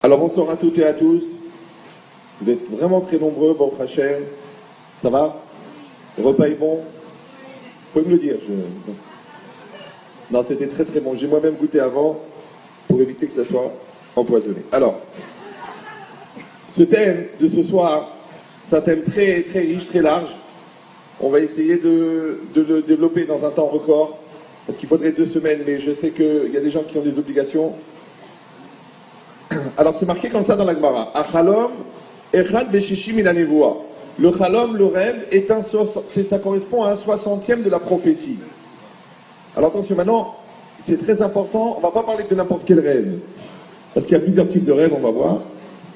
Alors bonsoir à toutes et à tous. Vous êtes vraiment très nombreux, bon Rachel. Ça va? Le repas est bon? Vous pouvez me le dire. Non, c'était très très bon. J'ai moi-même goûté avant pour éviter que ça soit empoisonné. Alors, ce thème de ce soir, c'est un thème très très riche, très large. On va essayer de le développer dans un temps record, parce qu'il faudrait 2 semaines, mais je sais qu'il y a des gens qui ont des obligations. Alors c'est marqué comme ça dans la Gemara. Achalom echad beshishim il anevoa. Le chalom, le rêve, ça correspond à un 60e de la prophétie. Alors attention, maintenant, c'est très important, on ne va pas parler de n'importe quel rêve. Parce qu'il y a plusieurs types de rêves, on va voir.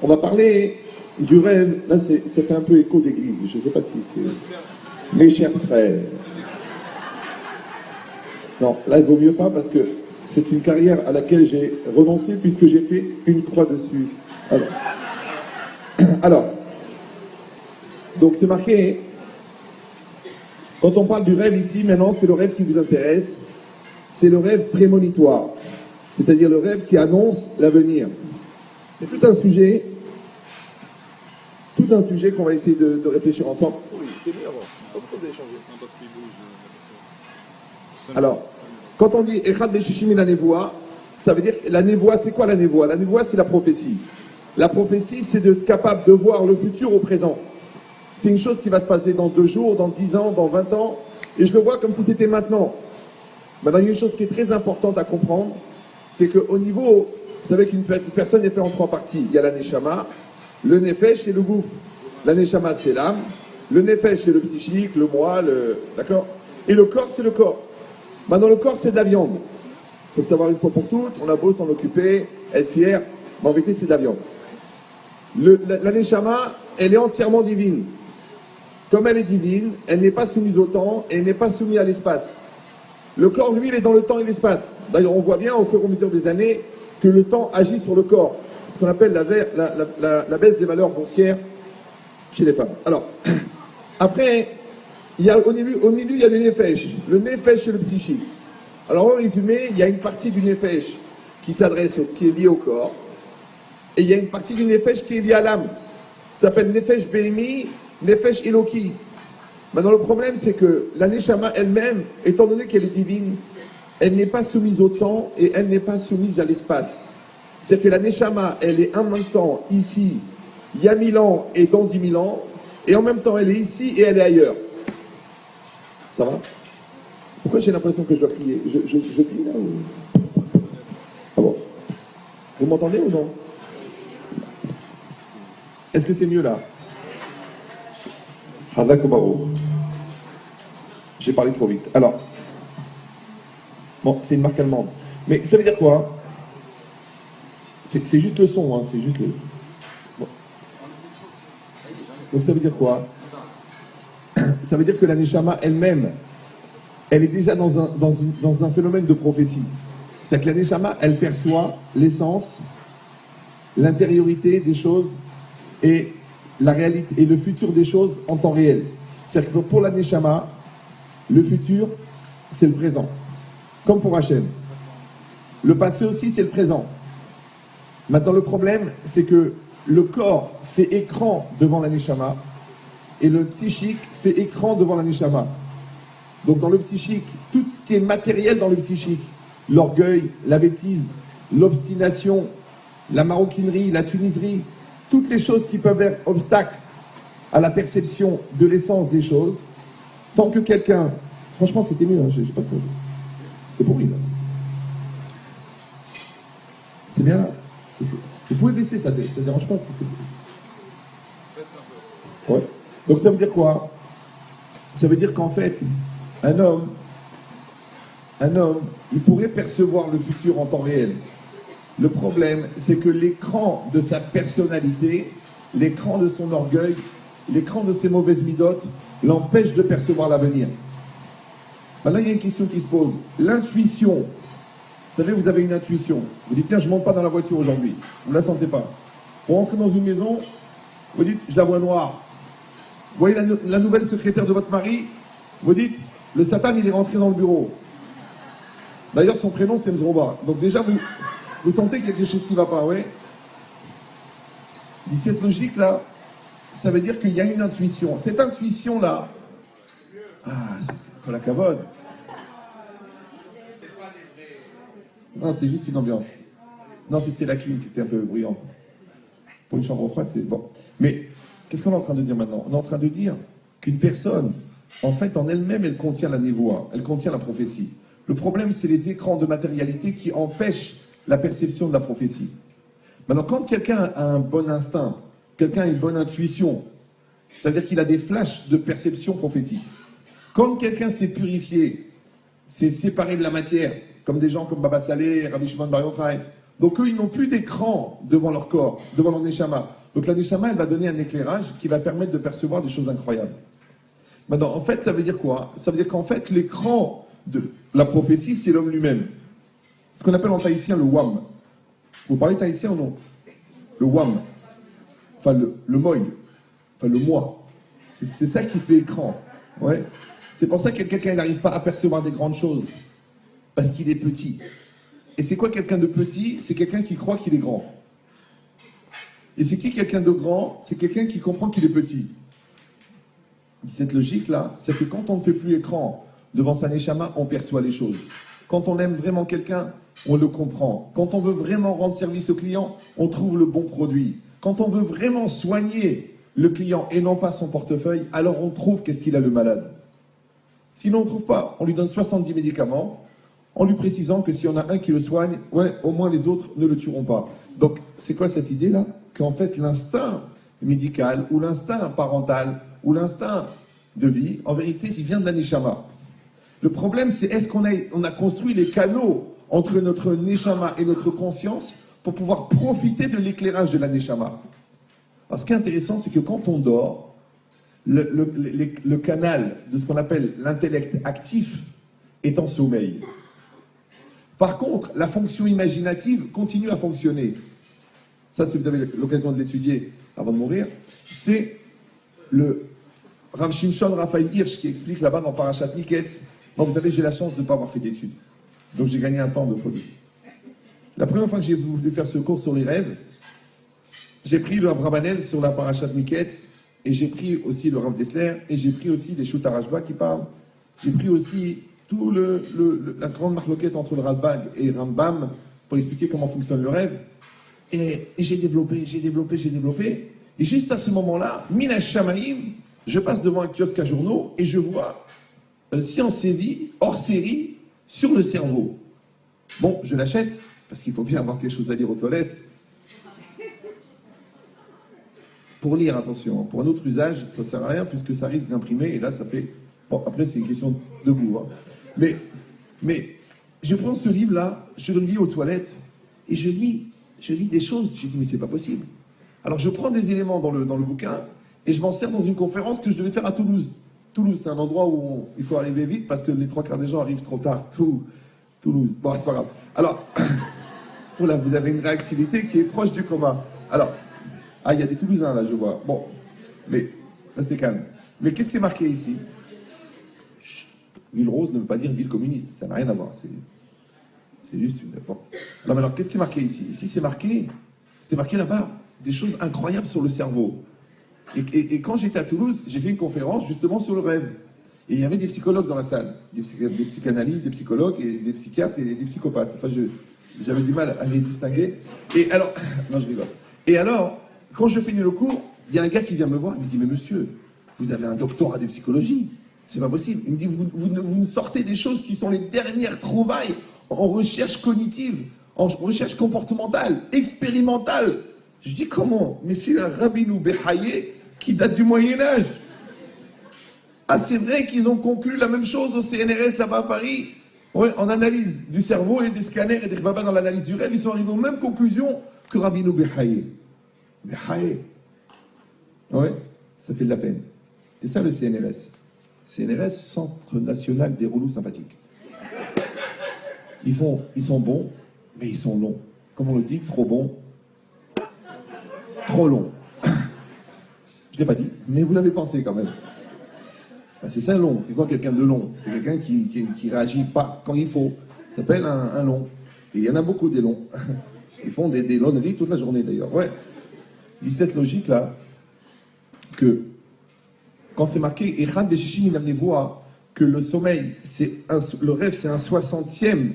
On va parler du rêve, là ça fait un peu écho d'église, je ne sais pas si c'est... Mes chers frères. Non, là il vaut mieux pas parce que c'est une carrière à laquelle j'ai renoncé puisque j'ai fait une croix dessus. Alors, donc c'est marqué, quand on parle du rêve ici, maintenant c'est le rêve qui vous intéresse, c'est le rêve prémonitoire, c'est-à-dire le rêve qui annonce l'avenir. C'est tout un sujet qu'on va essayer de réfléchir ensemble. Alors, quand on dit Echad Beshishim la névoie, ça veut dire la névoie, c'est quoi la névoie? La névoie, c'est la prophétie. La prophétie, c'est d'être capable de voir le futur au présent. C'est une chose qui va se passer dans 2 jours, dans 10 ans, dans 20 ans, et je le vois comme si c'était maintenant. Maintenant, il y a une chose qui est très importante à comprendre, c'est qu'au niveau, vous savez qu'une personne est faite en 3 parties. Il y a la neshama, le nefesh et le gouf. La neshama, c'est l'âme, le nefesh, c'est le psychique, le moi, d'accord? Et le corps, c'est le corps. Maintenant, le corps, c'est de la viande. Il faut le savoir une fois pour toutes, on a beau s'en occuper, être fier, mais en vérité, c'est de la viande. La neshama, elle est entièrement divine. Comme elle est divine, elle n'est pas soumise au temps et elle n'est pas soumise à l'espace. Le corps, lui, il est dans le temps et l'espace. D'ailleurs, on voit bien au fur et à mesure des années que le temps agit sur le corps. Ce qu'on appelle la baisse des valeurs boursières chez les femmes. Alors, après, au milieu, il y a le nefesh. Le nefesh, c'est le psychique. Alors, en résumé, il y a une partie du nefesh qui est liée au corps. Et il y a une partie du nefesh qui est liée à l'âme. Ça s'appelle nefesh behemi, nefesh eloki. Maintenant, le problème, c'est que la neshama elle-même, étant donné qu'elle est divine, elle n'est pas soumise au temps et elle n'est pas soumise à l'espace. C'est que la neshama, elle est en même temps ici, il y a 1000 ans et dans 10 000 ans, et en même temps, elle est ici et elle est ailleurs. Ça va? Pourquoi j'ai l'impression que je dois crier? Je crie là ou... Ah bon? Vous m'entendez ou non? Est-ce que c'est mieux là? Hazak Obaro. J'ai parlé trop vite. Alors, bon, c'est une marque allemande. Mais ça veut dire quoi? C'est juste le son, hein, c'est juste le... Bon. Donc ça veut dire quoi? Ça veut dire que la neshama elle-même, elle est déjà dans un phénomène de prophétie. C'est-à-dire que la neshama, elle perçoit l'essence, l'intériorité des choses et la réalité et le futur des choses en temps réel. C'est-à-dire que pour la neshama, le futur, c'est le présent. Comme pour Hachem. Le passé aussi, c'est le présent. Maintenant, le problème, c'est que le corps fait écran devant la neshama et le psychique fait écran devant la neshama. Donc dans le psychique, tout ce qui est matériel dans le psychique, l'orgueil, la bêtise, l'obstination, la maroquinerie, la tuniserie, toutes les choses qui peuvent être obstacles à la perception de l'essence des choses, tant que quelqu'un... Franchement, c'était mieux, hein, j'ai pas trop... C'est pourri, là. C'est bien là. Vous pouvez baisser ça dérange pas si c'est... Ouais. Donc ça veut dire quoi? Ça veut dire qu'en fait, un homme, il pourrait percevoir le futur en temps réel. Le problème, c'est que l'écran de sa personnalité, l'écran de son orgueil, l'écran de ses mauvaises midotes, l'empêche de percevoir l'avenir. Maintenant, il y a une question qui se pose. L'intuition. Vous savez, vous avez une intuition. Vous dites, tiens, je ne monte pas dans la voiture aujourd'hui. Vous ne la sentez pas. Pour entrer dans une maison, vous dites, je la vois noire. Vous voyez la nouvelle secrétaire de votre mari, vous dites, le Satan, il est rentré dans le bureau. D'ailleurs, son prénom, c'est Mzroba. Donc déjà, vous sentez qu'il y a quelque chose qui ne va pas, ouais. Puis cette logique-là, ça veut dire qu'il y a une intuition. Cette intuition-là, c'est comme la cavode. Non, c'est juste une ambiance. Non, c'était la clim qui était un peu bruyante. Pour une chambre froide, c'est bon. Mais qu'est-ce qu'on est en train de dire maintenant? On est en train de dire qu'une personne, en fait, en elle-même, elle contient la névoie, elle contient la prophétie. Le problème, c'est les écrans de matérialité qui empêchent la perception de la prophétie. Maintenant, quand quelqu'un a un bon instinct, quelqu'un a une bonne intuition, ça veut dire qu'il a des flashs de perception prophétique. Quand quelqu'un s'est purifié, s'est séparé de la matière, comme des gens comme Baba Saleh, Rabbi Shimon Bar Yochai, donc eux, ils n'ont plus d'écran devant leur corps, devant leur neshama. Donc la neshama, elle va donner un éclairage qui va permettre de percevoir des choses incroyables. Maintenant, en fait, ça veut dire quoi? Ça veut dire qu'en fait, l'écran de la prophétie, c'est l'homme lui-même. Ce qu'on appelle en tahitien le wam. Vous parlez tahitien ou non? Le wam. Enfin, le moy. Enfin, le moi. C'est ça qui fait écran. Ouais. C'est pour ça que quelqu'un n'arrive pas à percevoir des grandes choses. Parce qu'il est petit. Et c'est quoi quelqu'un de petit? C'est quelqu'un qui croit qu'il est grand. Et c'est qui quelqu'un de grand? C'est quelqu'un qui comprend qu'il est petit. Cette logique-là, c'est que quand on ne fait plus écran devant sa neshama, on perçoit les choses. Quand on aime vraiment quelqu'un, on le comprend. Quand on veut vraiment rendre service au client, on trouve le bon produit. Quand on veut vraiment soigner le client et non pas son portefeuille, alors on trouve qu'est-ce qu'il a le malade. Sinon, on ne trouve pas. On lui donne 70 médicaments en lui précisant que s'il y en a un qui le soigne, ouais, au moins les autres ne le tueront pas. Donc, c'est quoi cette idée-là? Qu'en fait, l'instinct médical ou l'instinct parental ou l'instinct de vie, en vérité, il vient de la neshama. Le problème, c'est est-ce qu'on a construit les canaux entre notre neshama et notre conscience pour pouvoir profiter de l'éclairage de la neshama. Alors, ce qui est intéressant, c'est que quand on dort, le canal de ce qu'on appelle l'intellect actif est en sommeil. Par contre, la fonction imaginative continue à fonctionner. Ça, si vous avez l'occasion de l'étudier avant de mourir, c'est le Rav Shimshon Raphaël Hirsch qui explique là-bas dans Parashat Miketz. Moi, vous savez, j'ai la chance de ne pas avoir fait d'études. Donc, j'ai gagné un temps de folie. La première fois que j'ai voulu faire ce cours sur les rêves, j'ai pris le Rav Rabanel sur la Parashat Miketz, et j'ai pris aussi le Rav Dessler, et j'ai pris aussi les Shut Arashba qui parlent. J'ai pris aussi tout la grande marloquette entre le Ralbag et Rambam pour expliquer comment fonctionne le rêve. Et j'ai développé. Et juste à ce moment-là, Mina Shamaim, je passe devant un kiosque à journaux et je vois Science et Vie, hors série, sur le cerveau. Bon, je l'achète, parce qu'il faut bien avoir quelque chose à lire aux toilettes. Pour lire, attention, pour un autre usage, ça ne sert à rien, puisque ça risque d'imprimer, et là, ça fait... Bon, après, c'est une question de goût. Hein. Mais je prends ce livre-là, je le lis aux toilettes, et je lis des choses. Je dis, mais c'est pas possible. Alors, je prends des éléments dans le bouquin, et je m'en sers dans une conférence que je devais faire à Toulouse. Toulouse, c'est un endroit où il faut arriver vite, parce que les 3/4 des gens arrivent trop tard. Toulouse. Bon, c'est pas grave. Alors, voilà, vous avez une réactivité qui est proche du coma. Alors, il y a des Toulousains, là, je vois. Bon, mais restez calme. Mais qu'est-ce qui est marqué ici? Ville rose ne veut pas dire ville communiste, ça n'a rien à voir. C'est juste une... Bon. Non, mais alors, qu'est-ce qui est marqué ici? Ici, c'était marqué là-bas, des choses incroyables sur le cerveau. Et quand j'étais à Toulouse, j'ai fait une conférence justement sur le rêve. Et il y avait des psychologues dans la salle, des psychanalystes, des psychologues, et des psychiatres et des psychopathes. Enfin, j'avais du mal à les distinguer. Et alors, non, je rigole. Et alors, quand je finis le cours, il y a un gars qui vient me voir, il me dit, mais monsieur, vous avez un doctorat de psychologie, c'est pas possible. Il me dit, vous me sortez des choses qui sont les dernières trouvailles en recherche cognitive, en recherche comportementale, expérimentale. Je dis, comment? Mais c'est un Rabbinou Behaye qui date du Moyen-Âge. Ah, c'est vrai qu'ils ont conclu la même chose au CNRS là-bas à Paris. Ouais, en analyse du cerveau et des scanners et des babas dans l'analyse du rêve, ils sont arrivés aux mêmes conclusions que Rabbinou Behaye. Behaye. Ouais, ça fait de la peine. C'est ça le CNRS. CNRS, Centre National des Relous Sympathiques. Ils sont bons, mais ils sont longs. Comme on le dit, trop bons, trop longs. Je ne l'ai pas dit, mais vous l'avez pensé quand même. C'est ça long. C'est quoi quelqu'un de long? C'est quelqu'un qui réagit pas quand il faut. Ça s'appelle un long. Et il y en a beaucoup des longs. Ils font des lonneries toute la journée d'ailleurs. Ouais. dit cette logique-là, que quand c'est marqué Echad Beshishim Minam Nevoa, que le sommeil, le rêve, c'est un 60e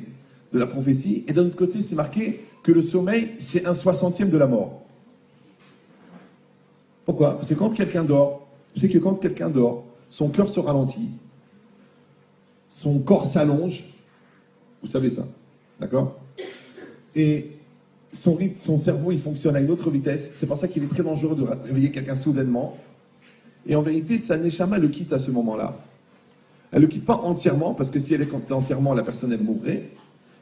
de la prophétie, et d'un autre côté, c'est marqué que le sommeil, c'est un 60e de la mort. Pourquoi? Parce que quand quelqu'un dort, son cœur se ralentit, son corps s'allonge, vous savez ça, d'accord? Et son cerveau, il fonctionne à une autre vitesse, c'est pour ça qu'il est très dangereux de réveiller quelqu'un soudainement. Et en vérité, sa neshama le quitte à ce moment-là. Elle ne le quitte pas entièrement, parce que si elle est quittée entièrement, la personne, elle mourrait.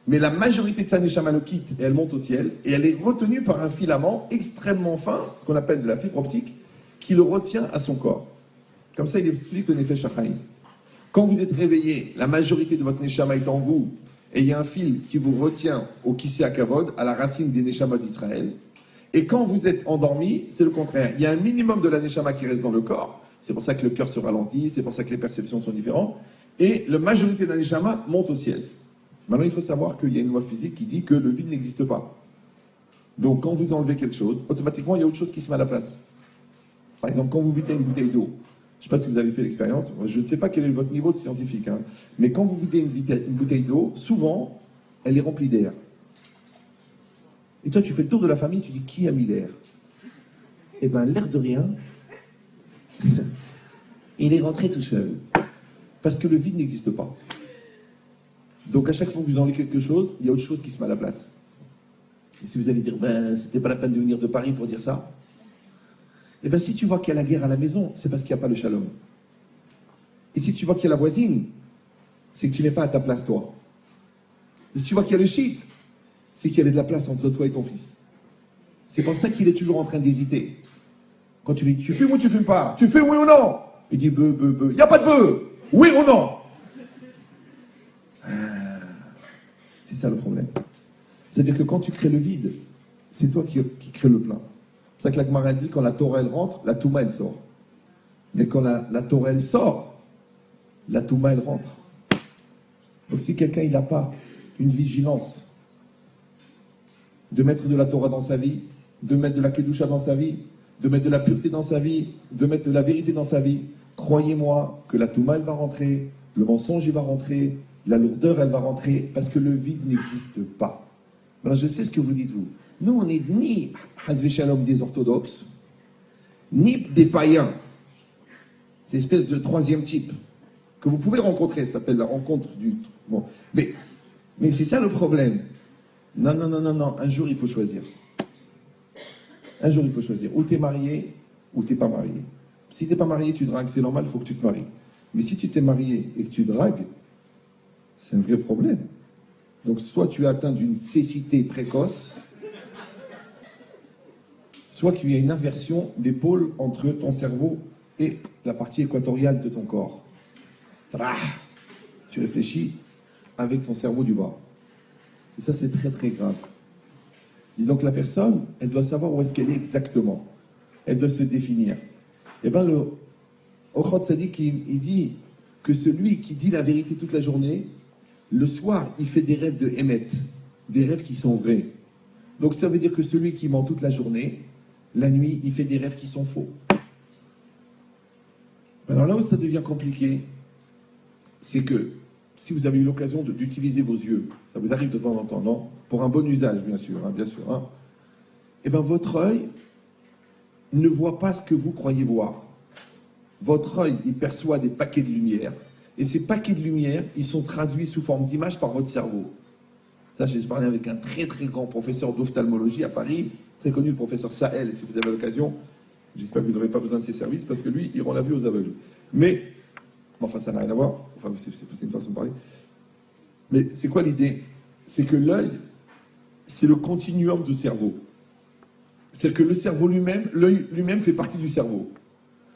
Mais la majorité de sa neshama le quitte et elle monte au ciel. Et elle est retenue par un filament extrêmement fin, ce qu'on appelle de la fibre optique, qui le retient à son corps. Comme ça, il explique le Nefesh HaChaim. Quand vous êtes réveillé, la majorité de votre neshama est en vous, et il y a un fil qui vous retient au Kisei HaKavod, à la racine des neshamas d'Israël. Et quand vous êtes endormi, c'est le contraire. Il y a un minimum de la neshama qui reste dans le corps. C'est pour ça que le cœur se ralentit, c'est pour ça que les perceptions sont différentes. Et la majorité de la neshama monte au ciel. Maintenant, il faut savoir qu'il y a une loi physique qui dit que le vide n'existe pas. Donc, quand vous enlevez quelque chose, automatiquement, il y a autre chose qui se met à la place. Par exemple, quand vous videz une bouteille d'eau, je ne sais pas si vous avez fait l'expérience, je ne sais pas quel est votre niveau scientifique, hein, mais quand vous videz une bouteille d'eau, souvent, elle est remplie d'air. Et toi, tu fais le tour de la famille, tu dis, qui a mis l'air? Eh bien, l'air de rien, il est rentré tout seul. Parce que le vide n'existe pas. Donc, à chaque fois que vous enlevez quelque chose, il y a autre chose qui se met à la place. Et si vous allez dire, ben, c'était pas la peine de venir de Paris pour dire ça, eh bien, si tu vois qu'il y a la guerre à la maison, c'est parce qu'il n'y a pas le shalom. Et si tu vois qu'il y a la voisine, c'est que tu n'es pas à ta place, toi. Et si tu vois qu'il y a le shit, c'est qu'il y avait de la place entre toi et ton fils. C'est pour ça qu'il est toujours en train d'hésiter. Quand tu lui dis, tu fumes ou tu fumes pas? Tu fumes oui ou non? Il dit, beu. Il n'y a pas de beu. Oui ou non? C'est ça le problème. C'est-à-dire que quand tu crées le vide, c'est toi qui crée le plein. C'est ça que la Gemara dit, quand la Torah elle rentre, la Touma elle sort. Mais quand la Torah elle sort, la Touma elle rentre. Donc si quelqu'un il n'a pas une vigilance de mettre de la Torah dans sa vie, de mettre de la Kedusha dans sa vie, de mettre de la pureté dans sa vie, de mettre de la vérité dans sa vie, croyez-moi que la Touma elle va rentrer, le mensonge il va rentrer, la lourdeur elle va rentrer, parce que le vide n'existe pas. Alors je sais ce que vous dites vous. Nous on n'est ni Hazvé Shalom des orthodoxes, ni des païens. C'est une espèce de troisième type que vous pouvez rencontrer, ça s'appelle la rencontre du... Bon. Mais c'est ça le problème. Non, un jour il faut choisir. Un jour il faut choisir. Ou t'es marié, ou t'es pas marié. Si t'es pas marié, tu dragues, c'est normal, il faut que tu te maries. Mais si tu t'es marié et que tu dragues, c'est un vrai problème. Donc soit tu es atteint d'une cécité précoce, soit qu'il y a une inversion des pôles entre ton cerveau et la partie équatoriale de ton corps. Tu réfléchis avec ton cerveau du bas. Et ça, c'est très très grave. Et donc la personne, elle doit savoir où est-ce qu'elle est exactement. Elle doit se définir. Et bien le Ochot Tzadik, il dit que celui qui dit la vérité toute la journée, le soir, il fait des rêves de Hémet, des rêves qui sont vrais. Donc ça veut dire que celui qui ment toute la journée, la nuit, il fait des rêves qui sont faux. Alors là où ça devient compliqué, c'est que si vous avez eu l'occasion d'utiliser vos yeux, ça vous arrive de temps en temps, non? Pour un bon usage, bien sûr, hein. Eh bien, votre œil ne voit pas ce que vous croyez voir. Votre œil, il perçoit des paquets de lumière, et ces paquets de lumière, ils sont traduits sous forme d'image par votre cerveau. Ça, j'ai parlé avec un très très grand professeur d'ophtalmologie à Paris, très connu, le professeur Sahel, si vous avez l'occasion. J'espère que vous n'aurez pas besoin de ses services, parce que lui, il rend la vue aux aveugles. Mais, enfin, ça n'a rien à voir. Enfin, c'est une façon de parler. Mais c'est quoi l'idée? C'est que l'œil, c'est le continuum du cerveau. C'est-à-dire que le cerveau lui-même, l'œil lui-même fait partie du cerveau.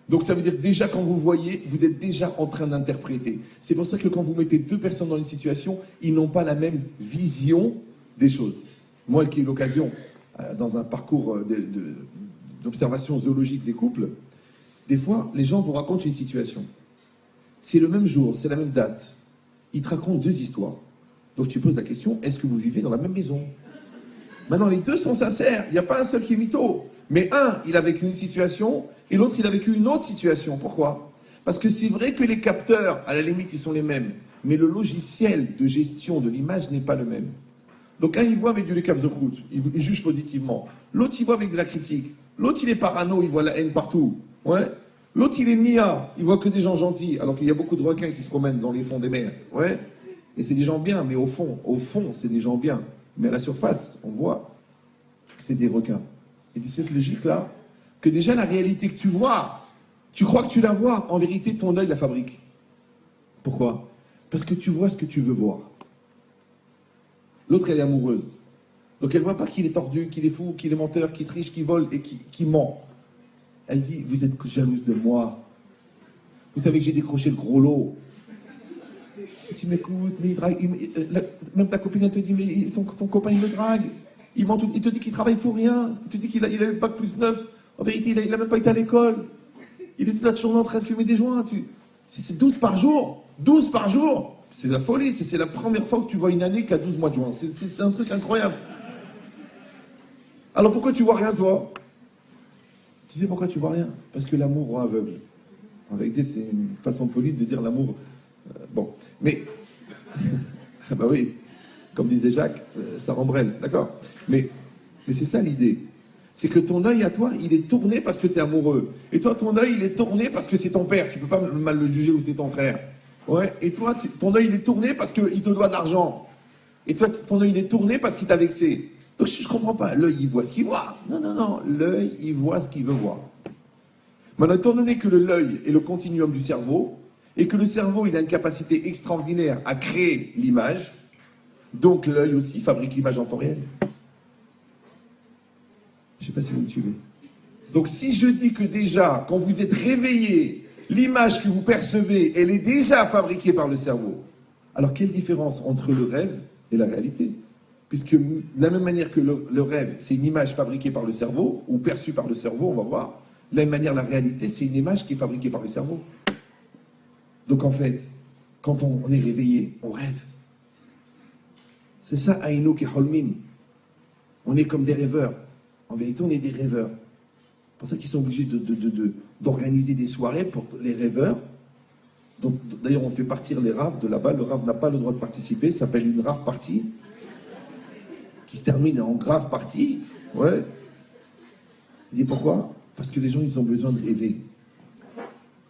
Donc ça veut dire que déjà quand vous voyez, vous êtes déjà en train d'interpréter. C'est pour ça que quand vous mettez deux personnes dans une situation, ils n'ont pas la même vision des choses. Moi qui ai eu l'occasion, dans un parcours d'observation zoologique des couples, des fois, les gens vous racontent une situation. C'est le même jour, c'est la même date. Ils te racontent deux histoires. Donc tu poses la question, est-ce que vous vivez dans la même maison? Maintenant, les deux sont sincères, il n'y a pas un seul qui est mytho. Mais un, il a vécu une situation, et l'autre, il a vécu une autre situation. Pourquoi? Parce que c'est vrai que les capteurs, à la limite, ils sont les mêmes, mais le logiciel de gestion de l'image n'est pas le même. Donc un, il voit avec du lekaf zochut, il juge positivement. L'autre, il voit avec de la critique. L'autre, il est parano, il voit la haine partout. Ouais. L'autre, il est nia, il voit que des gens gentils, alors qu'il y a beaucoup de requins qui se promènent dans les fonds des mers. Ouais. Et c'est des gens bien, mais au fond, c'est des gens bien. Mais à la surface, on voit que c'est des requins. Et c'est cette logique-là, que déjà la réalité que tu vois, tu crois que tu la vois, en vérité, ton œil la fabrique. Pourquoi? Parce que tu vois ce que tu veux voir. L'autre, elle est amoureuse. Donc elle ne voit pas qu'il est tordu, qu'il est fou, qu'il est menteur, qu'il triche, qu'il vole et qu'il ment. Elle dit, vous êtes jalouse de moi. Vous savez que j'ai décroché le gros lot. Tu m'écoutes, mais il drague. Même ta copine, elle te dit, mais ton copain, il me drague. Il te dit qu'il travaille pour rien. Il te dit qu'il a le bac plus 9. En vérité, il n'a même pas été à l'école. Il est toute la journée en train de fumer des joints. C'est 12 par jour. 12 par jour. C'est la folie. C'est la première fois que tu vois une année qui a 12 mois de juin. C'est un truc incroyable. Alors pourquoi tu vois rien, toi? Tu sais pourquoi tu vois rien? Parce que l'amour rend aveugle. En vérité, c'est une façon polie de dire l'amour. Bon. Mais. Bah oui. Comme disait Jacques, ça rembrelle. D'accord? Mais c'est ça l'idée. C'est que ton œil à toi, il est tourné parce que tu es amoureux. Et toi, ton œil, il est tourné parce que c'est ton père. Tu peux pas mal le juger ou c'est ton frère. Ouais. Et toi, ton œil, il est tourné parce qu'il te doit de l'argent. Et toi, ton œil, il est tourné parce qu'il t'a vexé. Donc, je ne comprends pas. L'œil, il voit ce qu'il voit. Non. L'œil, il voit ce qu'il veut voir. Maintenant, étant donné que l'œil est le continuum du cerveau, et que le cerveau, il a une capacité extraordinaire à créer l'image, donc l'œil aussi fabrique l'image en temps réel. Je ne sais pas si vous me suivez. Donc si je dis que déjà, quand vous êtes réveillé, l'image que vous percevez, elle est déjà fabriquée par le cerveau, alors quelle différence entre le rêve et la réalité? Puisque de la même manière que le rêve, c'est une image fabriquée par le cerveau, ou perçue par le cerveau, on va voir, de la même manière, la réalité, c'est une image qui est fabriquée par le cerveau. Donc en fait, quand on est réveillé, on rêve. C'est ça, Aïnou ki holmim. On est comme des rêveurs. En vérité, on est des rêveurs. C'est pour ça qu'ils sont obligés d'organiser des soirées pour les rêveurs. D'ailleurs, on fait partir les raves de là-bas. Le rave n'a pas le droit de participer. Ça s'appelle une rave party. Qui se termine en grave party. Ouais. Il dit pourquoi? Parce que les gens, ils ont besoin de rêver.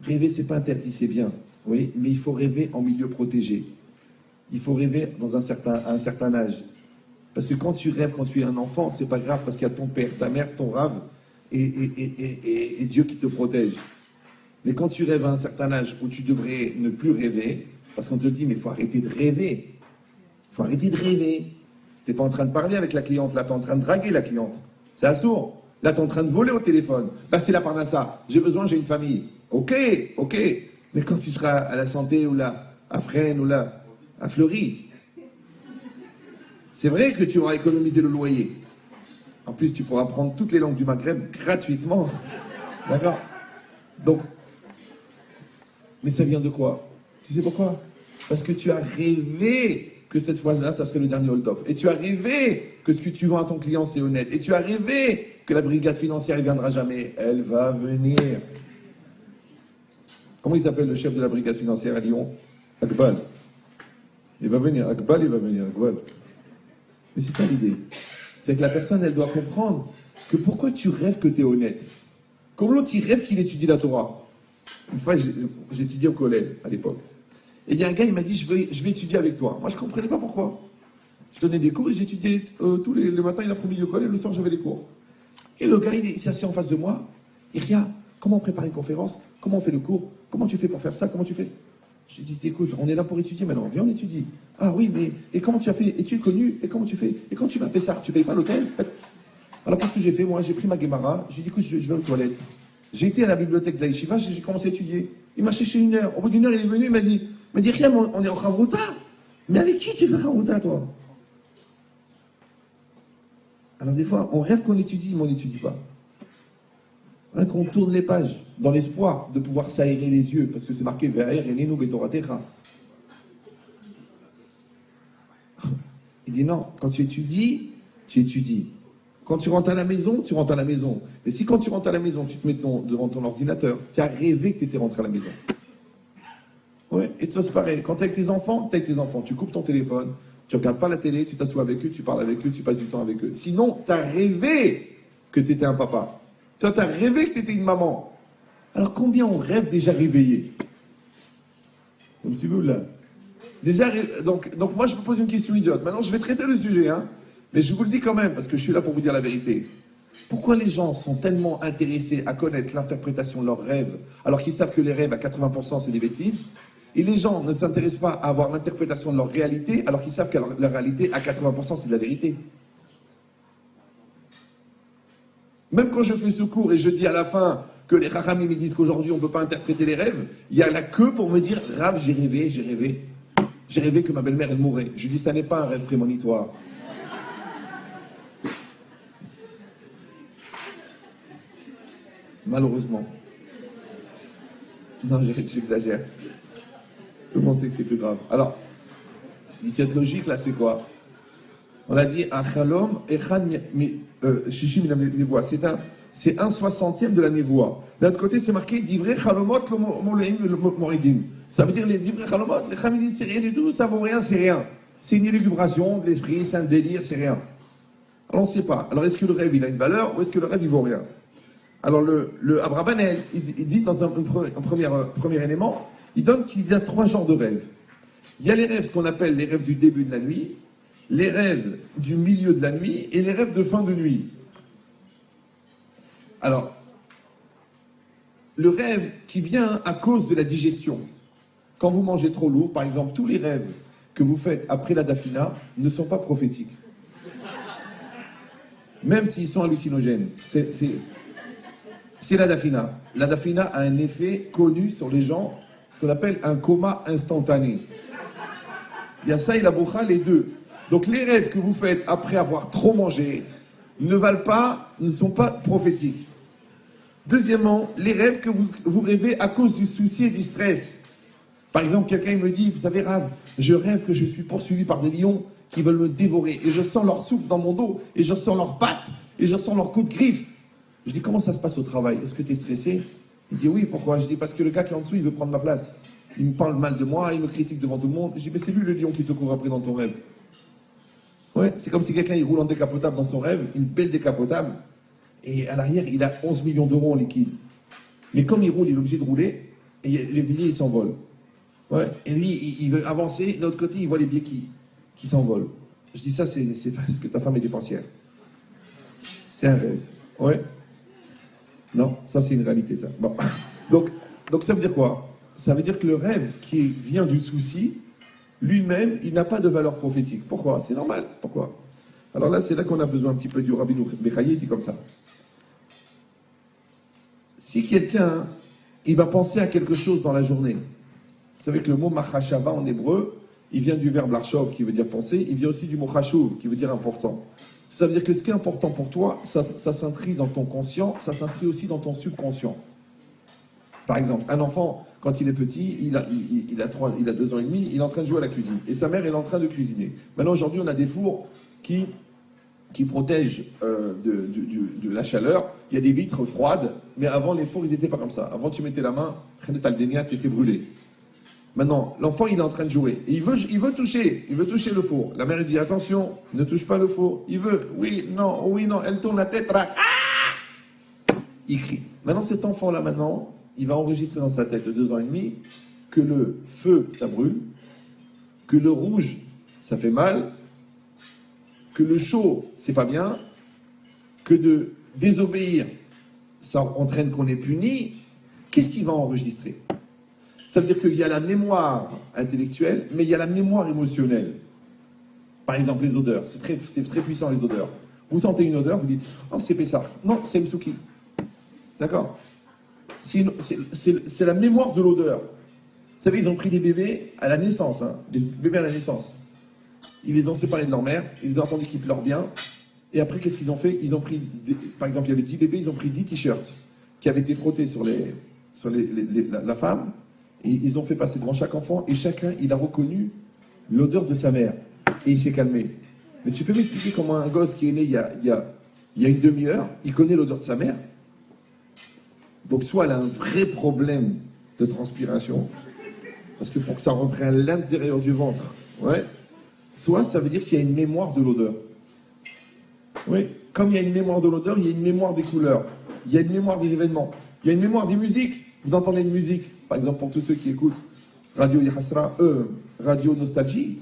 Rêver, c'est pas interdit, c'est bien. Oui, mais il faut rêver en milieu protégé. Il faut rêver à un certain âge. Parce que quand tu rêves, quand tu es un enfant, c'est pas grave parce qu'il y a ton père, ta mère, ton rave et Dieu qui te protège. Mais quand tu rêves à un certain âge où tu devrais ne plus rêver, parce qu'on te dit, mais il faut arrêter de rêver. Il faut arrêter de rêver. Tu n'es pas en train de parler avec la cliente, là, tu es en train de draguer la cliente. C'est assourd. Là, tu es en train de voler au téléphone. Là, c'est la parnassa. J'ai besoin, j'ai une famille. Ok. Mais quand tu seras à la santé ou là, à Fresnes ou là, à Fleury, c'est vrai que tu auras économisé le loyer. En plus, tu pourras prendre toutes les langues du Maghreb gratuitement. D'accord? Donc, mais ça vient de quoi? Tu sais pourquoi? Parce que tu as rêvé que cette fois-là, ça serait le dernier hold-up. Et tu as rêvé que ce que tu vends à ton client, c'est honnête. Et tu as rêvé que la brigade financière, elle viendra jamais. Elle va venir. Comment il s'appelle le chef de la brigade financière à Lyon? Akbal. Il va venir. Akbal, il va venir. Akbal. Mais c'est ça l'idée. C'est que la personne, elle doit comprendre que pourquoi tu rêves que tu es honnête. Comme l'autre, il rêve qu'il étudie la Torah. Une fois, j'étudiais au collège, à l'époque. Et il y a un gars, il m'a dit, je vais étudier avec toi. Moi, je ne comprenais pas pourquoi. Je donnais des cours et j'étudiais tous les matins, il après-midi au collège, le soir, j'avais les cours. Et le gars, il s'est assis en face de moi. Il regarde, comment on prépare une conférence? Comment on fait le cours? Comment tu fais pour faire ça? Comment tu fais? Je lui dis, écoute, on est là pour étudier maintenant, viens, on étudie. Ah oui, mais, et comment tu as fait? Et tu es connu? Et comment tu fais? Et quand tu vas à Pessar, tu payes pas l'hôtel? Alors, qu'est-ce que j'ai fait? Moi, j'ai pris ma Guémara, j'ai dit, écoute, je vais aux toilettes. J'ai été à la bibliothèque de la Yeshiva, j'ai commencé à étudier. Il m'a cherché 1 heure. Au bout d'1 heure, il est venu, il m'a dit, rien, on est en Ravouta. Mais avec qui tu fais Ravouta, toi? Alors, des fois, on rêve qu'on étudie, mais on n'étudie pas. Hein, qu'on tourne les pages, dans l'espoir de pouvoir s'aérer les yeux, parce que c'est marqué Ve'aer enenu betoratecha. Il dit non, quand tu étudies, tu étudies. Quand tu rentres à la maison, tu rentres à la maison. Mais si quand tu rentres à la maison, tu te mets devant ton ordinateur, tu as rêvé que tu étais rentré à la maison. Ouais. Et toi, c'est pareil. Quand tu es avec tes enfants, tu es avec tes enfants. Tu coupes ton téléphone, tu ne regardes pas la télé, tu t'assois avec eux, tu parles avec eux, tu passes du temps avec eux. Sinon, tu as rêvé que tu étais un papa. Toi, tu as rêvé que tu étais une maman. Alors, combien on rêve déjà réveillé? Comme si vous, là. Déjà, donc moi, je me pose une question idiote. Maintenant, je vais traiter le sujet, hein. Mais je vous le dis quand même, parce que je suis là pour vous dire la vérité. Pourquoi les gens sont tellement intéressés à connaître l'interprétation de leurs rêves, alors qu'ils savent que les rêves, à 80%, c'est des bêtises, et les gens ne s'intéressent pas à avoir l'interprétation de leur réalité, alors qu'ils savent que leur réalité, à 80%, c'est de la vérité. Même quand je fais ce cours et je dis à la fin que les Chachamim me disent qu'aujourd'hui, on ne peut pas interpréter les rêves, il y a la queue pour me dire, Rav, j'ai rêvé, j'ai rêvé. J'ai rêvé que ma belle-mère, elle mourrait. Je dis, ça n'est pas un rêve prémonitoire. Malheureusement. Non, j'exagère. Tout le monde sait que c'est plus grave. Alors, cette logique-là, c'est quoi? On a dit, Achalom, Echad, Shishim, Nevoa. C'est 1/60e de la Nevoa. D'un autre côté, c'est marqué, Divrei Chalomot, Moridim. Ça veut dire, les Divrei Chalomot, les Chamidim, c'est rien du tout, ça vaut rien, c'est rien. C'est une élugubration de l'esprit, c'est un délire, c'est rien. Alors, on ne sait pas. Alors, est-ce que le rêve, il a une valeur, ou est-ce que le rêve, il vaut rien? Alors, le Abrabanel, il dit dans un premier élément, il donne qu'il y a 3 genres de rêves. Il y a les rêves, ce qu'on appelle les rêves du début de la nuit, les rêves du milieu de la nuit et les rêves de fin de nuit. Alors, le rêve qui vient à cause de la digestion. Quand vous mangez trop lourd, par exemple, tous les rêves que vous faites après la dafina ne sont pas prophétiques. Même s'ils sont hallucinogènes. C'est la dafina. La dafina a un effet connu sur les gens, ce qu'on appelle un coma instantané. Il y a ça et la boucha, les deux. Donc les rêves que vous faites après avoir trop mangé ne sont pas prophétiques. Deuxièmement, les rêves que vous rêvez à cause du souci et du stress. Par exemple, quelqu'un me dit, vous savez Rav, je rêve que je suis poursuivi par des lions qui veulent me dévorer. Et je sens leur souffle dans mon dos, et je sens leurs pattes, et je sens leurs coups de griffe. Je dis, comment ça se passe au travail? Est-ce que tu es stressé? Il dit, oui, pourquoi? Je dis, parce que le gars qui est en dessous, il veut prendre ma place. Il me parle mal de moi, il me critique devant tout le monde. Je dis, mais c'est lui le lion qui te court après dans ton rêve. Ouais, c'est comme si quelqu'un il roule en décapotable dans son rêve, une belle décapotable, et à l'arrière, il a 11 millions d'euros en liquide. Mais comme il roule, il est obligé de rouler, et les billets, ils s'envolent. Ouais, et lui, il veut avancer, de l'autre côté, il voit les billets qui s'envolent. Je dis, ça, c'est parce que ta femme est dépensière. C'est un rêve. Ouais. Non, ça, c'est une réalité, ça. Bon. Donc, ça veut dire quoi? Ça veut dire que le rêve qui vient du souci, lui-même, il n'a pas de valeur prophétique. Pourquoi? C'est normal. Pourquoi? Alors là, c'est là qu'on a besoin un petit peu du Rabbi Bechaye, il dit comme ça. Si quelqu'un, il va penser à quelque chose dans la journée, vous savez que le mot machashava en hébreu, il vient du verbe larshov qui veut dire penser, il vient aussi du mot chashuv qui veut dire important. Ça veut dire que ce qui est important pour toi, ça s'inscrit dans ton conscient, ça s'inscrit aussi dans ton subconscient. Par exemple, un enfant, quand il est petit, il a 2 ans et demi, il est en train de jouer à la cuisine. Et sa mère, elle est en train de cuisiner. Maintenant, aujourd'hui, on a des fours qui protègent de la chaleur. Il y a des vitres froides, mais avant, les fours, ils n'étaient pas comme ça. Avant, tu mettais la main, tu étais brûlé. Maintenant, l'enfant, il est en train de jouer. Et il veut toucher le four. La mère, elle dit, attention, ne touche pas le four. Il veut, oui, non, elle tourne la tête, il crie. Maintenant, cet enfant-là, il va enregistrer dans sa tête de 2 ans et demi que le feu, ça brûle, que le rouge, ça fait mal, que le chaud, c'est pas bien, que de désobéir, ça entraîne qu'on est puni. Qu'est-ce qu'il va enregistrer? Ça veut dire qu'il y a la mémoire intellectuelle, mais il y a la mémoire émotionnelle. Par exemple, les odeurs. C'est très puissant, les odeurs. Vous sentez une odeur, vous dites « Oh, c'est Pessah. Non, c'est Msuki. » D'accord? C'est la mémoire de l'odeur. Vous savez, ils ont pris des bébés à la naissance, des bébés à la naissance. Ils les ont séparés de leur mère, ils ont entendu qu'ils pleurent bien. Et après, qu'est-ce qu'ils ont fait? Ils ont pris, par exemple, il y avait 10 bébés, ils ont pris 10 t-shirts qui avaient été frottés sur la femme. Et ils ont fait passer devant chaque enfant, et chacun, il a reconnu l'odeur de sa mère. Et il s'est calmé. Mais tu peux m'expliquer comment un gosse qui est né il y a il y a une demi-heure, il connaît l'odeur de sa mère. Donc soit elle a un vrai problème de transpiration, parce que pour que ça rentre à l'intérieur du ventre, ouais, soit ça veut dire qu'il y a une mémoire de l'odeur. Oui, comme il y a une mémoire de l'odeur, il y a une mémoire des couleurs, il y a une mémoire des événements, il y a une mémoire des musiques. Vous entendez une musique, par exemple pour tous ceux qui écoutent Radio Yahasra, Radio Nostalgie,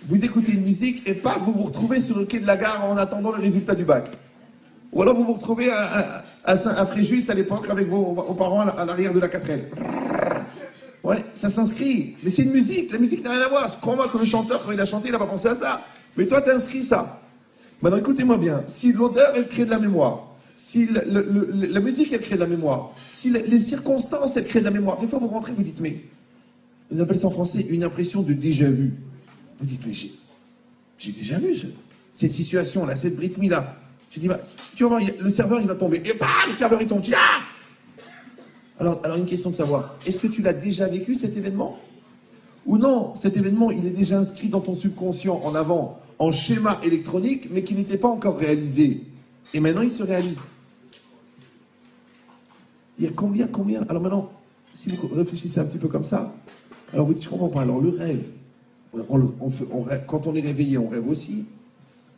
vous écoutez une musique et paf, vous vous retrouvez sur le quai de la gare en attendant le résultat du bac. Ou alors vous vous retrouvez à Fréjus à l'époque avec vos parents à l'arrière de la 4L. Ouais, ça s'inscrit. Mais c'est une musique, la musique n'a rien à voir. Crois-moi que le chanteur, quand il a chanté, il n'a pas pensé à ça. Mais toi, tu as inscrit ça. Maintenant, écoutez-moi bien. Si l'odeur, elle crée de la mémoire, si la musique, elle crée de la mémoire, si les circonstances, elles créent de la mémoire, des fois, vous rentrez, vous dites, mais, vous appelez ça en français une impression de déjà-vu. Vous dites, mais j'ai déjà vu cette situation-là, cette rythmie-là. Tu dis, bah, tu vas voir, le serveur, il va tomber. Et bam, le serveur, il tombe. Tu dis, ah! Alors, une question de savoir, est-ce que tu l'as déjà vécu, cet événement? Ou non, cet événement, il est déjà inscrit dans ton subconscient en avant, en schéma électronique, mais qui n'était pas encore réalisé. Et maintenant, il se réalise. Il y a combien? Alors maintenant, si vous réfléchissez un petit peu comme ça, alors vous dites, je comprends pas. Alors le rêve, quand on est réveillé, on rêve aussi.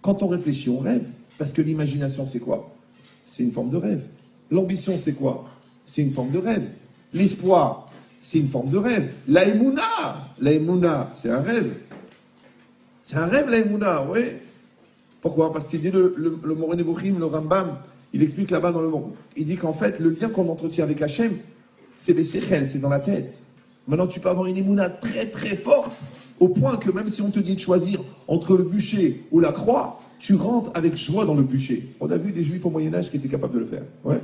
Quand on réfléchit, on rêve. Parce que l'imagination, c'est quoi? C'est une forme de rêve. L'ambition, c'est quoi? C'est une forme de rêve. L'espoir, c'est une forme de rêve. La Emouna, c'est un rêve. C'est un rêve, la Emouna, oui. Pourquoi? Parce qu'il dit le Moreh Nevuchim, le Rambam, il explique là-bas dans le monde. Il dit qu'en fait, le lien qu'on entretient avec Hachem, c'est les séchels, c'est dans la tête. Maintenant, tu peux avoir une Emouna très très forte, au point que même si on te dit de choisir entre le bûcher ou la croix, tu rentres avec joie dans le bûcher. On a vu des juifs au Moyen-Âge qui étaient capables de le faire. Ouais.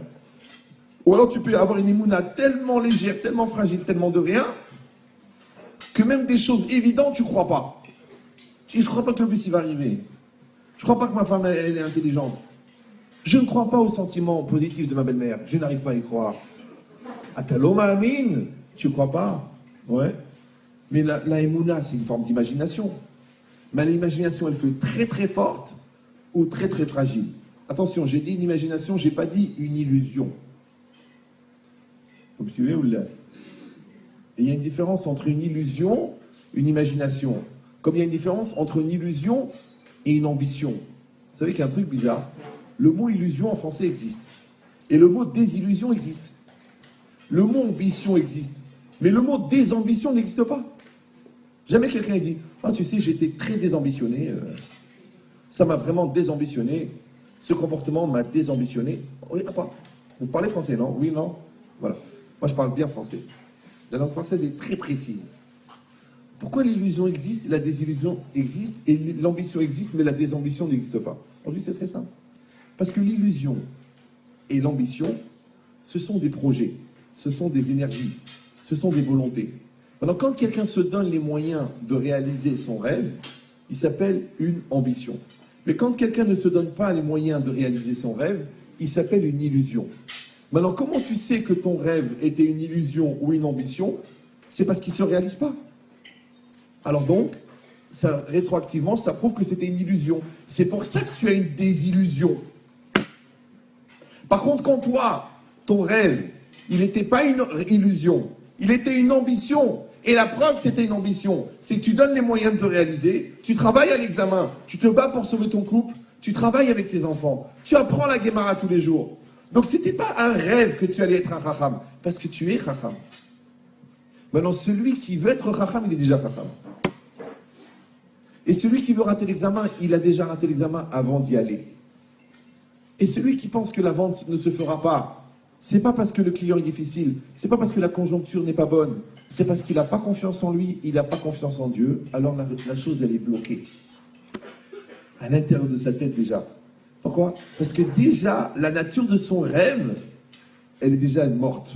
Ou alors tu peux avoir une Emouna tellement légère, tellement fragile, tellement de rien, que même des choses évidentes, tu ne crois pas. Tu dis, je ne crois pas que le bus il va arriver. Je ne crois pas que ma femme, elle est intelligente. Je ne crois pas au sentiment positif de ma belle-mère. Je n'arrive pas à y croire. Ataloma Amin, tu ne crois pas? Ouais. Mais la Emouna, c'est une forme d'imagination. Mais l'imagination, elle fait très très forte ou très très fragile. Attention, j'ai dit une imagination, je n'ai pas dit une illusion. Vous me suivez ou là? Et il y a une différence entre une illusion, une imagination. Comme il y a une différence entre une illusion et une ambition. Vous savez qu'il y a un truc bizarre. Le mot illusion en français existe. Et le mot désillusion existe. Le mot ambition existe. Mais le mot désambition n'existe pas. Jamais quelqu'un n'a dit, ah tu sais, j'étais très désambitionné. Ça m'a vraiment désambitionné. Ce comportement m'a désambitionné. Oui, pas. Vous parlez français, non? Oui, non? Voilà. Moi, je parle bien français. La langue française est très précise. Pourquoi l'illusion existe, la désillusion existe, et l'ambition existe, mais la désambition n'existe pas? Aujourd'hui, c'est très simple. Parce que l'illusion et l'ambition, ce sont des projets, ce sont des énergies, ce sont des volontés. Maintenant, quand quelqu'un se donne les moyens de réaliser son rêve, il s'appelle une ambition. Mais quand quelqu'un ne se donne pas les moyens de réaliser son rêve, il s'appelle une illusion. Maintenant, comment tu sais que ton rêve était une illusion ou une ambition? C'est parce qu'il ne se réalise pas. Alors donc, ça, rétroactivement, ça prouve que c'était une illusion. C'est pour ça que tu as une désillusion. Par contre, quand toi, ton rêve, il n'était pas une illusion, il était une ambition. Et la preuve, c'était une ambition. C'est que tu donnes les moyens de te réaliser, tu travailles à l'examen, tu te bats pour sauver ton couple, tu travailles avec tes enfants, tu apprends la Gemara tous les jours. Donc, ce n'était pas un rêve que tu allais être un Chacham, parce que tu es Chacham. Maintenant, celui qui veut être Chacham, il est déjà Chacham. Et celui qui veut rater l'examen, il a déjà raté l'examen avant d'y aller. Et celui qui pense que la vente ne se fera pas, c'est pas parce que le client est difficile, c'est pas parce que la conjoncture n'est pas bonne, c'est parce qu'il n'a pas confiance en lui, il n'a pas confiance en Dieu, alors la chose, elle est bloquée. À l'intérieur de sa tête déjà. Pourquoi? Parce que déjà, la nature de son rêve, elle est déjà morte.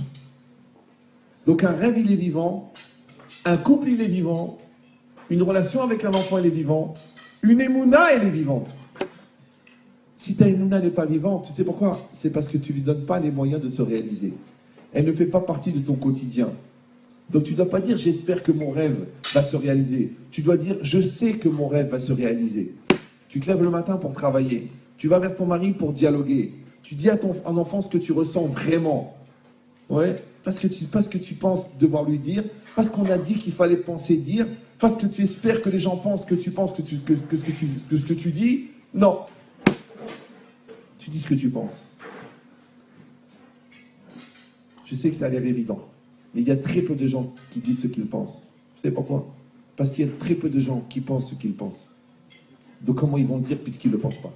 Donc un rêve, il est vivant, un couple, il est vivant, une relation avec un enfant, elle est vivante, une émouna, elle est vivante. Si ta émouna n'est pas vivante, tu sais pourquoi? C'est parce que tu ne lui donnes pas les moyens de se réaliser. Elle ne fait pas partie de ton quotidien. Donc tu ne dois pas dire « j'espère que mon rêve va se réaliser ». Tu dois dire « je sais que mon rêve va se réaliser ». Tu te lèves le matin pour travailler. Tu vas vers ton mari pour dialoguer. Tu dis à ton enfant ce que tu ressens vraiment. Ouais, parce que tu penses devoir lui dire, parce qu'on a dit qu'il fallait penser dire, parce que tu espères que les gens pensent que tu penses que ce que tu dis. Non. Tu dis ce que tu penses. Je sais que ça a l'air évident, mais il y a très peu de gens qui disent ce qu'ils pensent. Vous savez pourquoi? Parce qu'il y a très peu de gens qui pensent ce qu'ils pensent. Donc comment ils vont le dire puisqu'ils ne le pensent pas?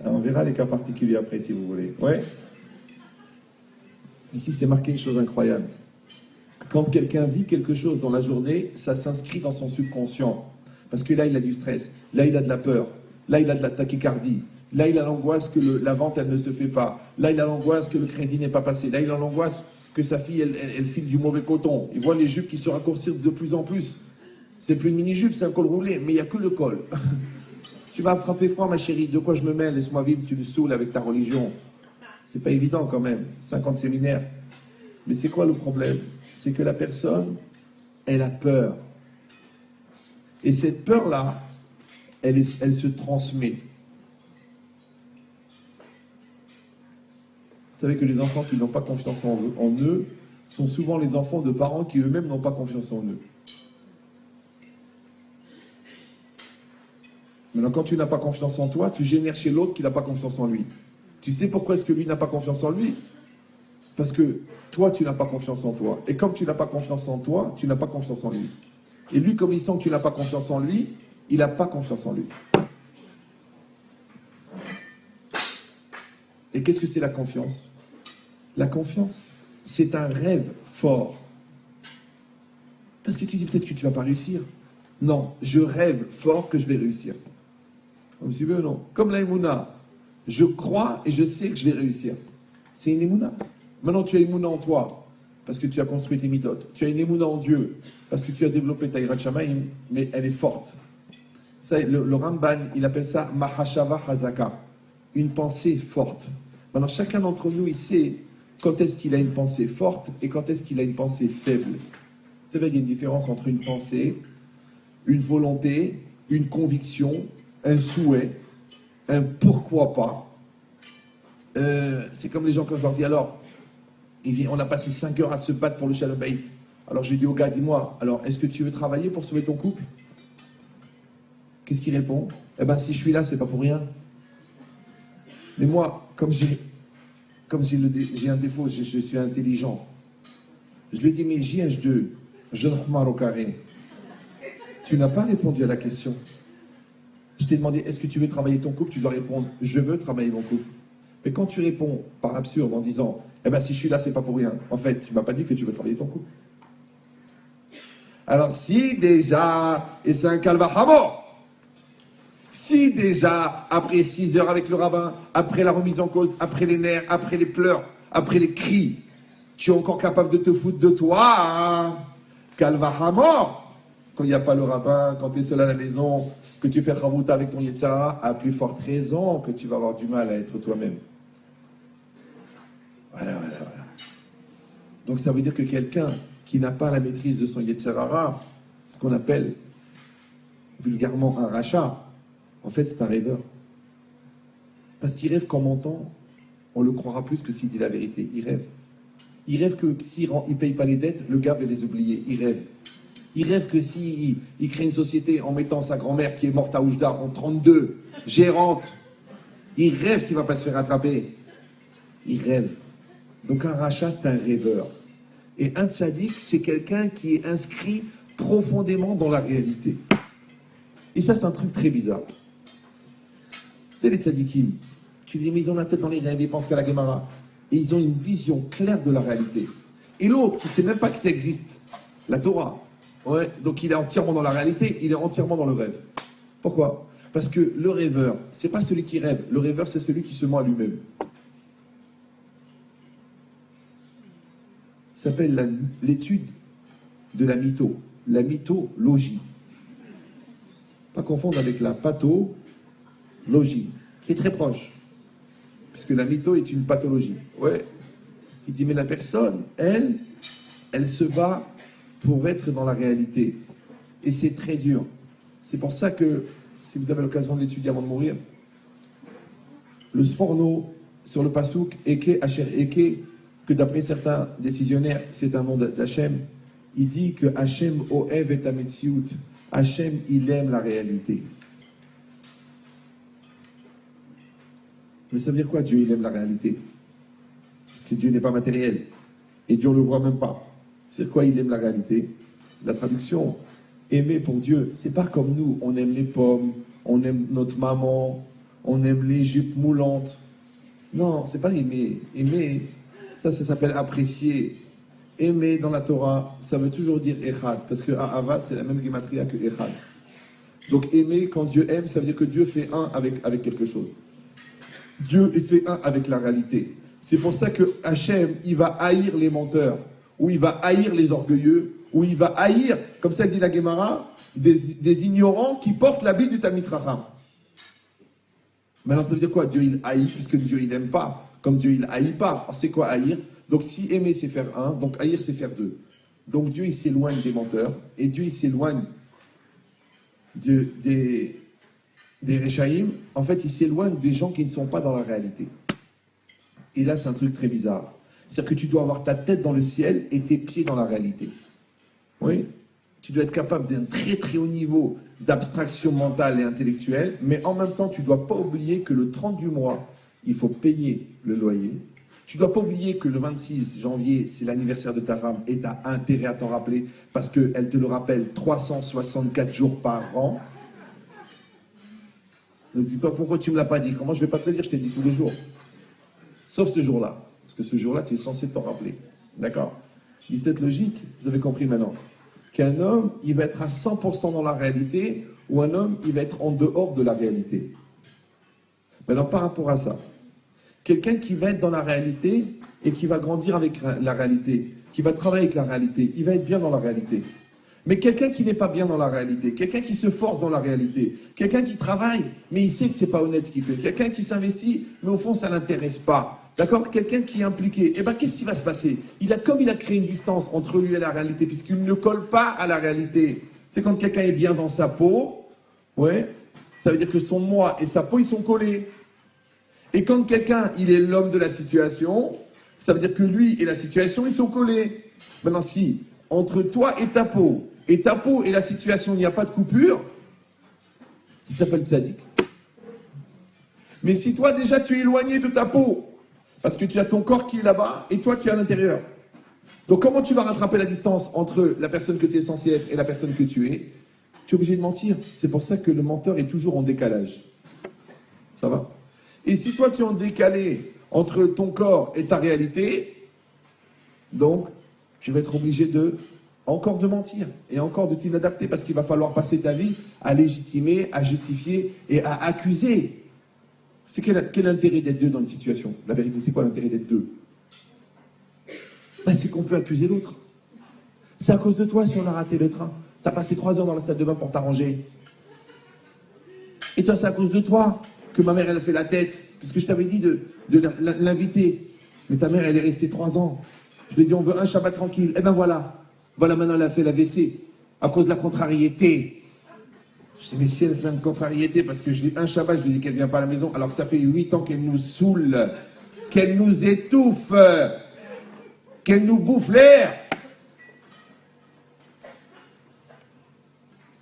On verra les cas particuliers après si vous voulez. Ouais. Ici c'est marqué une chose incroyable. Quand quelqu'un vit quelque chose dans la journée, ça s'inscrit dans son subconscient. Parce que là il a du stress, là il a de la peur, là il a de la tachycardie, là il a l'angoisse que la vente elle ne se fait pas, là il a l'angoisse que le crédit n'est pas passé, là il a l'angoisse que sa fille elle file du mauvais coton. Il voit les jupes qui se raccourcissent de plus en plus. C'est plus une mini-jupe, c'est un col roulé, mais il n'y a que le col. Tu vas attraper froid, ma chérie, de quoi je me mêle? Laisse-moi vivre, tu le saoules avec ta religion. C'est pas évident quand même, 50 séminaires. Mais c'est quoi le problème? C'est que la personne, elle a peur. Et cette peur-là, elle se transmet. Vous savez que les enfants qui n'ont pas confiance en eux sont souvent les enfants de parents qui eux-mêmes n'ont pas confiance en eux. Maintenant, quand tu n'as pas confiance en toi, tu génères chez l'autre qui n'a pas confiance en lui. Tu sais pourquoi est-ce que lui n'a pas confiance en lui? Parce que toi, tu n'as pas confiance en toi. Et comme tu n'as pas confiance en toi, tu n'as pas confiance en lui. Et lui, comme il sent que tu n'as pas confiance en lui, il n'a pas confiance en lui. Et qu'est-ce que c'est la confiance? La confiance, c'est un rêve fort. Parce que tu dis peut-être que tu ne vas pas réussir. Non, je rêve fort que je vais réussir. Vous me suivez ou non? Comme la Emouna. Je crois et je sais que je vais réussir. C'est une Emouna. Maintenant, tu as une Emouna en toi, parce que tu as construit tes méthodes. Tu as une Emouna en Dieu, parce que tu as développé ta Hirat Shamayim, mais elle est forte. Ça, le Ramban, il appelle ça Mahashava Hazaka, une pensée forte. Maintenant, chacun d'entre nous, il sait quand est-ce qu'il a une pensée forte et quand est-ce qu'il a une pensée faible. Vous savez, il y a une différence entre une pensée, une volonté, une conviction, un souhait, un pourquoi pas. C'est comme les gens quand je leur dis alors, on a passé 5 heures à se battre pour le Shalom Bayit. Alors j'ai dit au gars, dis-moi, alors est-ce que tu veux travailler pour sauver ton couple? Qu'est-ce qu'il répond? Eh ben si je suis là, c'est pas pour rien. Mais moi, comme j'ai un défaut, je suis intelligent. Je lui ai dit, mais JH2, jeune Khmar au carré, tu n'as pas répondu à la question. Je t'ai demandé, est-ce que tu veux travailler ton couple? Tu dois répondre, je veux travailler mon couple. Mais quand tu réponds par absurde en disant, eh ben si je suis là, c'est pas pour rien. En fait, tu m'as pas dit que tu veux travailler ton couple. Alors si déjà, et c'est un calvahamo, si déjà, après 6 heures avec le rabbin, après la remise en cause, après les nerfs, après les pleurs, après les cris, tu es encore capable de te foutre de toi, hein, calvahamo, quand il n'y a pas le rabbin, quand tu es seul à la maison, que tu fais Chavouta avec ton Yetzara, à plus forte raison que tu vas avoir du mal à être toi-même. Voilà. Donc ça veut dire que quelqu'un qui n'a pas la maîtrise de son Yetzara, ce qu'on appelle vulgairement un rachat, en fait c'est un rêveur. Parce qu'il rêve qu'en mentant, on le croira plus que s'il dit la vérité. Il rêve. Il rêve que s'il ne paye pas les dettes, le gars va les oublier. Il rêve. Il rêve que s'il crée une société en mettant sa grand-mère qui est morte à Oujda en 32, gérante, il rêve qu'il ne va pas se faire attraper. Il rêve. Donc un rachat, c'est un rêveur. Et un tzaddik, c'est quelqu'un qui est inscrit profondément dans la réalité. Et ça, c'est un truc très bizarre. C'est les tzaddikim. Tu dis, mais ils ont la tête dans les rêves, ils pensent qu'à la Gemara. Et ils ont une vision claire de la réalité. Et l'autre, qui ne sait même pas que ça existe, la Torah. Ouais, donc il est entièrement dans la réalité, il est entièrement dans le rêve. Pourquoi? Parce que le rêveur, c'est pas celui qui rêve. Le rêveur, c'est celui qui se ment à lui-même. Ça s'appelle l'étude de la mytho. La mythologie. Pas confondre avec la pathologie, qui est très proche. Parce que la mytho est une pathologie. Ouais. Il dit, mais la personne, elle se bat pour être dans la réalité. Et c'est très dur. C'est pour ça que, si vous avez l'occasion de l'étudier avant de mourir, le Sforno, sur le Passouk, Eke, Asher Eke, que d'après certains décisionnaires, c'est un nom d'Hachem, il dit que Hachem Oev et Ametsiout. Hachem, il aime la réalité. Mais ça veut dire quoi, Dieu, il aime la réalité? Parce que Dieu n'est pas matériel. Et Dieu, on ne le voit même pas. C'est quoi, il aime la réalité? La traduction, aimer pour Dieu, c'est pas comme nous. On aime les pommes, on aime notre maman, on aime les jupes moulantes. Non, c'est pas aimer. Aimer, ça s'appelle apprécier. Aimer dans la Torah, ça veut toujours dire Echad, parce que Ahava, c'est la même gematria que Echad. Donc aimer, quand Dieu aime, ça veut dire que Dieu fait un avec quelque chose. Dieu fait un avec la réalité. C'est pour ça que Hachem, il va haïr les menteurs, ou il va haïr les orgueilleux, ou il va haïr, comme ça dit la Gemara, des ignorants qui portent l'habit du Talmid Chacham. Maintenant, ça veut dire quoi? Dieu, il haït, puisque Dieu, il n'aime pas. Comme Dieu, il haït pas. Alors, c'est quoi haïr? Donc, si aimer, c'est faire un, donc haïr, c'est faire deux. Donc, Dieu, il s'éloigne des menteurs, et Dieu, il s'éloigne des Réchaïm. En fait, il s'éloigne des gens qui ne sont pas dans la réalité. Et là, c'est un truc très bizarre. C'est-à-dire que tu dois avoir ta tête dans le ciel et tes pieds dans la réalité. Oui? Tu dois être capable d'un très très haut niveau d'abstraction mentale et intellectuelle, mais en même temps, tu ne dois pas oublier que le 30 du mois, il faut payer le loyer. Tu ne dois pas oublier que le 26 janvier, c'est l'anniversaire de ta femme et tu as intérêt à t'en rappeler parce qu'elle te le rappelle 364 jours par an. Ne dis pas pourquoi tu ne me l'as pas dit. Comment je ne vais pas te le dire? Je t'ai dit tous les jours. Sauf ce jour-là. Parce que ce jour-là, tu es censé t'en rappeler. D'accord? Dis cette logique, vous avez compris maintenant. Qu'un homme, il va être à 100% dans la réalité, ou un homme, il va être en dehors de la réalité. Maintenant, par rapport à ça, quelqu'un qui va être dans la réalité et qui va grandir avec la réalité, qui va travailler avec la réalité, il va être bien dans la réalité. Mais quelqu'un qui n'est pas bien dans la réalité, quelqu'un qui se force dans la réalité, quelqu'un qui travaille, mais il sait que c'est pas honnête ce qu'il fait, quelqu'un qui s'investit, mais au fond ça l'intéresse pas, d'accord? Quelqu'un qui est impliqué, eh ben qu'est-ce qui va se passer? Comme il a créé une distance entre lui et la réalité, puisqu'il ne colle pas à la réalité. C'est quand quelqu'un est bien dans sa peau, ouais, ça veut dire que son moi et sa peau ils sont collés. Et quand quelqu'un il est l'homme de la situation, ça veut dire que lui et la situation ils sont collés. Maintenant si entre toi et ta peau et la situation, il n'y a pas de coupure, ça s'appelle tzaddik. Mais si toi, déjà, tu es éloigné de ta peau, parce que tu as ton corps qui est là-bas, et toi, tu es à l'intérieur. Donc, comment tu vas rattraper la distance entre la personne que tu es censé être et la personne que tu es? Tu es obligé de mentir. C'est pour ça que le menteur est toujours en décalage. Ça va? Et si toi, tu es en décalé entre ton corps et ta réalité, donc, tu vas être obligé encore de mentir et encore de t'inadapter parce qu'il va falloir passer ta vie à légitimer, à justifier et à accuser. C'est quel intérêt d'être deux dans une situation? La vérité, c'est quoi l'intérêt d'être deux? Ben, c'est qu'on peut accuser l'autre. C'est à cause de toi si on a raté le train. Tu as passé 3 heures dans la salle de bain pour t'arranger. Et toi, c'est à cause de toi que ma mère, elle a fait la tête, puisque je t'avais dit de l'inviter. Mais ta mère, elle est restée 3 ans. Je lui ai dit, on veut un Shabbat tranquille. Eh ben voilà. Voilà, maintenant, elle a fait la WC à cause de la contrariété. Je dis, mais si elle fait une contrariété, parce que un Shabbat, je lui dis qu'elle ne vient pas à la maison, alors que ça fait 8 ans qu'elle nous saoule, qu'elle nous étouffe, qu'elle nous bouffe l'air.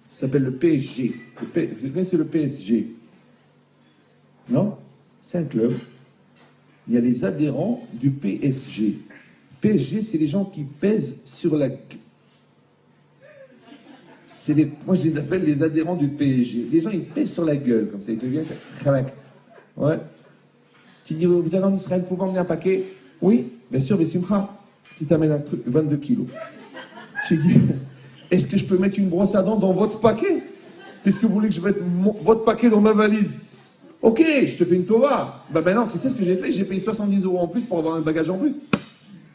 Ça s'appelle le PSG. Vous connaissez le PSG? Non? C'est un club. Il y a les adhérents du PSG. PSG, c'est les gens qui pèsent sur la... Moi, je les appelle les adhérents du PSG. Les gens, ils pèsent sur la gueule, comme ça. Ils te viennent... Ouais. Tu dis, vous allez en Israël pour vendre un paquet? Oui, bien sûr, mais Simcha, tu t'amènes un truc, 22 kilos. Je dis, est-ce que je peux mettre une brosse à dents dans votre paquet? Puisque vous voulez que je mette votre paquet dans ma valise? Ok, je te fais une tova. Bah ben non, tu sais ce que j'ai fait? J'ai payé 70 € en plus pour avoir un bagage en plus.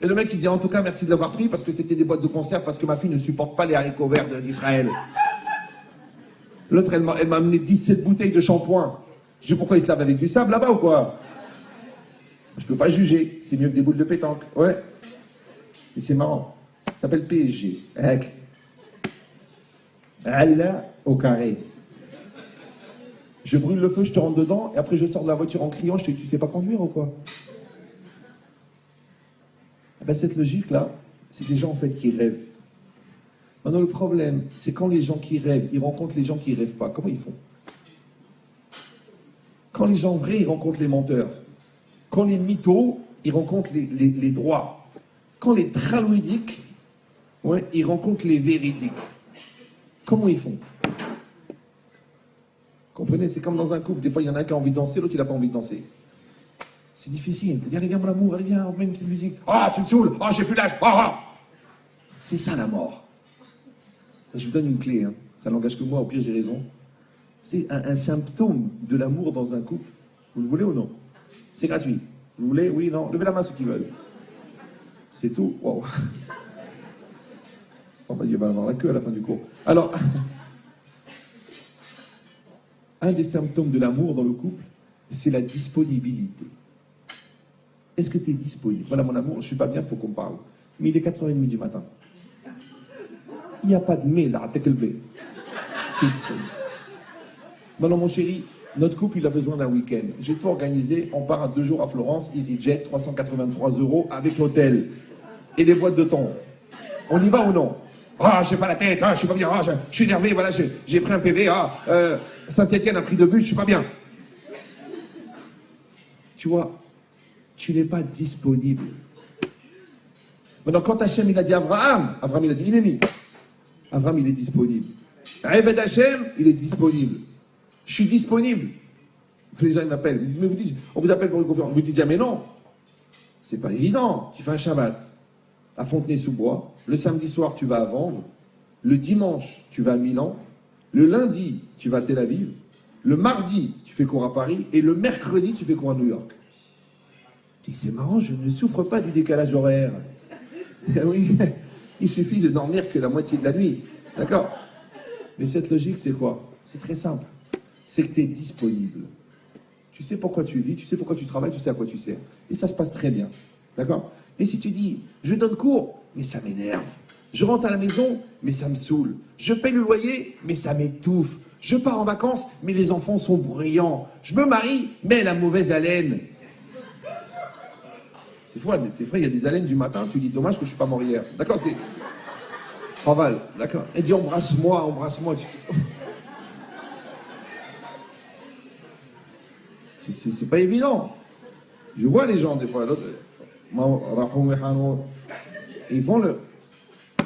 Et le mec, il dit, en tout cas, merci de l'avoir pris, parce que c'était des boîtes de conserve, parce que ma fille ne supporte pas les haricots verts d'Israël. L'autre, elle m'a amené 17 bouteilles de shampoing. Je dis, pourquoi ils se lavent avec du sable là-bas ou quoi? Je peux pas juger. C'est mieux que des boules de pétanque. Ouais. Et c'est marrant. Ça s'appelle PSG. Allah au carré. Je brûle le feu, je te rentre dedans, et après je sors de la voiture en criant, je te dis, tu sais pas conduire ou quoi? Ben, cette logique-là, c'est des gens en fait qui rêvent. Maintenant le problème, c'est quand les gens qui rêvent, ils rencontrent les gens qui rêvent pas, comment ils font? Quand les gens vrais, ils rencontrent les menteurs. Quand les mythos, ils rencontrent les droits. Quand les tralouidiques, ouais, ils rencontrent les véridiques. Comment ils font? Comprenez, c'est comme dans un couple. Des fois, il y en a un qui a envie de danser, l'autre, il n'a pas envie de danser. C'est difficile. Il dit, allez, viens, mon amour, allez, viens, on met une petite musique. Ah, tu me saoules. Ah, j'ai plus l'âge. Ah. C'est ça, la mort. Je vous donne une clé. Hein. Ça n'engage que moi, au pire, j'ai raison. C'est un symptôme de l'amour dans un couple. Vous le voulez ou non? C'est gratuit. Vous voulez? Oui, non? Levez la main ceux qui veulent. C'est tout. Waouh. Oh, bah, il va y avoir la queue à la fin du cours. Alors, un des symptômes de l'amour dans le couple, c'est la disponibilité. Est-ce que tu es disponible? Voilà, mon amour, je ne suis pas bien, il faut qu'on parle. Mais il est 4h30 du matin. Il n'y a pas de mais là, t'es que le blé. Je suis disponible. Maintenant, mon chéri, notre couple, il a besoin d'un week-end. J'ai tout organisé, on part à 2 jours à Florence, EasyJet, 383 € avec l'hôtel et des boîtes de thon. On y va ou non? Ah, j'ai pas la tête, ah, je suis pas bien, ah, je suis énervé, voilà, j'ai pris un PV, Saint-Étienne a pris 2 buts, je suis pas bien. Tu vois, tu n'es pas disponible. Maintenant, quand Hachem, il a dit Abraham, il a dit Inémi. Abraham, il est disponible. Ebed Hachem, il est disponible. Je suis disponible. Les gens, ils m'appellent. Ils disent, mais vous dites, on vous appelle pour une conférence. Vous dites, mais non. C'est pas évident. Tu fais un Shabbat à Fontenay-sous-Bois. Le samedi soir, tu vas à Vanves. Le dimanche, tu vas à Milan. Le lundi, tu vas à Tel Aviv. Le mardi, tu fais cours à Paris. Et le mercredi, tu fais cours à New York. Je dis, c'est marrant, je ne souffre pas du décalage horaire. Oui, il suffit de dormir que la moitié de la nuit. D'accord? Mais cette logique, c'est quoi? C'est très simple. C'est que tu es disponible. Tu sais pourquoi tu vis, tu sais pourquoi tu travailles, tu sais à quoi tu sers. Et ça se passe très bien. D'accord? Mais si tu dis, je donne cours, mais ça m'énerve. Je rentre à la maison, mais ça me saoule. Je paye le loyer, mais ça m'étouffe. Je pars en vacances, mais les enfants sont bruyants. Je me marie, mais la mauvaise haleine. C'est vrai, il y a des haleines du matin, tu dis, dommage que je ne suis pas mort hier. D'accord, c'est... Raval, d'accord. Elle dit, embrasse-moi, embrasse-moi. C'est pas évident. Je vois les gens, des fois, ils font le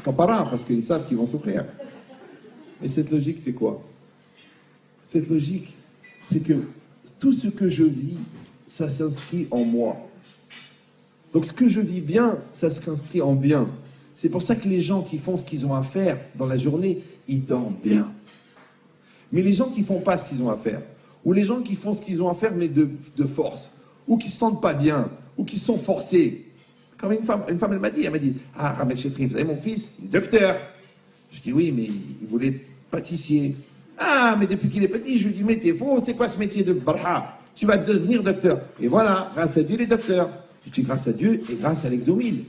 capara parce qu'ils savent qu'ils vont souffrir. Et cette logique, c'est quoi? Cette logique, c'est que tout ce que je vis, ça s'inscrit en moi. Donc ce que je vis bien, ça s'inscrit en bien. C'est pour ça que les gens qui font ce qu'ils ont à faire dans la journée, ils dorment bien. Mais les gens qui font pas ce qu'ils ont à faire, ou les gens qui font ce qu'ils ont à faire mais de force, ou qui se sentent pas bien, ou qui sont forcés. Quand une femme elle m'a dit, ah Ramel Chetri, vous savez mon fils, il est docteur. Je dis oui, mais il voulait être pâtissier. Ah, mais depuis qu'il est petit, je lui dis, mais t'es faux, c'est quoi ce métier de barha? Tu vas devenir docteur. Et voilà, grâce à Dieu, il est docteur. Je dis grâce à Dieu et grâce à l'exomile.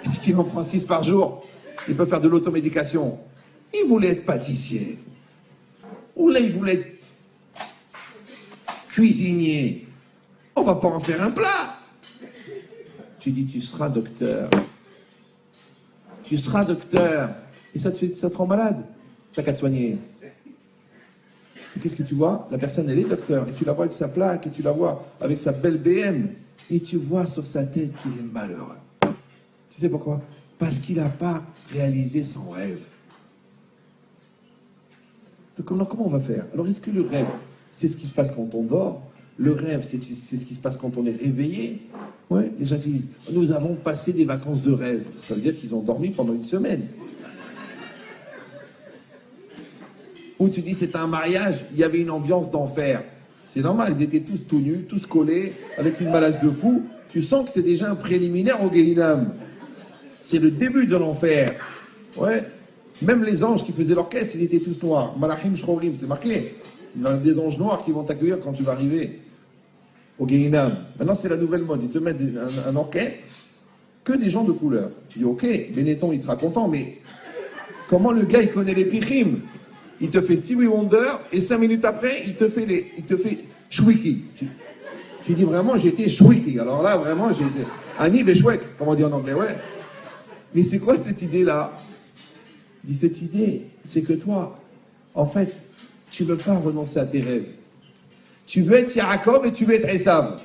Puisqu'il en prend 6 par jour, il peut faire de l'automédication. Il voulait être pâtissier. Ou là, il voulait être cuisinier. On va pas en faire un plat. Tu dis, tu seras docteur. Tu seras docteur. Et ça te rend malade. T'as qu'à te soigner. Et qu'est-ce que tu vois? La personne, elle est docteur. Et tu la vois avec sa plaque, et tu la vois avec sa belle BM. Et tu vois sur sa tête qu'il est malheureux. Tu sais pourquoi? Parce qu'il n'a pas réalisé son rêve. Donc comment on va faire? Alors est-ce que le rêve, c'est ce qui se passe quand on dort? Le rêve, c'est ce qui se passe quand on est réveillé? Ouais, les gens disent, nous avons passé des vacances de rêve. Ça veut dire qu'ils ont dormi pendant une semaine. Ou tu dis, c'est un mariage, il y avait une ambiance d'enfer. C'est normal, ils étaient tous tout nus, tous collés, avec une malaise de fou. Tu sens que c'est déjà un préliminaire au Guéhinam. C'est le début de l'enfer. Ouais. Même les anges qui faisaient l'orchestre, ils étaient tous noirs. Malachim Shrorim, c'est marqué. Il y a des anges noirs qui vont t'accueillir quand tu vas arriver au Guéhinam. Maintenant, c'est la nouvelle mode. Ils te mettent un orchestre, que des gens de couleur. Tu dis, ok, Benetton, il sera content, mais Comment le gars, il connaît les pichim? Il te fait Stevie Wonder, et 5 minutes après, il te fait Shwiki. Tu dis vraiment, j'étais Shwiki. Alors là, vraiment, j'étais Annie Beshwek, comme on dit en anglais, ouais. Mais c'est quoi cette idée-là? Il dit, cette idée, c'est que toi, en fait, tu ne veux pas renoncer à tes rêves. Tu veux être Yaakov et tu veux être Esav.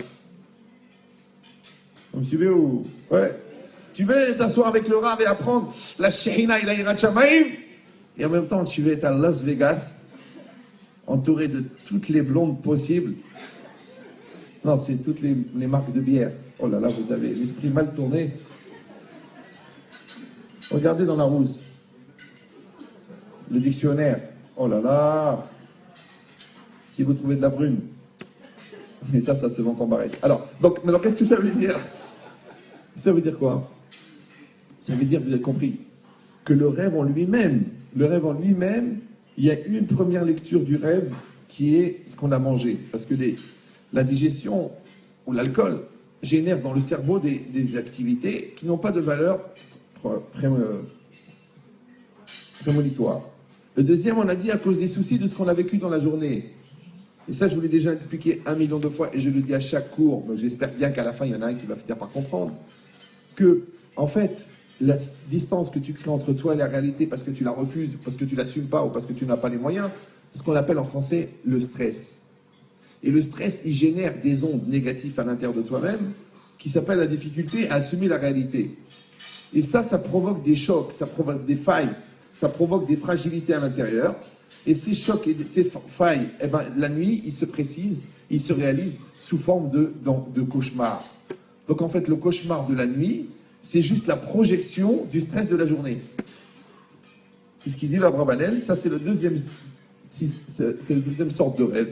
Vous me suivez ou? Ouais. Tu veux t'asseoir avec le Rav et apprendre la Shehina et la Yirat Shamayim, et en même temps, tu veux être à Las Vegas, entouré de toutes les blondes possibles. Non, c'est toutes les marques de bière. Oh là là, vous avez l'esprit mal tourné. Regardez dans la rousse. Le dictionnaire. Oh là là. Si vous trouvez de la brune. Mais ça se vend en barrette. Alors qu'est-ce que ça veut dire? Ça veut dire quoi? Ça veut dire, vous avez compris, que le rêve en lui-même, il y a une première lecture du rêve qui est ce qu'on a mangé. Parce que la digestion ou l'alcool génère dans le cerveau des activités qui n'ont pas de valeur prémonitoire. Le deuxième, on a dit à cause des soucis de ce qu'on a vécu dans la journée. Et ça, je vous l'ai déjà expliqué 1 million de fois, et je le dis à chaque cours, mais j'espère bien qu'à la fin, il y en a un qui va finir par comprendre, que, en fait, la distance que tu crées entre toi et la réalité parce que tu la refuses, parce que tu l'assumes pas ou parce que tu n'as pas les moyens, ce qu'on appelle en français le stress. Et le stress, il génère des ondes négatives à l'intérieur de toi-même qui s'appellent la difficulté à assumer la réalité. Et ça provoque des chocs, ça provoque des failles, ça provoque des fragilités à l'intérieur. Et ces chocs et ces failles, eh ben, la nuit, ils se précisent, ils se réalisent sous forme de cauchemar. Donc en fait, le cauchemar de la nuit, c'est juste la projection du stress de la journée. C'est ce qu'il dit le Abrabanel. Ça, c'est le deuxième sorte de rêve.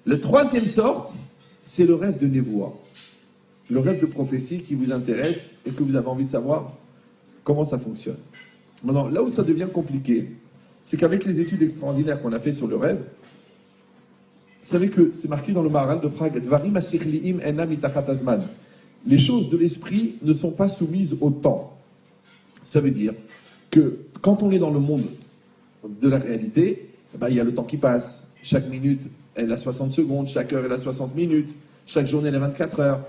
Le troisième sorte, c'est le rêve de Névoa. Le rêve de prophétie qui vous intéresse et que vous avez envie de savoir comment ça fonctionne. Maintenant, là où ça devient compliqué, c'est qu'avec les études extraordinaires qu'on a fait sur le rêve, vous savez que c'est marqué dans le Maharal de Prague, Dvarim asichliim enam itachat hazman. Les choses de l'esprit ne sont pas soumises au temps. Ça veut dire que quand on est dans le monde de la réalité, il y a le temps qui passe. Chaque minute, elle a 60 secondes, chaque heure, elle a 60 minutes, chaque journée, elle a 24 heures.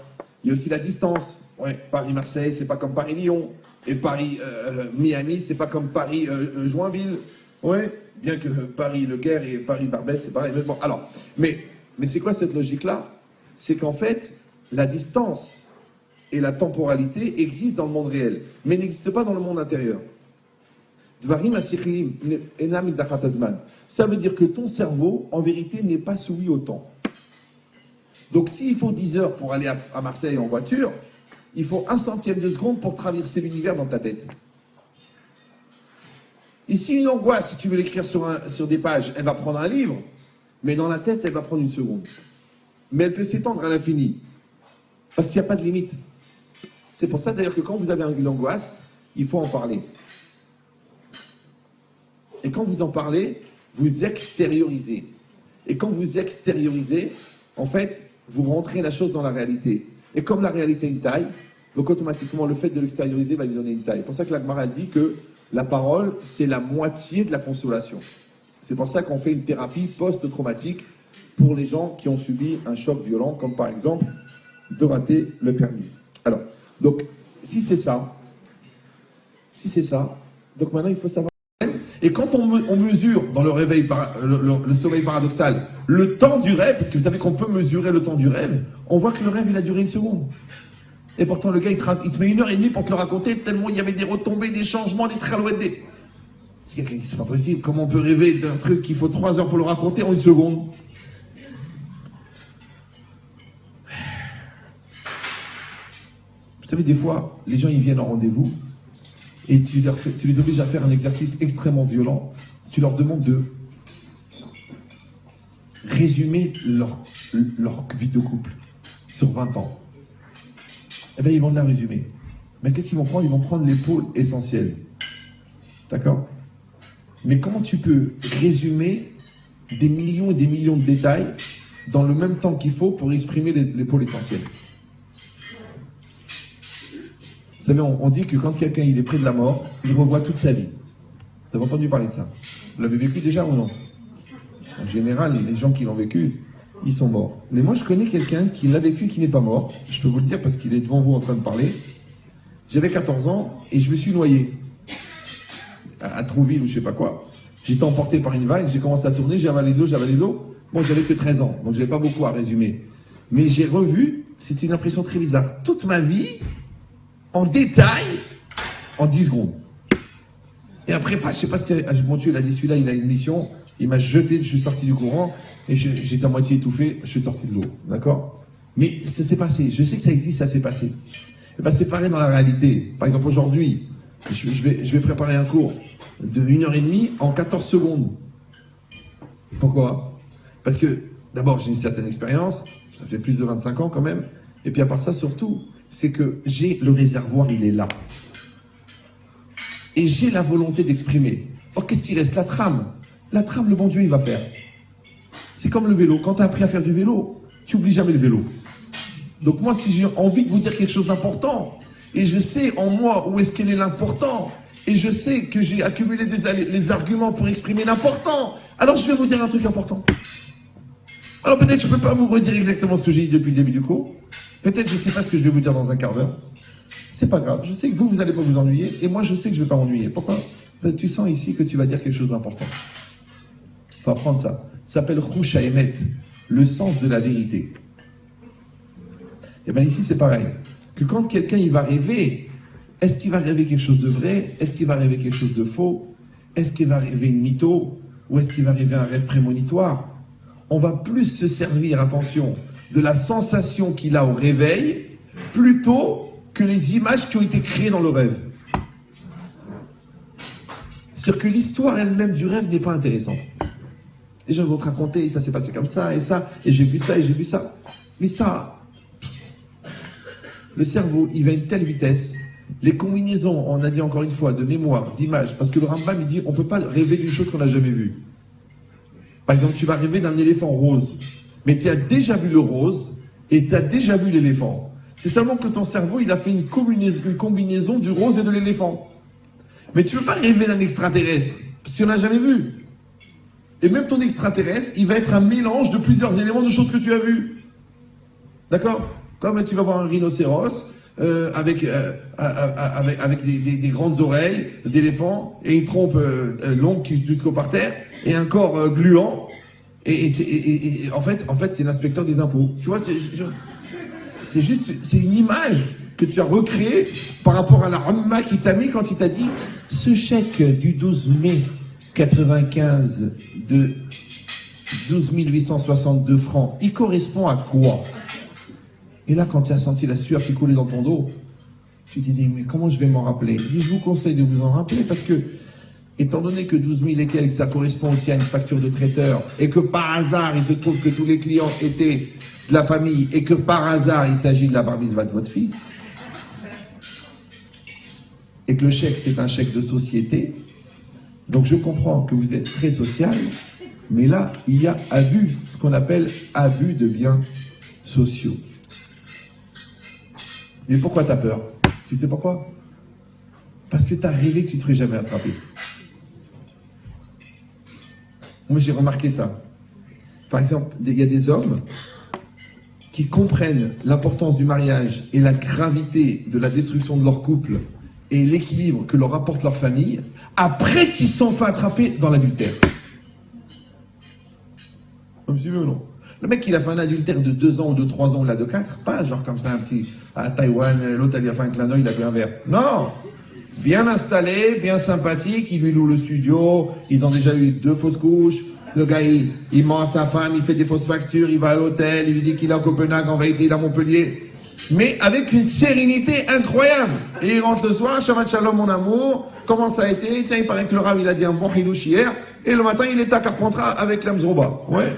Il y a aussi la distance. Ouais, Paris-Marseille, c'est pas comme Paris-Lyon. Et Paris-Miami, c'est pas comme Paris-Joinville. Ouais, bien que Paris-Le Caire et Paris-Barbès, c'est pareil. Bon, alors, mais c'est quoi cette logique-là? C'est qu'en fait, la distance et la temporalité existent dans le monde réel, mais n'existent pas dans le monde intérieur. Ça veut dire que ton cerveau, en vérité, n'est pas soumis au temps. Donc s'il faut 10 heures pour aller à Marseille en voiture, il faut 1 centième de seconde pour traverser l'univers dans ta tête. Et si une angoisse, si tu veux l'écrire sur des pages, elle va prendre un livre, mais dans la tête, elle va prendre 1 seconde. Mais elle peut s'étendre à l'infini, parce qu'il n'y a pas de limite. C'est pour ça d'ailleurs que quand vous avez une angoisse, il faut en parler. Et quand vous en parlez, vous extériorisez. Et quand vous extériorisez, en fait, vous rentrez la chose dans la réalité. Et comme la réalité a une taille, donc automatiquement le fait de l'extérioriser va lui donner une taille. C'est pour ça que la Gemara dit que la parole, c'est la moitié de la consolation. C'est pour ça qu'on fait une thérapie post-traumatique pour les gens qui ont subi un choc violent, comme par exemple de rater le permis. Alors, donc, si c'est ça, donc maintenant il faut savoir. Et quand on mesure dans le réveil, le sommeil paradoxal, le temps du rêve, parce que vous savez qu'on peut mesurer le temps du rêve, on voit que le rêve il a duré 1 seconde. Et pourtant le gars il te met 1h30 pour te le raconter, tellement il y avait des retombées, des changements, des tralouettes, c'est pas possible, comment on peut rêver d'un truc qu'il faut 3 heures pour le raconter en 1 seconde? Vous savez, des fois, les gens ils viennent en rendez-vous et tu les obliges à faire un exercice extrêmement violent. Tu leur demandes de résumer leur vie de couple sur 20 ans. Eh bien, ils vont la résumer. Mais qu'est-ce qu'ils vont prendre? Ils vont prendre les pôles essentiels. D'accord? Mais comment tu peux résumer des millions et des millions de détails dans le même temps qu'il faut pour exprimer les pôles essentiels? Vous savez, on dit que quand quelqu'un il est près de la mort, il revoit toute sa vie. Vous avez entendu parler de ça? Vous l'avez vécu déjà ou non? En général, les gens qui l'ont vécu, ils sont morts. Mais moi, je connais quelqu'un qui l'a vécu, qui n'est pas mort. Je peux vous le dire parce qu'il est devant vous en train de parler. J'avais 14 ans et je me suis noyé. À Trouville ou je sais pas quoi. J'étais emporté par une vague, j'ai commencé à tourner, j'ai avalé de l'eau. Bon, j'avais que 13 ans, donc j'avais pas beaucoup à résumer. Mais j'ai revu, c'est une impression très bizarre, toute ma vie, en détail, en 10 secondes. Et après, je sais pas ce qu'il a, mon Dieu, il a dit celui-là, il a une mission, il m'a jeté, je suis sorti du courant, et j'étais à moitié étouffé, je suis sorti de l'eau, d'accord? Mais ça s'est passé, je sais que ça existe, ça s'est passé. Et ben c'est pareil dans la réalité. Par exemple, aujourd'hui, je vais préparer un cours de 1h30 en 14 secondes. Pourquoi? Parce que, d'abord, j'ai une certaine expérience, ça fait plus de 25 ans quand même, et puis à part ça, surtout, c'est que j'ai le réservoir, il est là. Et j'ai la volonté d'exprimer. Or, qu'est-ce qui reste? La trame. La trame, le bon Dieu, il va faire. C'est comme le vélo. Quand tu as appris à faire du vélo, tu n'oublies jamais le vélo. Donc moi, si j'ai envie de vous dire quelque chose d'important, et je sais en moi où est-ce qu'elle est l'important, et je sais que j'ai accumulé les arguments pour exprimer l'important, alors je vais vous dire un truc important. Alors peut-être je ne peux pas vous redire exactement ce que j'ai dit depuis le début du cours. Peut-être je ne sais pas ce que je vais vous dire dans un quart d'heure. C'est pas grave. Je sais que vous n'allez pas vous ennuyer. Et moi, je sais que je ne vais pas m'ennuyer. Pourquoi? Parce que tu sens ici que tu vas dire quelque chose d'important. Il faut apprendre ça. Ça s'appelle Rouch Haemet, le sens de la vérité. Et bien ici, c'est pareil. Que quand quelqu'un il va rêver, est-ce qu'il va rêver quelque chose de vrai? Est-ce qu'il va rêver quelque chose de faux? Est-ce qu'il va rêver une mytho? Ou est-ce qu'il va rêver un rêve prémonitoire? On va plus se servir, attention, de la sensation qu'il a au réveil, plutôt que les images qui ont été créées dans le rêve. C'est-à-dire que l'histoire elle-même du rêve n'est pas intéressante. Les gens vont te raconter, ça s'est passé comme ça, et j'ai vu ça, et j'ai vu ça. Mais ça, le cerveau, il va à une telle vitesse. Les combinaisons, on a dit encore une fois, de mémoire, d'images, parce que le Rambam, il dit, on ne peut pas rêver d'une chose qu'on n'a jamais vue. Par exemple, tu vas rêver d'un éléphant rose, mais tu as déjà vu le rose et tu as déjà vu l'éléphant. C'est seulement que ton cerveau, il a fait une combinaison du rose et de l'éléphant. Mais tu ne peux pas rêver d'un extraterrestre, parce que tu n'en as jamais vu. Et même ton extraterrestre, il va être un mélange de plusieurs éléments de choses que tu as vues. D'accord? Comme tu vas voir un rhinocéros, avec des grandes oreilles d'éléphant et une trompe longue jusqu'au parterre et un corps gluant et en fait c'est l'inspecteur des impôts. Tu vois, c'est une image que tu as recréée par rapport à la Ramma qui t'a mis quand il t'a dit ce chèque du 12 mai 95 de 12 862 francs, il correspond à quoi? Et là, quand tu as senti la sueur qui coulait dans ton dos, tu te dis, mais comment je vais m'en rappeler? Je vous conseille de vous en rappeler parce que, étant donné que 12 000 et quelques, ça correspond aussi à une facture de traiteur, et que par hasard, il se trouve que tous les clients étaient de la famille, et que par hasard, il s'agit de la bar mitzvah de votre fils, et que le chèque, c'est un chèque de société, donc je comprends que vous êtes très social, mais là, il y a abus, ce qu'on appelle abus de biens sociaux. Mais pourquoi tu as peur? Tu sais pourquoi? Parce que tu as rêvé que tu ne te ferais jamais attraper. Moi, j'ai remarqué ça. Par exemple, il y a des hommes qui comprennent l'importance du mariage et la gravité de la destruction de leur couple et l'équilibre que leur apporte leur famille, après qu'ils se sont fait attraper dans l'adultère. Vous me suivez ou non? Le mec, il a fait un adultère de 2 ans ou de 3 ans ou là de 4, pas genre comme ça un petit à Taïwan, l'autre il a fait un clin d'œil, il a pris un verre. Non! Bien installé, bien sympathique, il lui loue le studio, ils ont déjà eu 2 fausses couches, le gars il ment à sa femme, il fait des fausses factures, il va à l'hôtel, il lui dit qu'il est à Copenhague, en vérité il est à Montpellier. Mais avec une sérénité incroyable. Et il rentre le soir, Shabbat Shalom mon amour, comment ça a été? Tiens, il paraît que le Rav il a dit un bon hilouch hier, et le matin il est à Carpentras avec l'Amzroba. Ouais.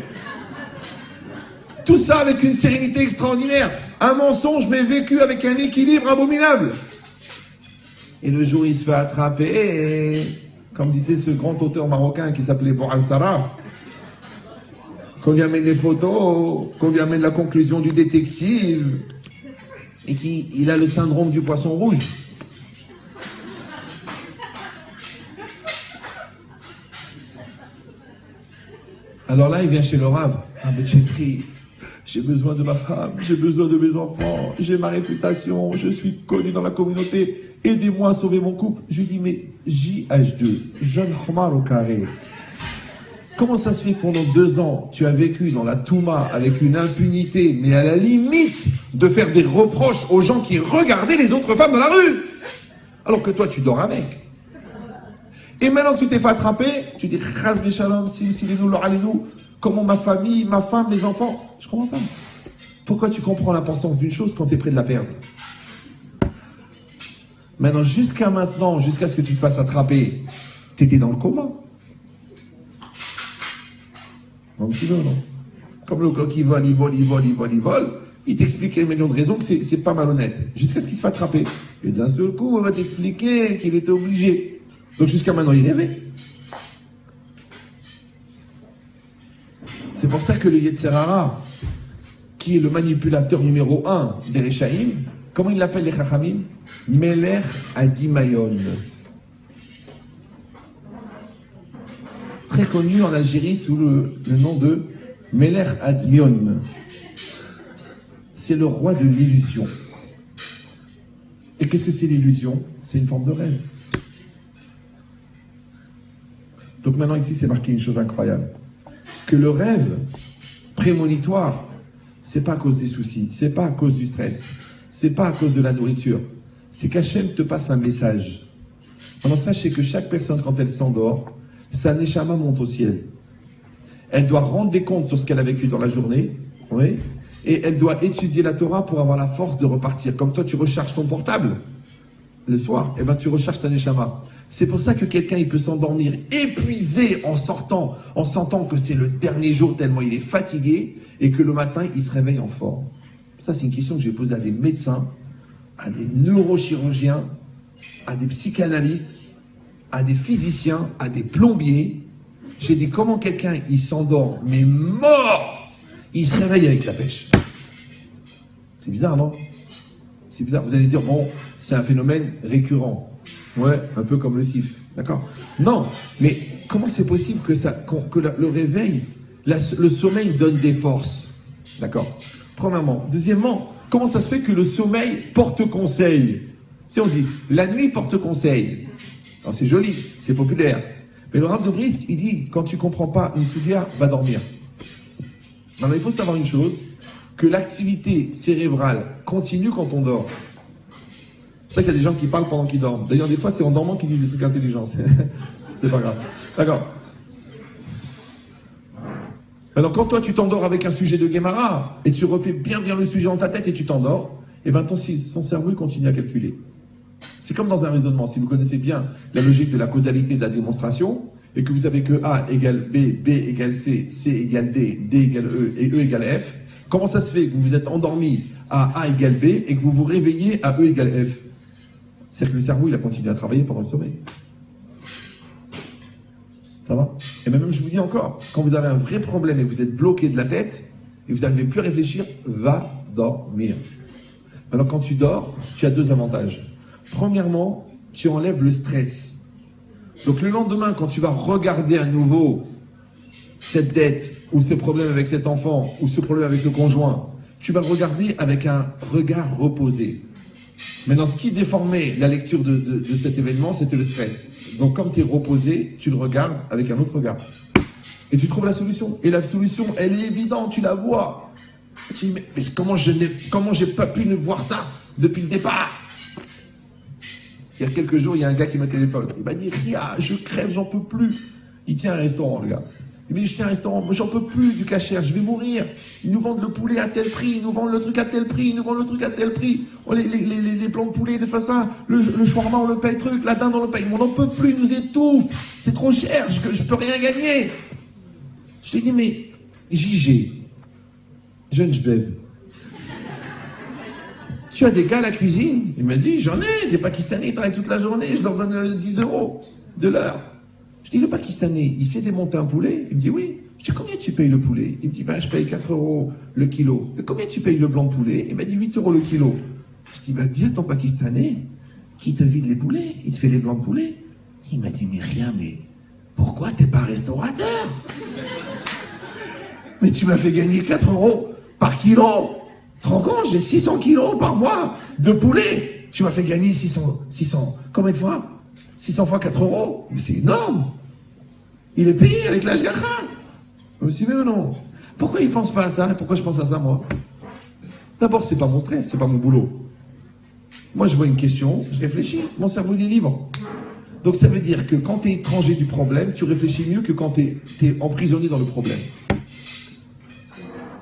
Tout ça avec une sérénité extraordinaire. Un mensonge, mais vécu avec un équilibre abominable. Et le jour, il se fait attraper, et, comme disait ce grand auteur marocain qui s'appelait Boual Sarah, qu'on lui amène les photos, qu'on lui amène la conclusion du détective, et qu'il a le syndrome du poisson rouge. Alors là, il vient chez le Rav. Ah, mais j'ai besoin de ma femme, j'ai besoin de mes enfants, j'ai ma réputation, je suis connu dans la communauté, aidez-moi à sauver mon couple. Je lui dis, mais JH2, jeune Khomar au carré, comment ça se fait que pendant 2 ans, tu as vécu dans la Touma avec une impunité, mais à la limite de faire des reproches aux gens qui regardaient les autres femmes dans la rue, alors que toi, tu dors avec. Et maintenant que tu t'es fait attraper, tu dis, Chaz Shalom, comment ma famille, ma femme, mes enfants. Je comprends pas. Pourquoi tu comprends l'importance d'une chose quand tu es près de la perdre? Maintenant, jusqu'à maintenant, jusqu'à ce que tu te fasses attraper, tu étais dans le coma. Un petit peu, non? Comme le coq qui vole, il t'explique un million de raisons que c'est pas malhonnête. Jusqu'à ce qu'il se fasse attraper. Et d'un seul coup, on va t'expliquer qu'il était obligé. Donc jusqu'à maintenant, il rêvait. C'est pour ça que le Yetzer Hara, qui est le manipulateur numéro 1 des Rechaïm, comment il l'appelle les Chachamim? Melech Adimayon. Très connu en Algérie sous le nom de Melech Admion. C'est le roi de l'illusion. Et qu'est-ce que c'est l'illusion? C'est une forme de rêve. Donc maintenant ici c'est marqué une chose incroyable. Que le rêve prémonitoire, c'est pas à cause des soucis, c'est pas à cause du stress, c'est pas à cause de la nourriture, c'est qu'Hachem te passe un message. Alors sachez que chaque personne quand elle s'endort, sa neshama monte au ciel. Elle doit rendre des comptes sur ce qu'elle a vécu dans la journée, oui, et elle doit étudier la Torah pour avoir la force de repartir. Comme toi tu recharges ton portable le soir, et ben tu recharges ta neshama. C'est pour ça que quelqu'un il peut s'endormir épuisé en sentant que c'est le dernier jour tellement il est fatigué et que le matin il se réveille en forme. Ça c'est une question que j'ai posée à des médecins, à des neurochirurgiens, à des psychanalystes, à des physiciens, à des plombiers. J'ai dit comment quelqu'un il s'endort mais mort, il se réveille avec la pêche. C'est bizarre, non? C'est bizarre. Vous allez dire bon, c'est un phénomène récurrent. Ouais, un peu comme le sif, d'accord? Non, mais comment c'est possible que le réveil, le sommeil donne des forces, d'accord? Premièrement. Deuxièmement, comment ça se fait que le sommeil porte conseil? Si on dit, la nuit porte conseil, alors c'est joli, c'est populaire, mais le Rav de Brisk, il dit, quand tu comprends pas une soudia, va dormir. Maintenant, il faut savoir une chose, que l'activité cérébrale continue quand on dort. C'est ça qu'il y a des gens qui parlent pendant qu'ils dorment. D'ailleurs, des fois, c'est en dormant qu'ils disent des trucs intelligents. C'est pas grave. D'accord. Alors, quand toi, tu t'endors avec un sujet de Guémara, et tu refais bien le sujet dans ta tête et tu t'endors, et bien ton cerveau, il continue à calculer. C'est comme dans un raisonnement. Si vous connaissez bien la logique de la causalité de la démonstration, et que vous savez que A égale B, B égale C, C égale D, D égale E, et E égale F, comment ça se fait que vous vous êtes endormi à A égale B, et que vous vous réveillez à E égale F? C'est que le cerveau, il a continué à travailler pendant le sommeil. Ça va? Et même, je vous dis encore, quand vous avez un vrai problème et vous êtes bloqué de la tête, et vous n'arrivez plus à réfléchir, va dormir. Alors, quand tu dors, tu as 2 avantages. Premièrement, tu enlèves le stress. Donc, le lendemain, quand tu vas regarder à nouveau cette dette, ou ce problème avec cet enfant, ou ce problème avec ce conjoint, tu vas le regarder avec un regard reposé. Maintenant, ce qui déformait la lecture de cet événement, c'était le stress. Donc, comme tu es reposé, tu le regardes avec un autre regard. Et tu trouves la solution. Et la solution, elle est évidente, tu la vois. Tu dis, mais comment j'ai pas pu ne voir ça depuis le départ? Il y a quelques jours, il y a un gars qui m'a téléphoné. Il m'a dit, Ria, je crève, j'en peux plus. Il tient un restaurant, le gars. Il me dit, je tiens un restaurant, moi j'en peux plus du cachère, je vais mourir. Ils nous vendent le poulet à tel prix, ils nous vendent le truc à tel prix, ils nous vendent le truc à tel prix. Oh, les plans de poulet, de ça, le shawarma, on le paye truc, la dinde, on le paye. On n'en peut plus, ils nous étouffent. C'est trop cher, je peux rien gagner. Je lui dis, mais JG, jeune jbeb, tu as des gars à la cuisine? Il m'a dit, j'en ai, des Pakistanais, ils travaillent toute la journée, je leur donne 10 € de l'heure. Je dis, le Pakistanais, il sait démonter un poulet? Il me dit, oui. Je dis, combien tu payes le poulet? Il me dit, ben, je paye 4 € le kilo. Et combien tu payes le blanc de poulet? Il m'a dit, 8 € le kilo. Je dis, ben, dis à ton Pakistanais qui te vide les poulets, il te fait les blancs de poulet. Il m'a dit, mais rien, mais pourquoi t'es pas restaurateur? Mais tu m'as fait gagner 4 € par kilo. Tu te rends compte, j'ai 600 kilos par mois de poulet. Tu m'as fait gagner 600. Combien de fois? 600 fois 4 €. Mais c'est énorme. Il est payé avec l'ashgacha. Vous me suivez ou non? Pourquoi il pense pas à ça? Et pourquoi je pense à ça, moi? D'abord, c'est pas mon stress, c'est pas mon boulot. Moi, je vois une question, je réfléchis. Mon cerveau, il est libre. Donc, ça veut dire que quand tu es étranger du problème, tu réfléchis mieux que quand tu es emprisonné dans le problème.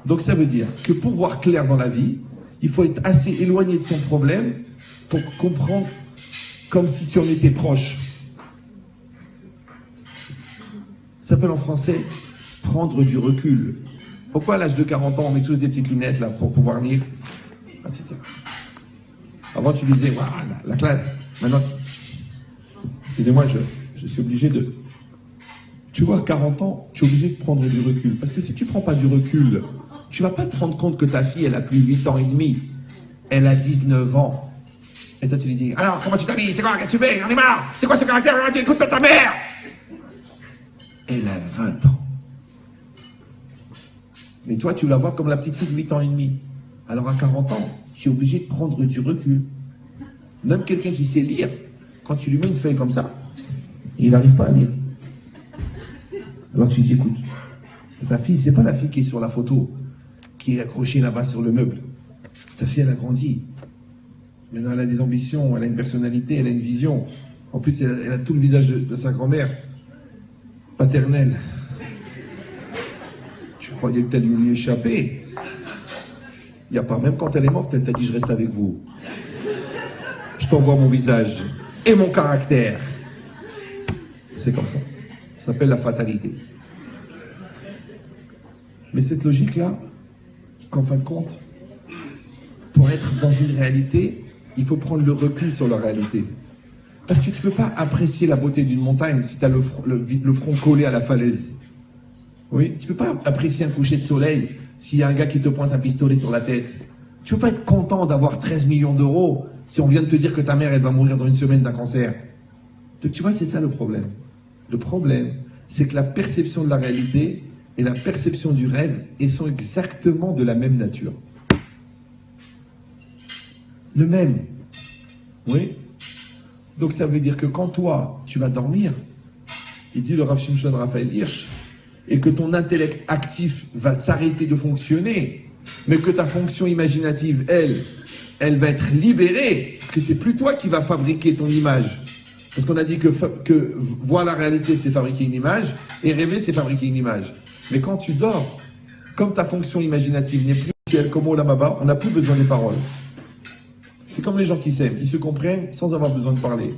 Donc, ça veut dire que pour voir clair dans la vie, il faut être assez éloigné de son problème pour comprendre comme si tu en étais proche. Ça s'appelle en français prendre du recul. Pourquoi à l'âge de 40 ans, on met tous des petites lunettes là pour pouvoir lire? Ah, tu sais. Avant, tu disais, voilà, la classe. Maintenant, excusez-moi, je suis obligé de... Tu vois, à 40 ans, tu es obligé de prendre du recul. Parce que si tu ne prends pas du recul, tu ne vas pas te rendre compte que ta fille, elle a plus 8 ans et demi. Elle a 19 ans. Et toi, tu lui dis, alors, comment tu t'habilles? C'est quoi? Qu'est-ce que tu fais? J'en ai marre! C'est quoi ce caractère? Écoute pas ta mère! Elle a 20 ans. Mais toi, tu la vois comme la petite fille de 8 ans et demi. Alors, à 40 ans, tu es obligé de prendre du recul. Même quelqu'un qui sait lire, quand tu lui mets une feuille comme ça, il n'arrive pas à lire. Alors tu dis, écoute, ta fille, c'est pas la fille qui est sur la photo, qui est accrochée là-bas sur le meuble. Ta fille, elle a grandi. Maintenant, elle a des ambitions, elle a une personnalité, elle a une vision. En plus, elle a tout le visage de sa grand-mère paternelle. Tu croyais que tu allais lui échapper. Il n'y a pas, même quand elle est morte, elle t'a dit, je reste avec vous. Je t'envoie mon visage et mon caractère. C'est comme ça. Ça s'appelle la fatalité. Mais cette logique-là, qu'en fin de compte, pour être dans une réalité, il faut prendre le recul sur la réalité. Parce que tu ne peux pas apprécier la beauté d'une montagne si tu as le front collé à la falaise. Oui, tu ne peux pas apprécier un coucher de soleil s'il y a un gars qui te pointe un pistolet sur la tête. Tu ne peux pas être content d'avoir 13 millions d'euros si on vient de te dire que ta mère, elle va mourir dans une semaine d'un cancer. Donc tu vois, c'est ça le problème. Le problème, c'est que la perception de la réalité et la perception du rêve, elles sont exactement de la même nature. Le même. Oui. Donc ça veut dire que quand toi, tu vas dormir, il dit le Rav Shimshon Raphaël Hirsch, et que ton intellect actif va s'arrêter de fonctionner, mais que ta fonction imaginative, elle va être libérée, parce que c'est plus toi qui vas fabriquer ton image. Parce qu'on a dit que voir la réalité, c'est fabriquer une image, et rêver, c'est fabriquer une image. Mais quand tu dors, comme ta fonction imaginative n'est plus ciel comme au Lamaba, on n'a plus besoin des paroles. C'est comme les gens qui s'aiment, ils se comprennent sans avoir besoin de parler.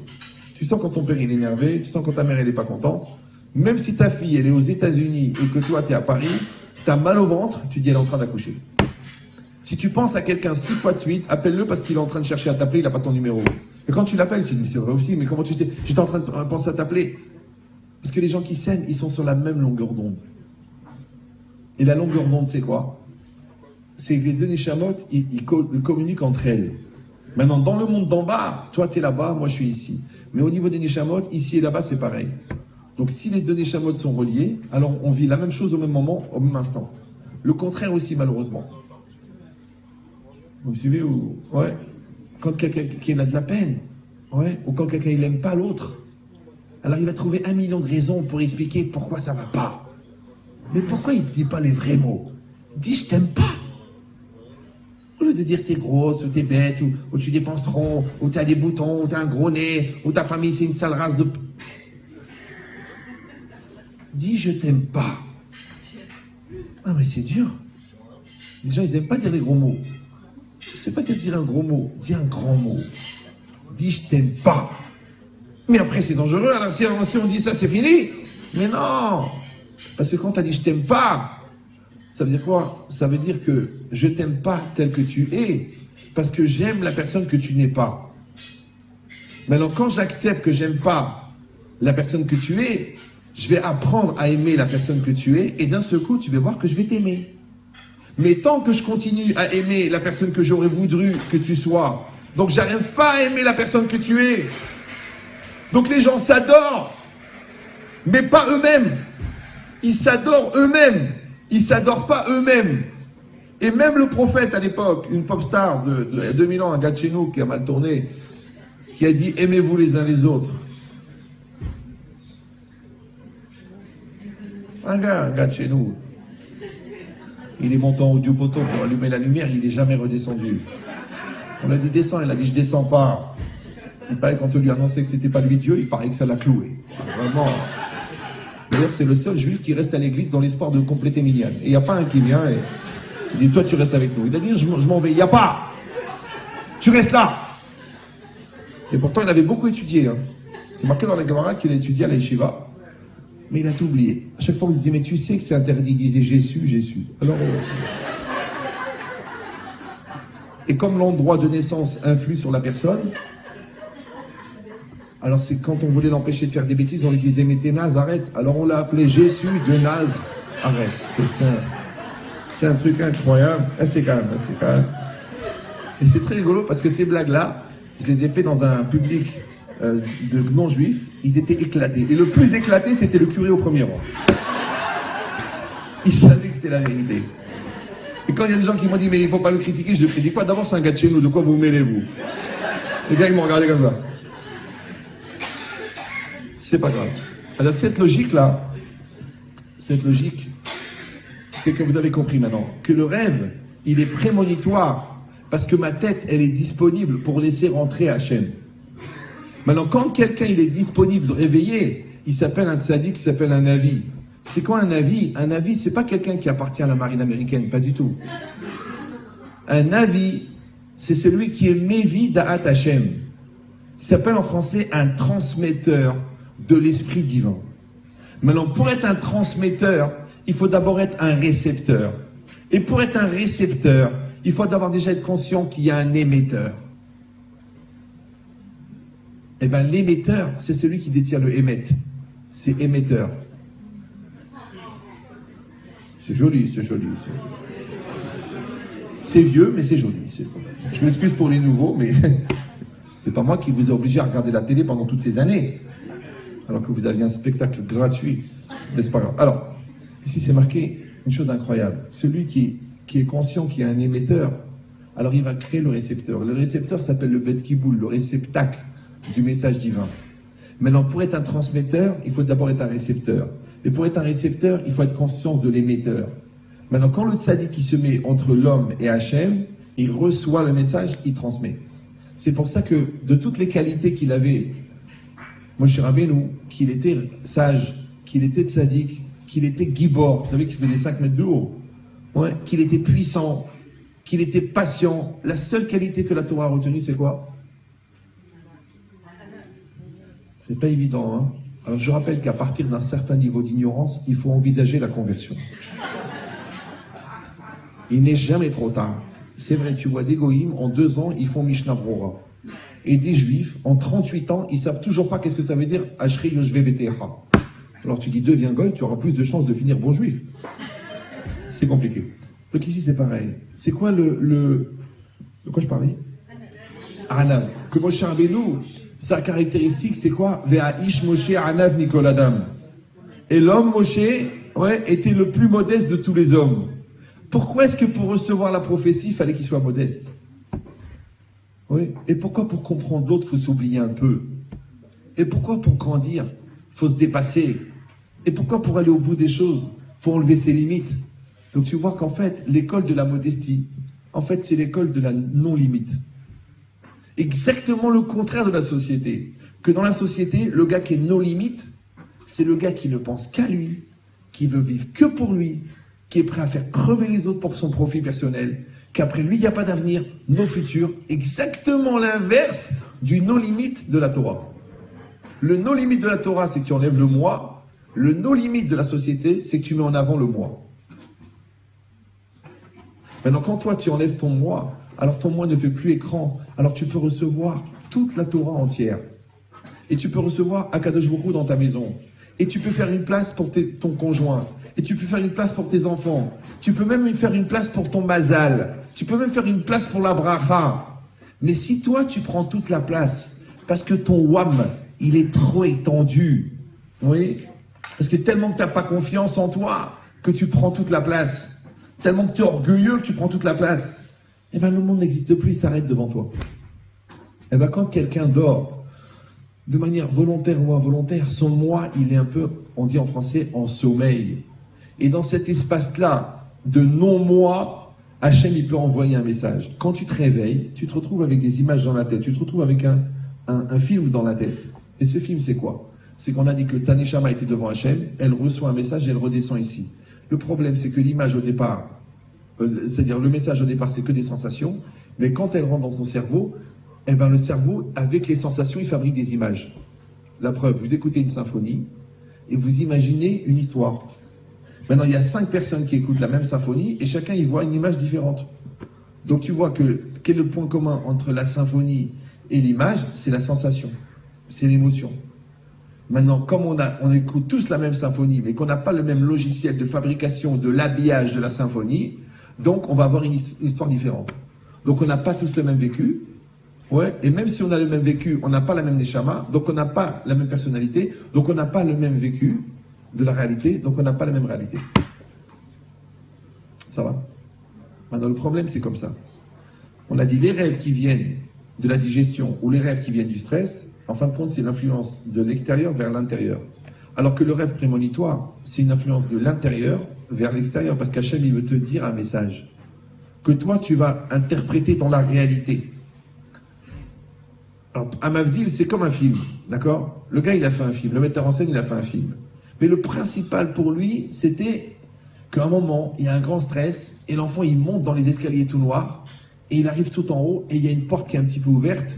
Tu sens quand ton père il est énervé, tu sens quand ta mère elle n'est pas contente. Même si ta fille elle est aux États-Unis et que toi tu es à Paris, tu as mal au ventre, tu dis elle est en train d'accoucher. Si tu penses à quelqu'un 6 fois de suite, appelle-le parce qu'il est en train de chercher à t'appeler, il n'a pas ton numéro. Et quand tu l'appelles, tu te dis c'est vrai aussi, mais comment tu sais? J'étais en train de penser à t'appeler. Parce que les gens qui s'aiment, ils sont sur la même longueur d'onde. Et la longueur d'onde, c'est quoi? C'est que les deux Neshamot, ils communiquent entre elles. Maintenant, dans le monde d'en bas, toi tu es là-bas, moi je suis ici. Mais au niveau des Neshamot, ici et là-bas, c'est pareil. Donc si les deux Neshamot sont reliés, alors on vit la même chose au même moment, au même instant. Le contraire aussi, malheureusement. Vous me suivez ou... Ouais. Quand quelqu'un qui a de la peine, ouais, ou quand quelqu'un il n'aime pas l'autre, alors il va trouver 1 million de raisons pour expliquer pourquoi ça ne va pas. Mais pourquoi il ne dit pas les vrais mots? Dis je t'aime pas. Au lieu de dire t'es grosse, ou t'es bête, ou tu dépenses trop, ou t'as des boutons, ou t'as un gros nez, ou ta famille c'est une sale race de... Dis je t'aime pas. Ah mais c'est dur. Les gens ils n'aiment pas dire les gros mots. Je ne sais pas te dire un gros mot, dis un grand mot. Dis je t'aime pas. Mais après c'est dangereux, alors si on dit ça c'est fini. Mais non. Parce que quand tu as dit je t'aime pas, ça veut dire quoi? Ça veut dire que je t'aime pas tel que tu es, parce que j'aime la personne que tu n'es pas. Maintenant quand j'accepte que j'aime pas la personne que tu es, je vais apprendre à aimer la personne que tu es, et d'un seul coup tu vas voir que je vais t'aimer. Mais tant que je continue à aimer la personne que j'aurais voulu que tu sois, donc j'arrive pas à aimer la personne que tu es. Donc les gens s'adorent, mais pas eux-mêmes. Ils s'adorent eux-mêmes. Ils ne s'adorent pas eux-mêmes. Et même le prophète à l'époque, une pop star de 2000 ans, un gars de chez nous qui a mal tourné, qui a dit « Aimez-vous les uns les autres ». Un gars de chez nous, il est monté en haut du poteau pour allumer la lumière, il n'est jamais redescendu. On a dit descends, il a dit je descends pas. Il paraît quand on lui a annoncé que c'était pas lui Dieu, il paraît que ça l'a cloué. Vraiment. D'ailleurs, c'est le seul juif qui reste à l'église dans l'espoir de compléter Minyan. Et il n'y a pas un qui vient et il dit toi tu restes avec nous. Il a dit je m'en vais, il n'y a pas. Tu restes là. Et pourtant il avait beaucoup étudié. Hein. C'est marqué dans la Gemara qu'il a étudié à la Yeshiva. Mais il a tout oublié. À chaque fois, on lui disait, mais tu sais que c'est interdit. Il disait, j'ai su. Alors, et comme l'endroit de naissance influe sur la personne, alors c'est quand on voulait l'empêcher de faire des bêtises, on lui disait, mais t'es naze, arrête. Alors on l'a appelé Jésus de naze, arrête. C'est un truc incroyable. Restez calme. Et c'est très rigolo parce que ces blagues-là, je les ai fait dans un public de non-juifs, ils étaient éclatés. Et le plus éclaté, c'était le curé au premier rang. Il savait que c'était la vérité. Et quand il y a des gens qui m'ont dit, mais il ne faut pas le critiquer, je ne le critique pas. D'abord, c'est un gars de chez nous, de quoi vous mêlez-vous? Les gars, ils m'ont regardé comme ça. C'est pas grave. Alors, cette logique-là, c'est que vous avez compris maintenant, que le rêve, il est prémonitoire, parce que ma tête, elle est disponible pour laisser rentrer Hachem. Maintenant, quand quelqu'un il est disponible, réveillé, il s'appelle un tzaddik, il s'appelle un navi. C'est quoi un navi? Un navi, c'est pas quelqu'un qui appartient à la marine américaine, pas du tout. Un navi, c'est celui qui est Mevi Da'at Hashem. Il s'appelle en français un transmetteur de l'esprit divin. Maintenant, pour être un transmetteur, il faut d'abord être un récepteur. Et pour être un récepteur, il faut d'abord déjà être conscient qu'il y a un émetteur. Eh bien, l'émetteur, c'est celui qui détient le émet. C'est émetteur. C'est joli. C'est vieux, mais c'est joli. Je m'excuse pour les nouveaux, mais c'est pas moi qui vous ai obligé à regarder la télé pendant toutes ces années, alors que vous aviez un spectacle gratuit. Mais c'est pas grave. Alors, ici, c'est marqué une chose incroyable. Celui qui est conscient qu'il y a un émetteur, alors il va créer le récepteur. Le récepteur s'appelle le Bet Kiboul, le réceptacle du message divin. Maintenant, pour être un transmetteur, il faut d'abord être un récepteur. Et pour être un récepteur, il faut être conscient de l'émetteur. Maintenant, quand le tzaddik qui se met entre l'homme et Hachem, il reçoit le message, il transmet. C'est pour ça que de toutes les qualités qu'il avait, Moshe Rabbeinu, qu'il était sage, qu'il était tzaddik, qu'il était gibor, vous savez qu'il faisait 5 mètres de haut, ouais, qu'il était puissant, qu'il était patient, la seule qualité que la Torah a retenue, c'est quoi? C'est pas évident, hein. Alors je rappelle qu'à partir d'un certain niveau d'ignorance, il faut envisager la conversion. Il n'est jamais trop tard. C'est vrai, tu vois des goïms, en 2 ans, ils font Mishnah Brora. Et des juifs, en 38 ans, ils savent toujours pas qu'est-ce que ça veut dire Ashri Yoshve Betecha. Alors tu dis, deviens goy, tu auras plus de chances de finir bon juif. C'est compliqué. Donc ici, c'est pareil. C'est quoi de quoi je parlais? Anav. Que Moshe Rabbeinu, sa caractéristique, c'est quoi? Ve'aish Moshe Anav Nikoladam. Et l'homme Moshe, ouais, était le plus modeste de tous les hommes. Pourquoi est-ce que pour recevoir la prophétie, il fallait qu'il soit modeste? Oui. Et pourquoi pour comprendre l'autre, il faut s'oublier un peu? Et pourquoi pour grandir, il faut se dépasser? Et pourquoi pour aller au bout des choses, il faut enlever ses limites? Donc tu vois qu'en fait, l'école de la modestie, en fait, c'est l'école de la non-limite. Exactement le contraire de la société. Que dans la société, le gars qui est non-limite, c'est le gars qui ne pense qu'à lui, qui veut vivre que pour lui, qui est prêt à faire crever les autres pour son profit personnel, qu'après lui, il n'y a pas d'avenir, no futur. Exactement l'inverse du non-limite de la Torah. Le non-limite de la Torah, c'est que tu enlèves le moi. Le non-limite de la société, c'est que tu mets en avant le moi. Maintenant, quand toi, tu enlèves ton moi, alors ton moi ne fait plus écran. Alors tu peux recevoir toute la Torah entière. Et tu peux recevoir Akadosh Baruch Hu dans ta maison. Et tu peux faire une place pour ton conjoint. Et tu peux faire une place pour tes enfants. Tu peux même faire une place pour ton mazal. Tu peux même faire une place pour la bracha. Mais si toi, tu prends toute la place, parce que ton wam, il est trop étendu, oui, parce que tellement que tu n'as pas confiance en toi, que tu prends toute la place, tellement que tu es orgueilleux que tu prends toute la place, eh bien le monde n'existe plus, il s'arrête devant toi. Eh bien quand quelqu'un dort, de manière volontaire ou involontaire, son moi, il est un peu, on dit en français, en sommeil. Et dans cet espace-là de non-moi, Hachem, il peut envoyer un message. Quand tu te réveilles, tu te retrouves avec des images dans la tête, tu te retrouves avec un film dans la tête. Et ce film, c'est quoi? C'est qu'on a dit que ta Neshama était devant Hachem, elle reçoit un message et elle redescend ici. Le problème, c'est que l'image au départ, c'est-à-dire le message au départ, c'est que des sensations, mais quand elle rentre dans son cerveau, eh ben le cerveau, avec les sensations, il fabrique des images. La preuve, vous écoutez une symphonie et vous imaginez une histoire. Maintenant, il y a 5 personnes qui écoutent la même symphonie et chacun y voit une image différente. Donc tu vois que quel est le point commun entre la symphonie et l'image? C'est la sensation, c'est l'émotion. Maintenant, comme on écoute tous la même symphonie, mais qu'on n'a pas le même logiciel de fabrication, de l'habillage de la symphonie, donc on va avoir une histoire différente. Donc on n'a pas tous le même vécu, ouais, et même si on a le même vécu, on n'a pas la même neshama, donc on n'a pas la même personnalité, donc on n'a pas le même vécu de la réalité, donc on n'a pas la même réalité. Ça va? Maintenant, le problème, c'est comme ça. On a dit les rêves qui viennent de la digestion ou les rêves qui viennent du stress, en fin de compte, c'est l'influence de l'extérieur vers l'intérieur. Alors que le rêve prémonitoire, c'est une influence de l'intérieur vers l'extérieur, parce qu'Hachem, il veut te dire un message que toi, tu vas interpréter dans la réalité. Alors, à Mavdil, c'est comme un film, d'accord? Le gars, il a fait un film, le metteur en scène, il a fait un film. Mais le principal pour lui, c'était qu'à un moment, il y a un grand stress, et l'enfant, il monte dans les escaliers tout noirs, et il arrive tout en haut, et il y a une porte qui est un petit peu ouverte,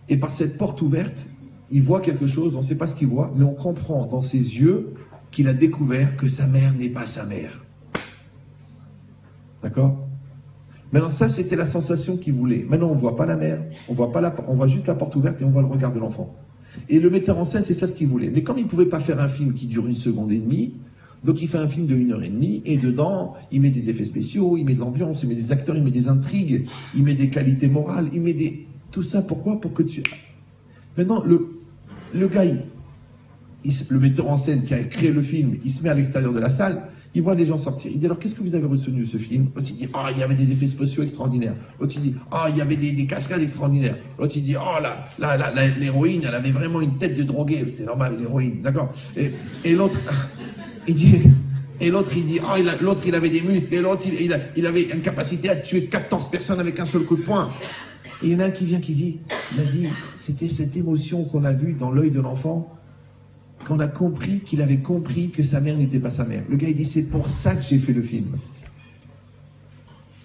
et par cette porte ouverte, il voit quelque chose, on ne sait pas ce qu'il voit, mais on comprend dans ses yeux qu'il a découvert que sa mère n'est pas sa mère. D'accord? Maintenant, ça, c'était la sensation qu'il voulait. Maintenant, on ne voit pas la mère, on voit juste la porte ouverte et on voit le regard de l'enfant. Et le metteur en scène, c'est ça ce qu'il voulait. Mais comme il ne pouvait pas faire un film qui dure 1 seconde et demie, donc il fait un film de 1h30, et dedans, il met des effets spéciaux, il met de l'ambiance, il met des acteurs, il met des intrigues, il met des qualités morales, il met des... Tout ça, pourquoi? Pour que tu... Maintenant, le gars, le metteur en scène qui a créé le film, il se met à l'extérieur de la salle, il voit les gens sortir. Il dit, alors, qu'est-ce que vous avez retenu de ce film? L'autre, il dit, ah, il y avait des effets spéciaux extraordinaires. L'autre, il dit, ah, il y avait des cascades extraordinaires. L'autre, il dit, oh, l'héroïne, elle avait vraiment une tête de droguée. C'est normal, l'héroïne, d'accord? Et l'autre, il dit... Et l'autre, il dit, ah, l'autre, il avait des muscles. Et l'autre, il avait une capacité à tuer 14 personnes avec un seul coup de poing. Et il y en a un qui vient qui dit, il a dit, c'était cette émotion qu'on a vue dans l'œil de l'enfant, qu'on a compris qu'il avait compris que sa mère n'était pas sa mère. Le gars, il dit, c'est pour ça que j'ai fait le film.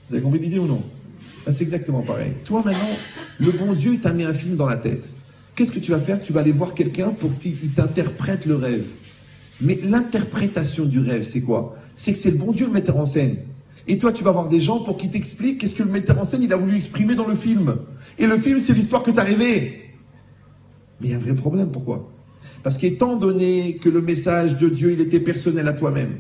Vous avez compris l'idée ou non? Ben, c'est exactement pareil. Toi, maintenant, le bon Dieu, il t'a mis un film dans la tête. Qu'est-ce que tu vas faire? Tu vas aller voir quelqu'un pour qu'il t'interprète le rêve. Mais l'interprétation du rêve, c'est quoi? C'est que c'est le bon Dieu le metteur en scène. Et toi, tu vas voir des gens pour qu'ils t'expliquent qu'est-ce que le metteur en scène, il a voulu exprimer dans le film. Et le film, c'est l'histoire que tu as rêvée. Mais il y a un vrai problème, pourquoi? Parce qu'étant donné que le message de Dieu, il était personnel à toi-même,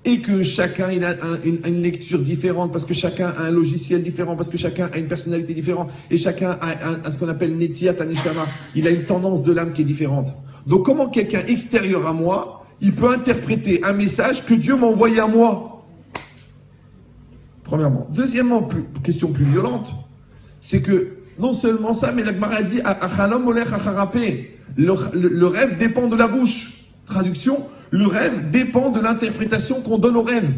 et que chacun il a une lecture différente, parce que chacun a un logiciel différent, parce que chacun a une personnalité différente, et chacun a ce qu'on appelle Netiat Neshama, il a une tendance de l'âme qui est différente. Donc comment quelqu'un extérieur à moi, il peut interpréter un message que Dieu m'a envoyé à moi? Premièrement. Deuxièmement, question plus violente, c'est que non seulement ça, mais la Gemara dit le rêve dépend de la bouche. Traduction, le rêve dépend de l'interprétation qu'on donne au rêve.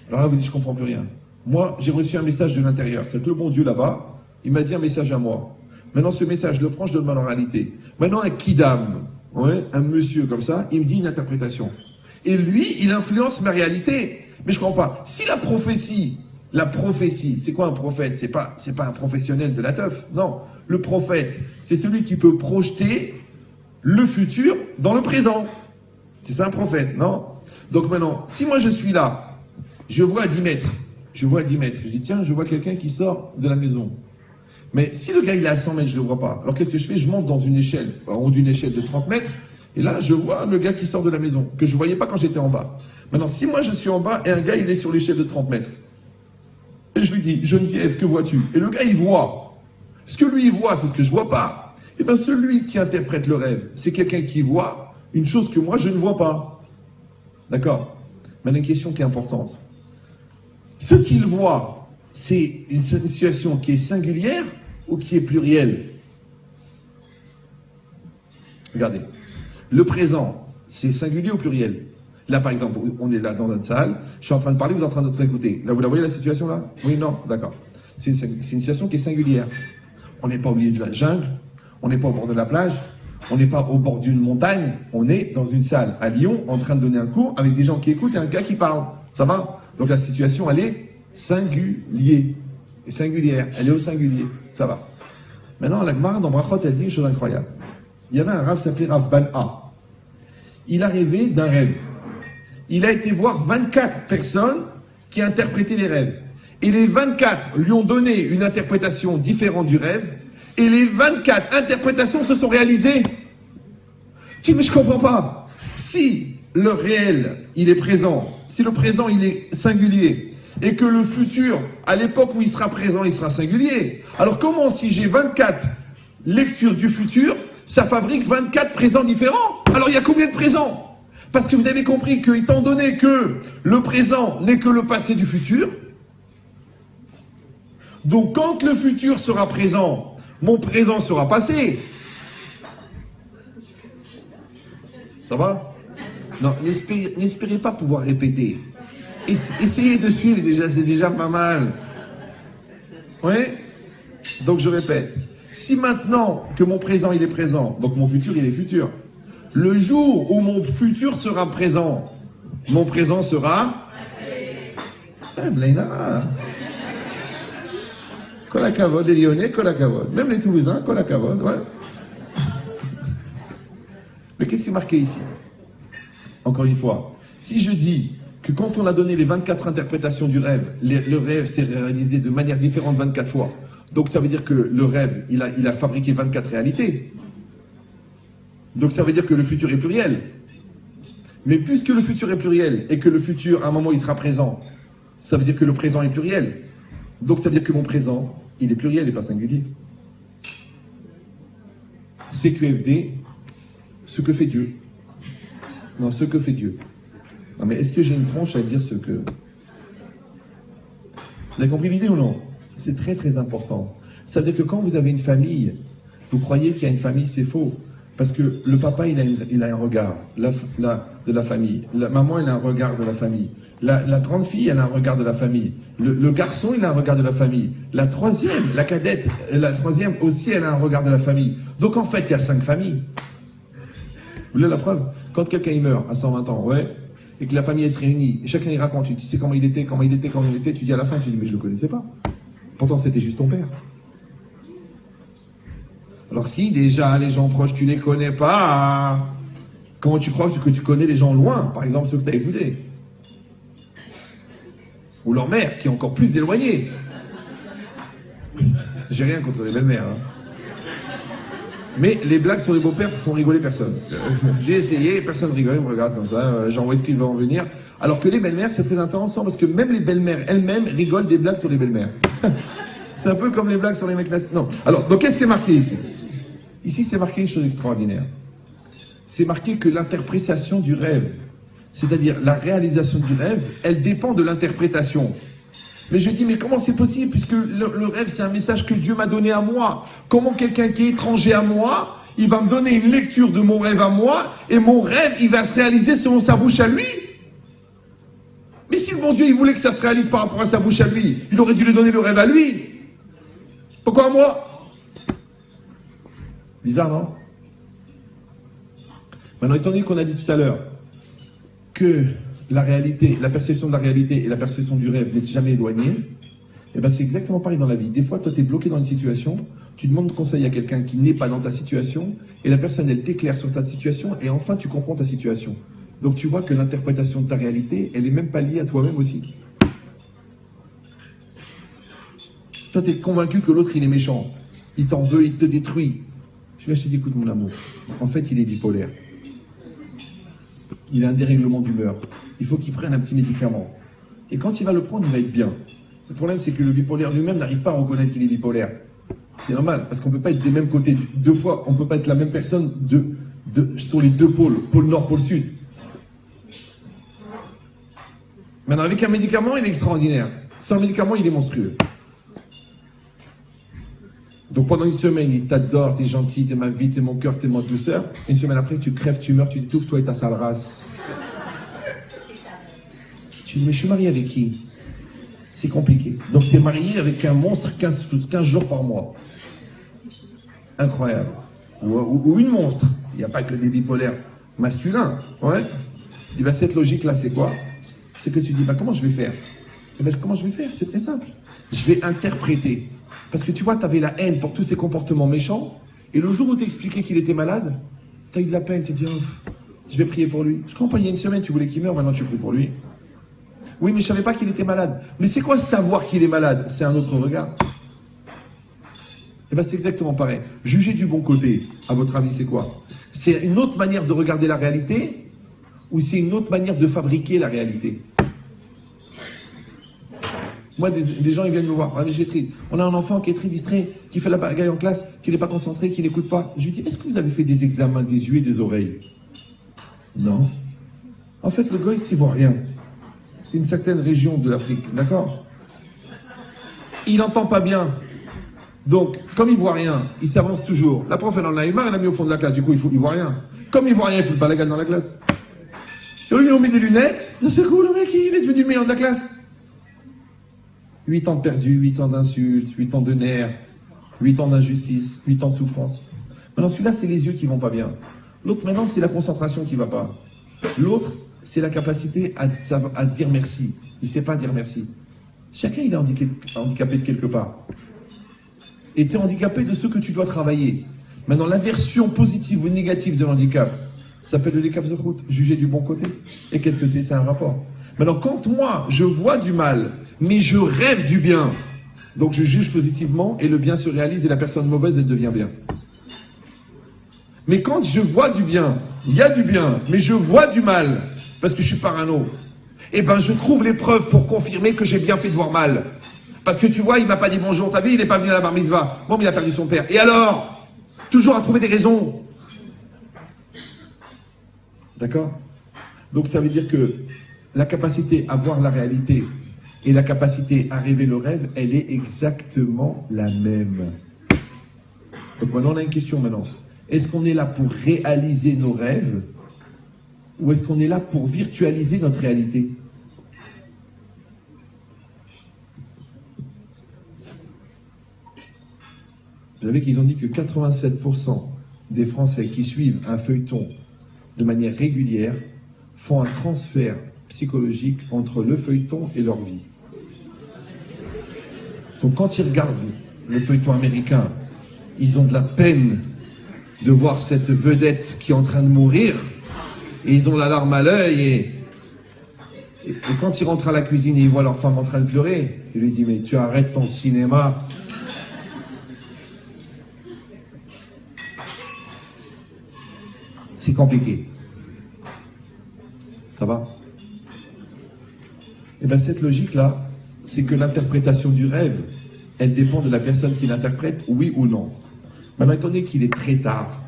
Alors là, vous dites, je comprends plus rien. Moi, j'ai reçu un message de l'intérieur. C'est que le bon Dieu là-bas, il m'a dit un message à moi. Maintenant, ce message, je le prends, je le donne en réalité. Maintenant, un kidam, ouais, un monsieur comme ça, il me dit une interprétation. Et lui, il influence ma réalité. Mais je ne comprends pas. Si la prophétie, c'est quoi un prophète? C'est pas un professionnel de la teuf. Non. Le prophète, c'est celui qui peut projeter le futur dans le présent. C'est ça un prophète, non? Donc maintenant, si moi je suis là, je vois à 10 mètres. Je dis, tiens, je vois quelqu'un qui sort de la maison. Mais si le gars il est à 100 mètres, je ne le vois pas. Alors qu'est-ce que je fais? Je monte dans une échelle, en haut d'une échelle de 30 mètres. Et là, je vois le gars qui sort de la maison, que je ne voyais pas quand j'étais en bas. Maintenant, si moi je suis en bas et un gars il est sur l'échelle de 30 mètres, et je lui dis, Geneviève, que vois-tu? Et le gars il voit. Ce que lui il voit, c'est ce que je ne vois pas. Et bien celui qui interprète le rêve, c'est quelqu'un qui voit une chose que moi je ne vois pas. D'accord? Maintenant, une question qui est importante. Ce qu'il voit, c'est une situation qui est singulière ou qui est plurielle? Regardez. Le présent, c'est singulier ou pluriel? Là, par exemple, on est là dans notre salle, je suis en train de parler, vous êtes en train de écouter. Là, vous la voyez la situation là? Oui, non? D'accord. C'est une situation qui est singulière. On n'est pas au milieu de la jungle, on n'est pas au bord de la plage, on n'est pas au bord d'une montagne, on est dans une salle à Lyon en train de donner un cours avec des gens qui écoutent et un gars qui parle. Ça va? Donc la situation, elle est singulière. Et singulière, elle est au singulier. Ça va. Maintenant, la Gemara dans Brachot, elle dit une chose incroyable. Il y avait un Rav qui s'appelait Rav Ban-A. Il a rêvé d'un rêve. Il a été voir 24 personnes qui interprétaient les rêves. Et les 24 lui ont donné une interprétation différente du rêve. Et les 24 interprétations se sont réalisées. Tu dis, mais je comprends pas. Si le réel, il est présent, si le présent, il est singulier, et que le futur, à l'époque où il sera présent, il sera singulier, alors comment, si j'ai 24 lectures du futur, ça fabrique 24 présents différents? Alors il y a combien de présents? Parce que vous avez compris que, étant donné que le présent n'est que le passé du futur, donc quand le futur sera présent, mon présent sera passé. Ça va? Non, n'espérez pas pouvoir répéter. Essayez de suivre, c'est déjà pas mal. Oui? Donc je répète. Si maintenant que mon présent il est présent, donc mon futur il est futur. Le jour où mon futur sera présent, mon présent sera... Blaina. Kolakavod, les Lyonnais, Kolakavod. Même les Toulousains, Kolakavod, ouais. Mais qu'est-ce qui est marqué ici? Encore une fois, si je dis que quand on a donné les 24 interprétations du rêve, le rêve s'est réalisé de manière différente 24 fois, donc ça veut dire que le rêve, il a fabriqué 24 réalités. Donc ça veut dire que le futur est pluriel. Mais puisque le futur est pluriel, et que le futur, à un moment, il sera présent, ça veut dire que le présent est pluriel. Donc ça veut dire que mon présent, il est pluriel et pas singulier. CQFD, ce que fait Dieu. Non, ce que fait Dieu. Non, mais est-ce que j'ai une tronche à dire ce que... Vous avez compris l'idée ou non? C'est très très important. Ça veut dire que quand vous avez une famille, vous croyez qu'il y a une famille, c'est faux. Parce que le papa, il a un regard de la famille. La maman, elle a un regard de la famille. La grande fille, elle a un regard de la famille. Le garçon, il a un regard de la famille. La troisième, la cadette, la troisième aussi, elle a un regard de la famille. Donc en fait, il y a 5 familles. Vous voulez la preuve? Quand quelqu'un il meurt à 120 ans, ouais, et que la famille elle se réunit, et chacun il raconte, tu sais comment il était, tu dis à la fin, tu dis mais je le connaissais pas. Pourtant c'était juste ton père. Alors si déjà les gens proches tu les connais pas, comment tu crois que tu connais les gens loin, par exemple ceux que tu as épousés? Ou leur mère, qui est encore plus éloignée. J'ai rien contre les belles-mères. Hein. Mais les blagues sur les beaux-pères font rigoler personne. J'ai essayé, personne rigole, ils me regarde comme ça, genre où est-ce qu'ils vont en venir. Alors que les belles-mères, c'est très intéressant parce que même les belles-mères elles-mêmes rigolent des blagues sur les belles-mères. C'est un peu comme les blagues sur les mecs nazis. Non. Alors, donc qu'est-ce qui est marqué ici? Ici, c'est marqué une chose extraordinaire. C'est marqué que l'interprétation du rêve, c'est-à-dire la réalisation du rêve, elle dépend de l'interprétation. Mais je dis, mais comment c'est possible? Puisque le rêve, c'est un message que Dieu m'a donné à moi. Comment quelqu'un qui est étranger à moi, il va me donner une lecture de mon rêve à moi, et mon rêve, il va se réaliser selon sa bouche à lui? Mais si le bon Dieu, il voulait que ça se réalise par rapport à sa bouche à lui, il aurait dû lui donner le rêve à lui. Pourquoi à moi? Bizarre, non? Maintenant, étant donné qu'on a dit tout à l'heure que la réalité, la perception de la réalité et la perception du rêve n'est jamais éloignée, et ben c'est exactement pareil dans la vie. Des fois, toi, tu es bloqué dans une situation, tu demandes conseil à quelqu'un qui n'est pas dans ta situation, et la personne, elle t'éclaire sur ta situation, et enfin, tu comprends ta situation. Donc, tu vois que l'interprétation de ta réalité, elle n'est même pas liée à toi-même aussi. Toi, tu es convaincu que l'autre, il est méchant. Il t'en veut, il te détruit. Je te dis, écoute, mon amour, en fait, il est bipolaire. Il a un dérèglement d'humeur. Il faut qu'il prenne un petit médicament. Et quand il va le prendre, il va être bien. Le problème, c'est que le bipolaire lui-même n'arrive pas à reconnaître qu'il est bipolaire. C'est normal, parce qu'on ne peut pas être des mêmes côtés. 2 fois, on ne peut pas être la même personne sur les 2 pôles, pôle nord, pôle sud. Maintenant, avec un médicament, il est extraordinaire. Sans médicament, il est monstrueux. Donc pendant une semaine, il t'adore, t'es gentil, t'es ma vie, t'es mon cœur, t'es ma douceur. Une semaine après, tu crèves, tu meurs, tu t'étouffes, toi et ta sale race. Tu dis, mais je suis marié avec qui? C'est compliqué. Donc tu es marié avec un monstre 15 jours par mois. Incroyable. Ou une monstre. Il n'y a pas que des bipolaires masculins. Ouais. Tu dis, bah, cette logique-là, c'est quoi? C'est que tu dis, bah, comment je vais faire? Eh ben, comment je vais faire? C'est très simple. Je vais interpréter. Parce que tu vois, tu avais la haine pour tous ces comportements méchants. Et le jour où tu expliquais qu'il était malade, tu as eu de la peine. Tu te dis, oh, je vais prier pour lui. Je comprends, il y a une semaine, tu voulais qu'il meure, maintenant tu pries pour lui. Oui, mais je ne savais pas qu'il était malade. Mais c'est quoi savoir qu'il est malade? C'est un autre regard. Eh bien, c'est exactement pareil. Juger du bon côté, à votre avis, c'est quoi? C'est une autre manière de regarder la réalité ou c'est une autre manière de fabriquer la réalité? Moi, des gens, ils viennent me voir. Ah, on a un enfant qui est très distrait, qui fait la bagaille en classe, qui n'est pas concentré, qui n'écoute pas. Je lui dis, est-ce que vous avez fait des examens des yeux et des oreilles? Non. En fait, le goy, il ne voit rien. C'est une certaine région de l'Afrique, d'accord? Il n'entend pas bien. Donc, comme il ne voit rien, il s'avance toujours. La prof, elle en a eu marre, elle l'a mis au fond de la classe. Du coup, il ne voit rien. Comme il ne voit rien, il fout le balagan dans la classe. Et lui, ils ont mis des lunettes. C'est cool, le mec, il est devenu le meilleur de la classe. 8 ans de perdu, 8 ans d'insultes, 8 ans de nerfs, 8 ans d'injustice, 8 ans de souffrance. Maintenant, celui-là, c'est les yeux qui vont pas bien. L'autre, maintenant, c'est la concentration qui va pas. L'autre, c'est la capacité à dire merci. Il ne sait pas dire merci. Chacun, il est handicapé de quelque part. Et tu es handicapé de ce que tu dois travailler. Maintenant, la version positive ou négative de l'handicap s'appelle le lekaf zechut, juger du bon côté. Et qu'est-ce que c'est? C'est un rapport. Maintenant, quand moi, je vois du mal, mais je rêve du bien, donc je juge positivement et le bien se réalise et la personne mauvaise, elle devient bien. Mais quand je vois du bien, il y a du bien, mais je vois du mal, parce que je suis parano, eh ben je trouve les preuves pour confirmer que j'ai bien fait de voir mal. Parce que tu vois, il m'a pas dit bonjour, t'as vu, il n'est pas venu à la bar mitzvah. Bon, mais il a perdu son père. Et alors? Toujours à trouver des raisons. D'accord? Donc ça veut dire que la capacité à voir la réalité et la capacité à rêver le rêve, elle est exactement la même. Donc maintenant, on a une question maintenant. Est-ce qu'on est là pour réaliser nos rêves ou est-ce qu'on est là pour virtualiser notre réalité? Vous savez qu'ils ont dit que 87% des Français qui suivent un feuilleton de manière régulière font un transfert psychologique entre le feuilleton et leur vie. Donc quand ils regardent le feuilleton américain, ils ont de la peine de voir cette vedette qui est en train de mourir et ils ont la larme à l'œil et quand ils rentrent à la cuisine et ils voient leur femme en train de pleurer, ils lui disent mais tu arrêtes ton cinéma. C'est compliqué. Ça va? Et bien cette logique-là, c'est que l'interprétation du rêve, elle dépend de la personne qui l'interprète, oui ou non. Maintenant, étant donné qu'il est très tard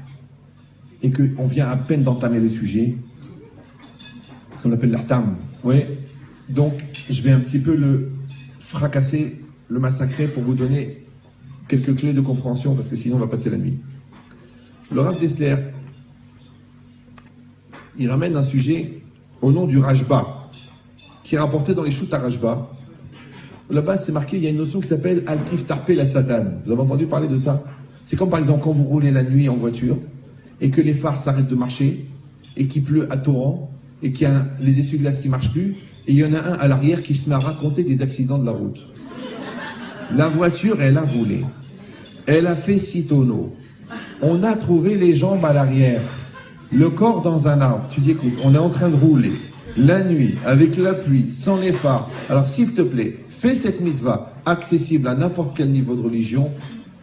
et qu'on vient à peine d'entamer le sujet, ce qu'on appelle l'artam, oui, donc je vais un petit peu le fracasser, le massacrer pour vous donner quelques clés de compréhension, parce que sinon on va passer la nuit. Le Rav Dessler, il ramène un sujet au nom du Rajba, qui est rapporté dans les Shut Rajba. Là-bas, c'est marqué, il y a une notion qui s'appelle Altif Tarpe la Satan. Vous avez entendu parler de ça? C'est comme par exemple quand vous roulez la nuit en voiture et que les phares s'arrêtent de marcher et qu'il pleut à torrent et qu'il y a les essuie-glaces qui ne marchent plus et il y en a un à l'arrière qui se met à raconter des accidents de la route. La voiture, elle a roulé. Elle a fait 6 tonneaux. On a trouvé les jambes à l'arrière. Le corps dans un arbre. Tu dis, écoute, on est en train de rouler la nuit, avec la pluie, sans les phares. Alors, s'il te plaît, fais cette mitzvah accessible à n'importe quel niveau de religion,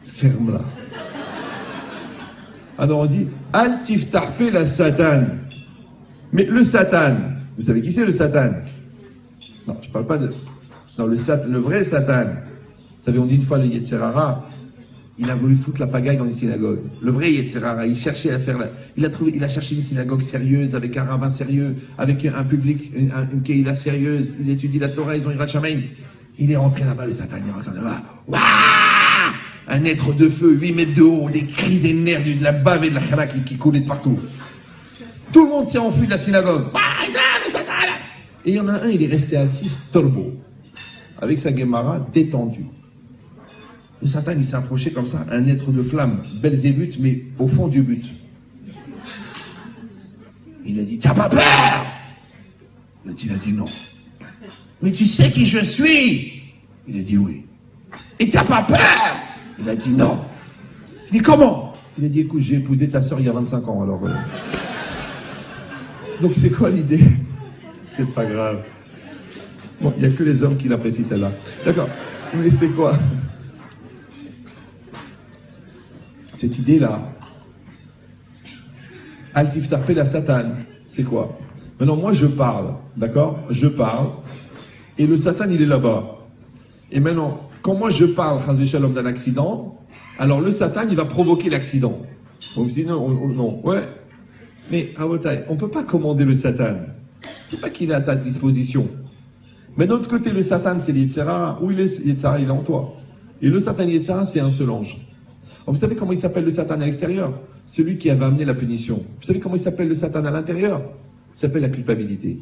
ferme-la. Alors, on dit, Al tiftarpe la Satan. Mais le Satan, vous savez qui c'est le Satan? Non, je ne parle pas de... Non, le vrai Satan. Vous savez, on dit une fois le Yetzer Hara, il a voulu foutre la pagaille dans les synagogues. Le vrai Yetzirara, il cherchait à faire il a cherché une synagogue sérieuse, avec un rabbin sérieux, avec un public, une keïla sérieuse. Ils étudient la Torah, ils ont Yirat Shamayim. Il est rentré là-bas, le Satan, il est rentré là-bas. Waouh! Un être de feu, 8 mètres de haut, des cris, des nerfs, de la bave et de la chala qui coulaient de partout. Tout le monde s'est enfui de la synagogue. Et il y en a un, il est resté assis, torbo, avec sa Gemara détendue. Le Satan, il s'est approché comme ça, un être de flamme, Belzébuth, mais au fond du but. Il a dit, t'as pas peur? Il a dit non. Mais tu sais qui je suis? Il a dit oui. Et t'as pas peur? Il a dit non. Il dit comment? Il a dit écoute, j'ai épousé ta soeur il y a 25 ans, alors. Donc c'est quoi l'idée? C'est pas grave. Bon, il n'y a que les hommes qui l'apprécient celle-là. D'accord. Mais c'est quoi? Cette idée-là, Altif Tarpé la Satan, c'est quoi? Maintenant, moi je parle, d'accord? Je parle, et le Satan il est là-bas. Et maintenant, quand moi je parle, Chas v'Shalom, d'un accident, alors le Satan il va provoquer l'accident. On me dit non, ouais. Mais, on ne peut pas commander le Satan. C'est pas qu'il est à ta disposition. Mais d'un autre côté, le Satan c'est l'Yetzirah. Où il est, l'Yetzirah, il est en toi. Et le Satan Yetzirah, c'est un seul ange. Alors, vous savez comment il s'appelle le Satan à l'extérieur? Celui qui avait amené la punition. Vous savez comment il s'appelle le Satan à l'intérieur? Il s'appelle la culpabilité.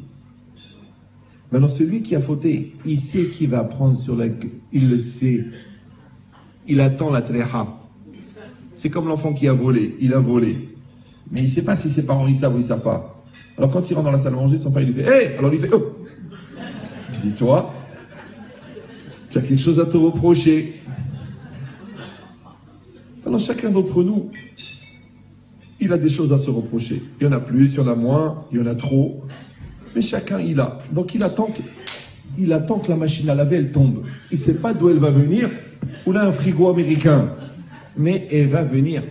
Maintenant, celui qui a fauté, il sait qu'il va prendre sur la gueule. Il le sait. Il attend la tréha. C'est comme l'enfant qui a volé. Il a volé. Mais il ne sait pas si ses parents ils savent ou ils ne savent pas. Alors quand il rentre dans la salle à manger, son père il lui fait « Hé !» Alors il fait « Oh !» Il dit « Toi, tu as quelque chose à te reprocher. » Alors chacun d'entre nous, il a des choses à se reprocher. Il y en a plus, il y en a moins, il y en a trop. Mais chacun, il a. Donc il attend que la machine à laver, elle tombe. Il ne sait pas d'où elle va venir. Ou là, un frigo américain. Mais elle va venir.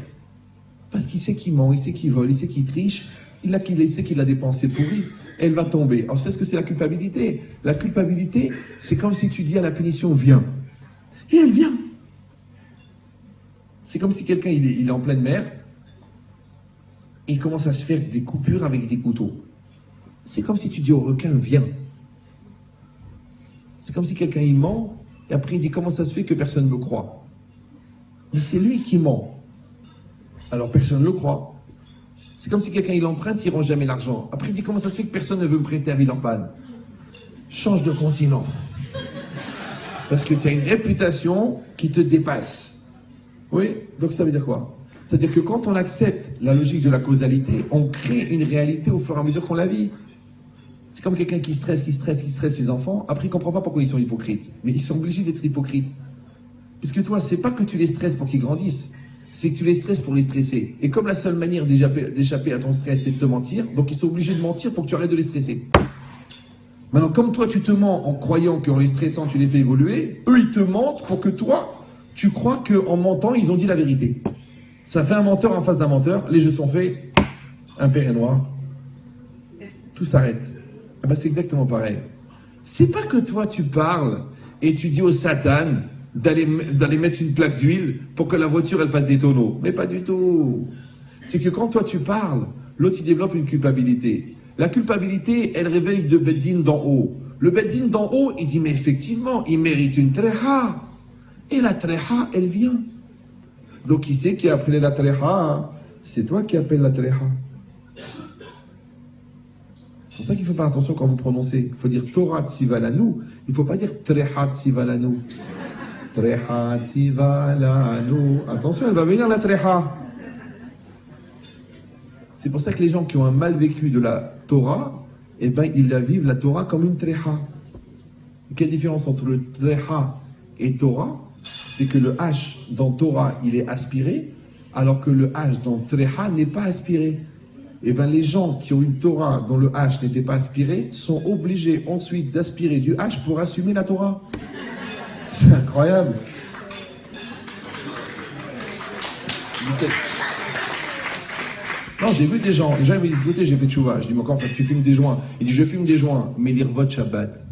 Parce qu'il sait qu'il ment, il sait qu'il vole, il sait qu'il triche. Il sait qu'il a dépensé pourri. Elle va tomber. Alors, vous savez ce que c'est la culpabilité? La culpabilité, c'est comme si tu dis à la punition, viens. Et elle vient. C'est comme si quelqu'un, il est en pleine mer, et il commence à se faire des coupures avec des couteaux. C'est comme si tu dis au requin, viens. C'est comme si quelqu'un, il ment, et après il dit, comment ça se fait que personne ne me croit? Mais c'est lui qui ment. Alors personne ne le croit. C'est comme si quelqu'un, il emprunte, il ne rend jamais l'argent. Après il dit, comment ça se fait que personne ne veut me prêter à Villeurbanne? Change de continent. Parce que tu as une réputation qui te dépasse. Oui, donc ça veut dire quoi? C'est-à-dire que quand on accepte la logique de la causalité, on crée une réalité au fur et à mesure qu'on la vit. C'est comme quelqu'un qui stresse ses enfants, après il ne comprend pas pourquoi ils sont hypocrites. Mais ils sont obligés d'être hypocrites. Parce que toi, c'est pas que tu les stresses pour qu'ils grandissent, c'est que tu les stresses pour les stresser. Et comme la seule manière d'échapper à ton stress, c'est de te mentir, donc ils sont obligés de mentir pour que tu arrêtes de les stresser. Maintenant, comme toi, tu te mens en croyant qu'en les stressant, tu les fais évoluer, eux, ils te mentent pour que toi, tu crois qu'en mentant, ils ont dit la vérité. Ça fait un menteur en face d'un menteur, les jeux sont faits, impair et noir, tout s'arrête. Ah ben, c'est exactement pareil. C'est pas que toi, tu parles et tu dis au Satan d'aller mettre une plaque d'huile pour que la voiture, elle fasse des tonneaux. Mais pas du tout. C'est que quand toi, tu parles, l'autre, il développe une culpabilité. La culpabilité, elle réveille le Beddin d'en haut. Le Beddin d'en haut, il dit, mais effectivement, il mérite une tréha. Et la tréha, elle vient. Donc, qui c'est qui a appelé la tréha? C'est toi qui appelles la tréha. C'est pour ça qu'il faut faire attention quand vous prononcez. Il faut dire Torah Tsivalanu. Il ne faut pas dire Tréha Tsivalanu. Tréha Tsivalanu. Attention, elle va venir la tréha. C'est pour ça que les gens qui ont un mal vécu de la Torah, eh ben, ils la vivent la Torah comme une tréha. Quelle différence entre le tréha et Torah? C'est que le H dans Torah, il est aspiré, alors que le H dans tréha n'est pas aspiré. Et bien les gens qui ont une Torah dont le H n'était pas aspiré sont obligés ensuite d'aspirer du H pour assumer la Torah. C'est incroyable. Non, j'ai vu des gens, les gens ils me disent, écoutez, j'ai fait tchouva. Je dis, mais encore, tu fumes des joints. Il dit, je fume des joints, mais l'irvot Shabbat.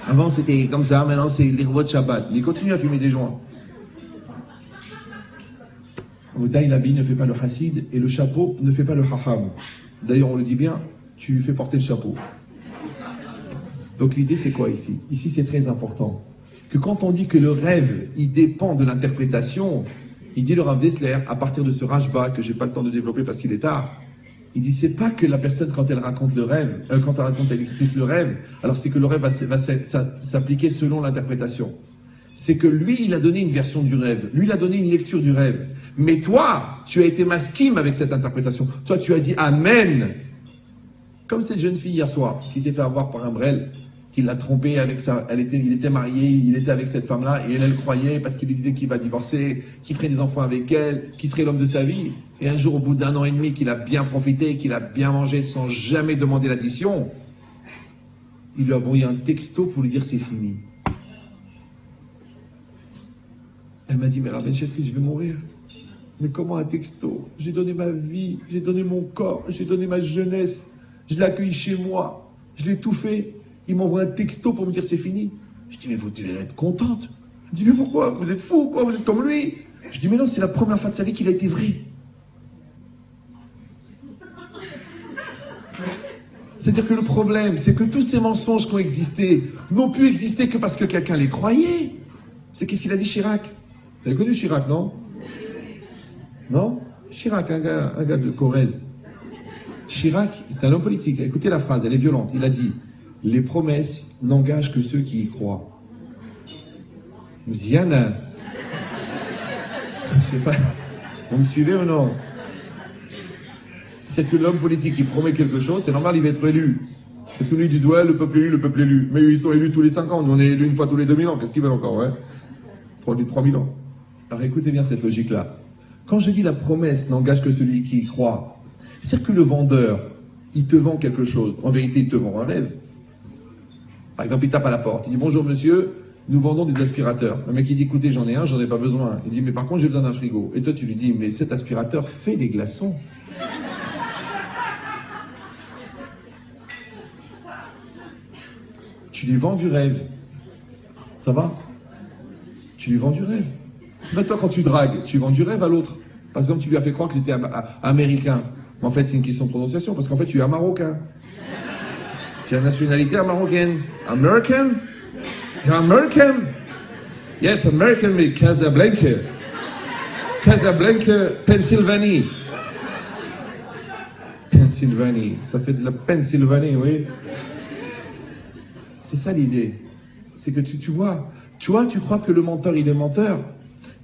Avant c'était comme ça, maintenant c'est l'irvot Shabbat. Mais il continue à fumer des joints. Taille l'habit ne fait pas le hassid et le chapeau ne fait pas le haham. D'ailleurs, on le dit bien, tu lui fais porter le chapeau. Donc l'idée, c'est quoi ici? Ici, c'est très important. Que quand on dit que le rêve, il dépend de l'interprétation, il dit le Rav Dessler, à partir de ce rajba, que j'ai pas le temps de développer parce qu'il est tard, il dit, c'est pas que la personne, quand elle raconte le rêve, elle explique le rêve, alors c'est que le rêve va s'appliquer selon l'interprétation. C'est que lui, il a donné une version du rêve. Lui, il a donné une lecture du rêve. Mais toi, tu as été maskim avec cette interprétation. Toi, tu as dit Amen. Comme cette jeune fille hier soir, qui s'est fait avoir par un brel, qui l'a trompé avec ça. Il était marié, il était avec cette femme-là, et elle croyait, parce qu'il lui disait qu'il va divorcer, qu'il ferait des enfants avec elle, qu'il serait l'homme de sa vie. Et un jour, au bout d'1 an et demi, qu'il a bien profité, qu'il a bien mangé sans jamais demander l'addition, il lui a envoyé un texto pour lui dire c'est fini. Elle m'a dit, mais Rav Ben Chetri, je vais mourir. Mais comment un texto? J'ai donné ma vie, j'ai donné mon corps, j'ai donné ma jeunesse, je l'ai accueilli chez moi, je l'ai tout fait. Il m'envoie un texto pour me dire c'est fini. Je dis, mais vous devez être contente. Je dis, mais pourquoi? Vous êtes fou, quoi? Vous êtes comme lui. Je dis, mais non, c'est la première fois de sa vie qu'il a été vrai. C'est-à-dire que le problème, c'est que tous ces mensonges qui ont existé n'ont pu exister que parce que quelqu'un les croyait. C'est qu'est-ce qu'il a dit Chirac? Vous avez connu Chirac, non? Non? Chirac, un gars de Corrèze. Chirac, c'est un homme politique. Écoutez la phrase, elle est violente. Il a dit, les promesses n'engagent que ceux qui y croient. Ziana. Je sais pas. Vous me suivez ou non? C'est que l'homme politique qui promet quelque chose, c'est normal, il va être élu. Parce que lui, ils disent, ouais, le peuple élu, le peuple élu. Mais ils sont élus tous les 5 ans. Nous, on est élus une fois tous les 2000 ans. Qu'est-ce qu'ils veulent encore, ouais? 3000 ans. Alors écoutez bien cette logique-là. Quand je dis la promesse n'engage que celui qui y croit, c'est que le vendeur, il te vend quelque chose. En vérité, il te vend un rêve. Par exemple, il tape à la porte. Il dit, bonjour monsieur, nous vendons des aspirateurs. Le mec, il dit, écoutez, j'en ai un, j'en ai pas besoin. Il dit, mais par contre, j'ai besoin d'un frigo. Et toi, tu lui dis, mais cet aspirateur fait les glaçons. Tu lui vends du rêve. Ça va? Tu lui vends du rêve. Mais toi, quand tu dragues, tu vends du rêve à l'autre. Par exemple, tu lui as fait croire que tu étais américain. Mais en fait, c'est une question de prononciation, parce qu'en fait, tu es un marocain. Tu as la nationalité marocaine. American? You're American? Yes, American, mais Casablanca. Casablanca, Pennsylvanie. Pennsylvanie. Ça fait de la Pennsylvanie, oui. C'est ça l'idée. C'est que tu vois, tu crois que le menteur, il est menteur.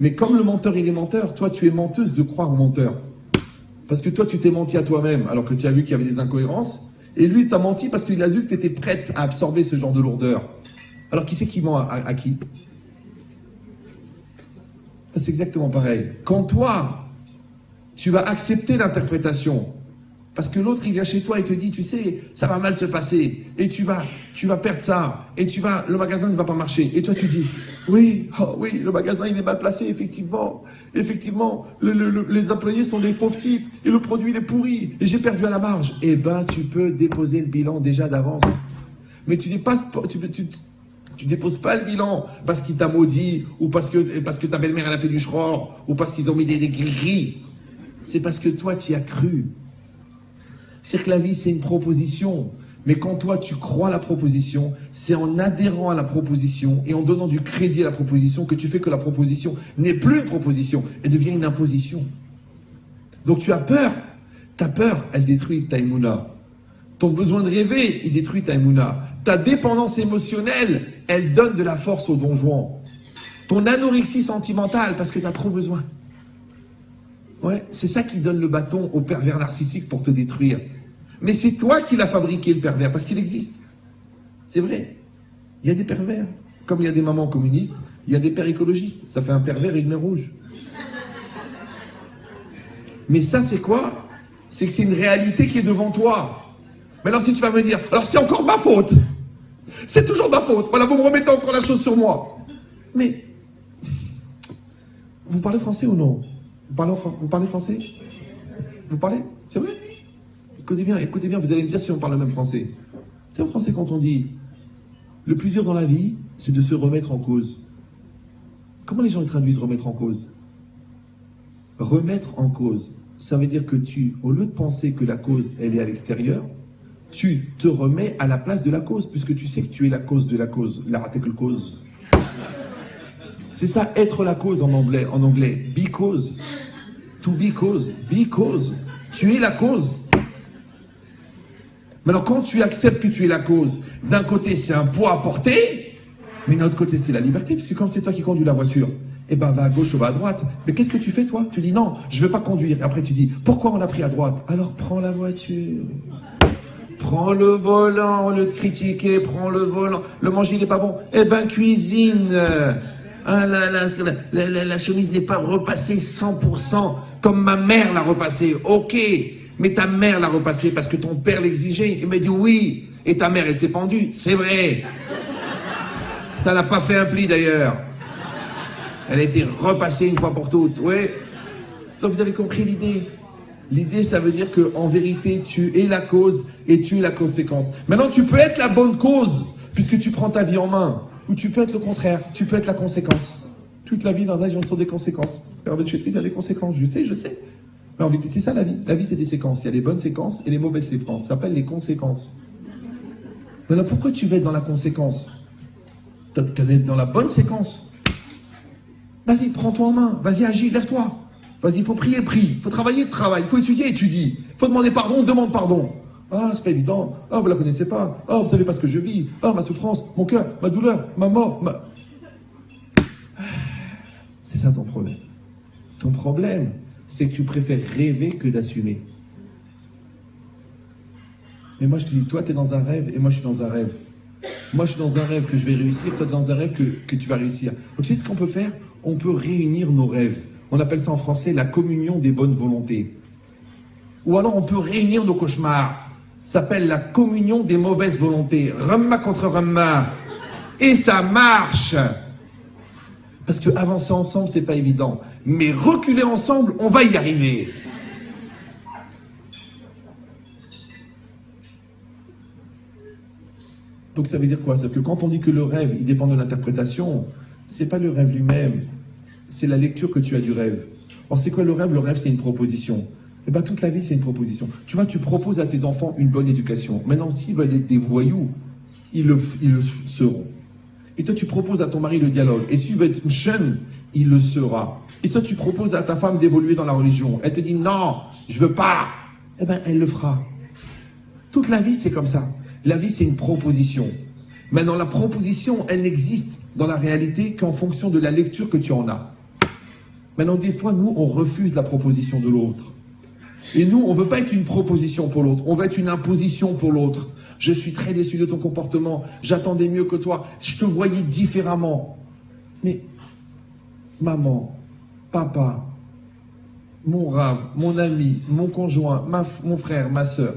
Mais comme le menteur, il est menteur, toi, tu es menteuse de croire au menteur. Parce que toi, tu t'es menti à toi-même, alors que tu as vu qu'il y avait des incohérences. Et lui, il t'a menti parce qu'il a vu que tu étais prête à absorber ce genre de lourdeur. Alors, qui c'est qui ment à qui? C'est exactement pareil. Quand toi, tu vas accepter l'interprétation, parce que l'autre, il vient chez toi et te dit, tu sais, ça va mal se passer, et tu vas perdre ça, et le magasin ne va pas marcher. Et toi, tu dis, oui, oh, oui, le magasin, il est mal placé, effectivement, les employés sont des pauvres types, et le produit, il est pourri, et j'ai perdu à la marge. Eh ben, tu peux déposer le bilan déjà d'avance. Mais tu déposes pas le bilan parce qu'il t'a maudit, ou parce que ta belle-mère, elle a fait du shror, ou parce qu'ils ont mis des gris-gris. C'est parce que toi, tu y as cru. C'est que la vie, c'est une proposition. Mais quand toi, tu crois à la proposition, c'est en adhérant à la proposition et en donnant du crédit à la proposition que tu fais que la proposition n'est plus une proposition, elle devient une imposition. Donc tu as peur. Ta peur, elle détruit ta émouna. Ton besoin de rêver, il détruit ta émouna. Ta dépendance émotionnelle, elle donne de la force au Don Juan. Ton anorexie sentimentale, parce que tu as trop besoin. Ouais, c'est ça qui donne le bâton au pervers narcissique pour te détruire. Mais c'est toi qui l'as fabriqué, le pervers, parce qu'il existe. C'est vrai. Il y a des pervers. Comme il y a des mamans communistes, il y a des pères écologistes. Ça fait un pervers et une mère rouge. Mais ça, c'est quoi? C'est que c'est une réalité qui est devant toi. Maintenant, si tu vas me dire, alors c'est encore ma faute. C'est toujours ma faute. Voilà, vous me remettez encore la chose sur moi. Mais, vous parlez français ou non? Vous parlez français? Vous parlez? C'est vrai? Écoutez bien, vous allez me dire si on parle le même français. C'est en français quand on dit le plus dur dans la vie, c'est de se remettre en cause. Comment les gens ils traduisent remettre en cause? Remettre en cause, ça veut dire que au lieu de penser que la cause, elle est à l'extérieur, tu te remets à la place de la cause, puisque tu sais que tu es la cause de la cause. La raté que le cause. C'est ça, être la cause en anglais. Be cause. To be cause. Be cause. Tu es la cause. Maintenant, quand tu acceptes que tu es la cause, d'un côté, c'est un poids à porter, mais d'un autre côté, c'est la liberté, puisque quand c'est toi qui conduis la voiture, eh ben, va à gauche ou va à droite. Mais qu'est-ce que tu fais, toi? Tu dis non, je ne veux pas conduire. Après, tu dis, pourquoi on a pris à droite? Alors, prends la voiture. Prends le volant, au lieu de critiquer, prends le volant. Le manger, il n'est pas bon. Eh ben, cuisine. Hein, la chemise n'est pas repassée 100% comme ma mère l'a repassée. Ok, mais ta mère l'a repassée parce que ton père l'exigeait. Il m'a dit oui. Et ta mère, elle s'est pendue. C'est vrai. Ça n'a pas fait un pli d'ailleurs. Elle a été repassée une fois pour toutes. Oui. Donc vous avez compris l'idée. L'idée, ça veut dire qu'en vérité, tu es la cause et tu es la conséquence. Maintenant, tu peux être la bonne cause, puisque tu prends ta vie en main. Ou tu peux être le contraire, tu peux être la conséquence. Toute la vie dans la vie, on sort des conséquences. En fait, il y a des conséquences, je sais. Mais en vérité, c'est ça la vie. La vie, c'est des séquences. Il y a les bonnes séquences et les mauvaises séquences. Ça s'appelle les conséquences. Maintenant, pourquoi tu veux être dans la conséquence? Tu as être dans la bonne séquence. Vas-y, prends-toi en main. Vas-y, agis, lève-toi. Vas-y, il faut prier, prie. Il faut travailler, travaille. Il faut étudier, étudie. Il faut demander pardon, demande pardon. Ah, c'est pas évident. Ah, vous la connaissez pas. Ah, vous savez pas ce que je vis. Ah, ma souffrance, mon cœur, ma douleur, ma mort. C'est ça ton problème. Ton problème, c'est que tu préfères rêver que d'assumer. Mais moi, je te dis, toi, tu es dans un rêve et moi, je suis dans un rêve. Moi, je suis dans un rêve que je vais réussir. Toi, tu es dans un rêve que tu vas réussir. Donc, tu sais ce qu'on peut faire? On peut réunir nos rêves. On appelle ça en français la communion des bonnes volontés. Ou alors, on peut réunir nos cauchemars. Ça s'appelle la communion des mauvaises volontés. Ramma contre Ramma. Et ça marche. Parce que avancer ensemble, c'est pas évident. Mais reculer ensemble, on va y arriver. Donc ça veut dire quoi? C'est que quand on dit que le rêve, il dépend de l'interprétation, c'est pas le rêve lui-même, c'est la lecture que tu as du rêve. Or c'est quoi le rêve? Le rêve, c'est une proposition. Eh bien, toute la vie, c'est une proposition. Tu vois, tu proposes à tes enfants une bonne éducation. Maintenant, s'ils veulent être des voyous, ils le seront. Et toi, tu proposes à ton mari le dialogue. Et s'il veut être jeune, il le sera. Et soit tu proposes à ta femme d'évoluer dans la religion. Elle te dit non, je veux pas. Eh bien, elle le fera. Toute la vie, c'est comme ça. La vie, c'est une proposition. Maintenant, la proposition, elle n'existe dans la réalité qu'en fonction de la lecture que tu en as. Maintenant, des fois, nous, on refuse la proposition de l'autre. Et nous, on ne veut pas être une proposition pour l'autre. On veut être une imposition pour l'autre. Je suis très déçu de ton comportement. J'attendais mieux que toi. Je te voyais différemment. Mais, maman, papa, mon rave, mon ami, mon conjoint, mon frère, ma soeur.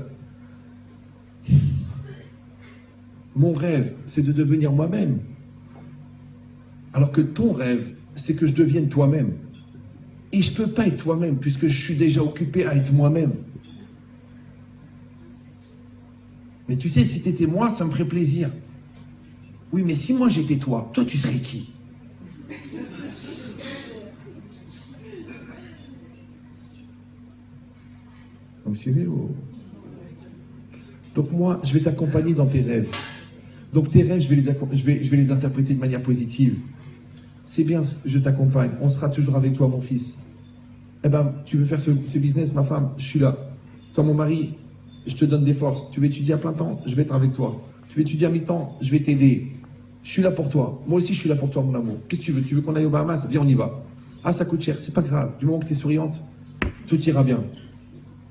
Mon rêve, c'est de devenir moi-même. Alors que ton rêve, c'est que je devienne toi-même. Et je ne peux pas être toi-même puisque je suis déjà occupé à être moi-même. Mais tu sais, si tu étais moi, ça me ferait plaisir. Oui, mais si moi j'étais toi, toi tu serais qui? Vous me suivez? Donc moi, je vais t'accompagner dans tes rêves. Donc tes rêves, je vais les interpréter de manière positive. C'est bien, je t'accompagne. On sera toujours avec toi, mon fils. Eh ben, tu veux faire ce business, ma femme? Je suis là. Toi, mon mari, je te donne des forces. Tu veux étudier à plein temps? Je vais être avec toi. Tu veux étudier à mi-temps? Je vais t'aider. Je suis là pour toi. Moi aussi, je suis là pour toi, mon amour. Qu'est-ce que tu veux? Tu veux qu'on aille aux Bahamas? Viens, on y va. Ah, ça coûte cher. C'est pas grave. Du moment que tu es souriante, tout ira bien.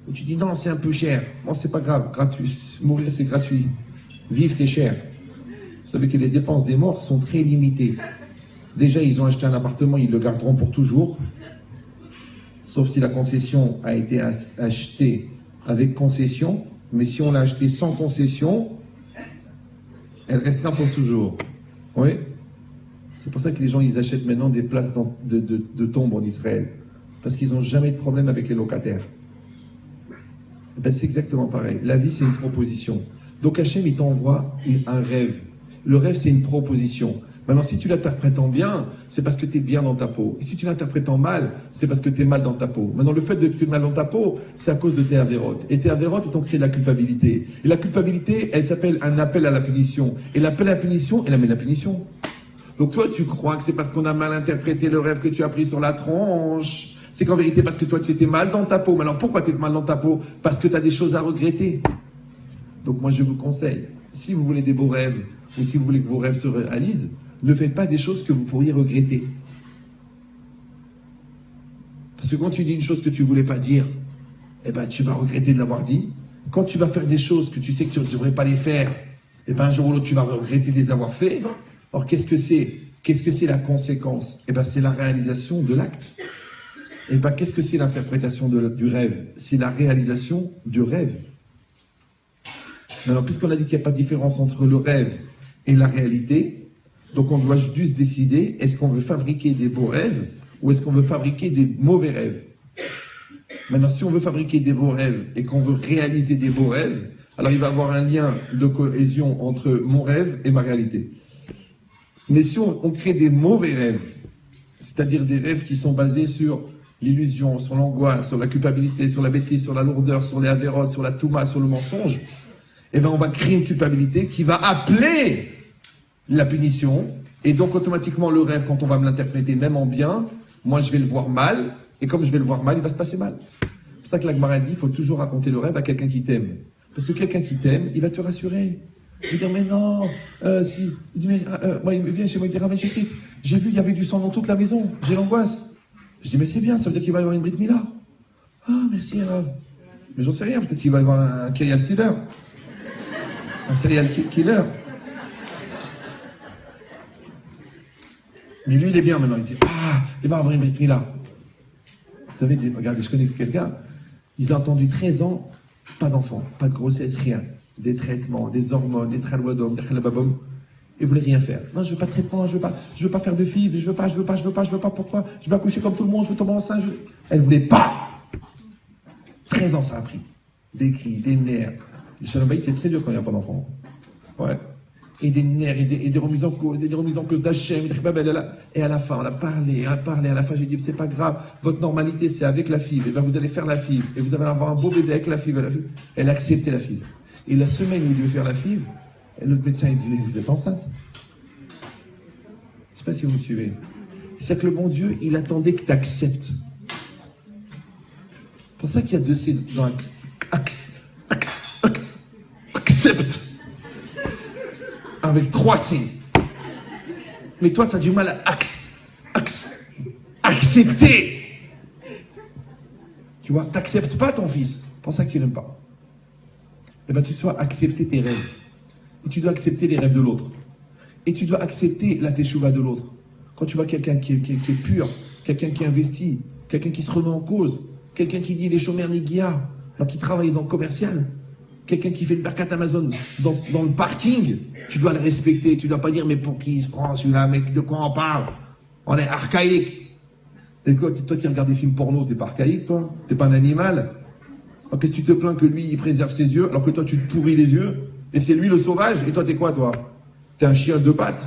Ou tu dis non, c'est un peu cher. Bon, c'est pas grave. Gratuit. Mourir, c'est gratuit. Vivre, c'est cher. Vous savez que les dépenses des morts sont très limitées. Déjà, ils ont acheté un appartement, ils le garderont pour toujours. Sauf si la concession a été achetée avec concession. Mais si on l'a acheté sans concession, elle restera pour toujours. Oui. C'est pour ça que les gens, ils achètent maintenant des places de tombes en Israël. Parce qu'ils n'ont jamais de problème avec les locataires. Ben, c'est exactement pareil. La vie, c'est une proposition. Donc Hachem, il t'envoie un rêve. Le rêve, c'est une proposition. Maintenant, si tu l'interprètes en bien, c'est parce que tu es bien dans ta peau. Et si tu l'interprètes en mal, c'est parce que tu es mal dans ta peau. Maintenant, le fait de que tu es mal dans ta peau, c'est à cause de tes avérotes. Et tes avérotes, ils t'ont créé de la culpabilité. Et la culpabilité, elle s'appelle un appel à la punition. Et l'appel à la punition, elle amène la punition. Donc toi, tu crois que c'est parce qu'on a mal interprété le rêve que tu as pris sur la tronche. C'est qu'en vérité, parce que toi, tu étais mal dans ta peau. Mais alors, pourquoi tu es mal dans ta peau? Parce que tu as des choses à regretter. Donc moi, je vous conseille, si vous voulez des beaux rêves, ou si vous voulez que vos rêves se réalisent, ne faites pas des choses que vous pourriez regretter. Parce que quand tu dis une chose que tu ne voulais pas dire, eh ben, tu vas regretter de l'avoir dit. Quand tu vas faire des choses que tu sais que tu ne devrais pas les faire, eh ben, un jour ou l'autre, tu vas regretter de les avoir fait. Or, qu'est-ce que c'est? Qu'est-ce que c'est la conséquence? Eh ben, c'est la réalisation de l'acte. Eh ben, qu'est-ce que c'est l'interprétation du rêve? C'est la réalisation du rêve. Alors, puisqu'on a dit qu'il n'y a pas de différence entre le rêve et la réalité, donc on doit juste décider, est-ce qu'on veut fabriquer des beaux rêves ou est-ce qu'on veut fabriquer des mauvais rêves? Maintenant, si on veut fabriquer des beaux rêves et qu'on veut réaliser des beaux rêves, alors il va y avoir un lien de cohésion entre mon rêve et ma réalité. Mais si on crée des mauvais rêves, c'est-à-dire des rêves qui sont basés sur l'illusion, sur l'angoisse, sur la culpabilité, sur la bêtise, sur la lourdeur, sur les avérotes, sur la touma, sur le mensonge, eh ben on va créer une culpabilité qui va appeler la punition, et donc automatiquement le rêve, quand on va me l'interpréter même en bien, moi je vais le voir mal, et comme je vais le voir mal, il va se passer mal. C'est pour ça que la Gemara dit, il faut toujours raconter le rêve à quelqu'un qui t'aime. Parce que quelqu'un qui t'aime, il va te rassurer. Il va dire, mais non, si, il dit, mais, moi, il vient chez moi, il dit, Rav, j'ai vu, il y avait du sang dans toute la maison, j'ai l'angoisse. Je dis, mais c'est bien, ça veut dire qu'il va y avoir une Brit Mila. Ah, merci Rav. Mais j'en sais rien, peut-être qu'il va y avoir un serial killer. Un serial killer. Mais lui, il est bien maintenant. Il dit, ah, il va avoir une Brit Mila. Vous savez, regardez, je connais quelqu'un, ils ont attendu 13 ans, pas d'enfant, pas de grossesse, rien. Des traitements, des hormones, des tralwadom, des khalababom. Ils ne voulaient rien faire. Non, je veux pas de traitement, je veux pas faire de FIV, je veux pas, pourquoi? Je veux accoucher comme tout le monde, je veux tomber enceinte. Elle ne voulait pas. 13 ans, ça a pris. Des cris, des nerfs. Le Shalom Bayit, c'est très dur quand il n'y a pas d'enfant. Ouais. Et des nerfs, et des remises en cause, d'Hachem, et à la fin, on a parlé, à la fin, j'ai dit, c'est pas grave, votre normalité, c'est avec la FIV, et ben vous allez faire la FIV, et vous allez avoir un beau bébé avec la FIV, elle a accepté la FIV. Et la semaine où il devait faire la FIV, l'autre médecin, il dit, mais vous êtes enceinte. Je ne sais pas si vous me suivez. C'est que le bon Dieu, il attendait que tu acceptes. C'est pour ça qu'il y a deux C dans accepte. Avec 3 C. Mais toi, tu as du mal à accepter. Tu vois, tu n'acceptes pas ton fils. C'est pour ça qu'il n'aime pas. Eh bien, tu dois accepter tes rêves. Et tu dois accepter les rêves de l'autre. Et tu dois accepter la teshuva de l'autre. Quand tu vois quelqu'un qui est pur, quelqu'un qui investit, quelqu'un qui se remet en cause, quelqu'un qui dit les chômeurs Nigia, qui travaille dans le commercial, quelqu'un qui fait le Birkat Amazon dans le parking, tu dois le respecter. Tu ne dois pas dire, mais pour qui il se prend celui-là, mec, de quoi on parle? On est archaïque. Et quoi, toi qui regardes des films porno, t'es pas archaïque, toi? T'es pas un animal? Alors, qu'est-ce que tu te plains que lui, il préserve ses yeux, alors que toi, tu te pourris les yeux? Et c'est lui le sauvage, et toi, t'es quoi, toi? T'es un chien de pattes.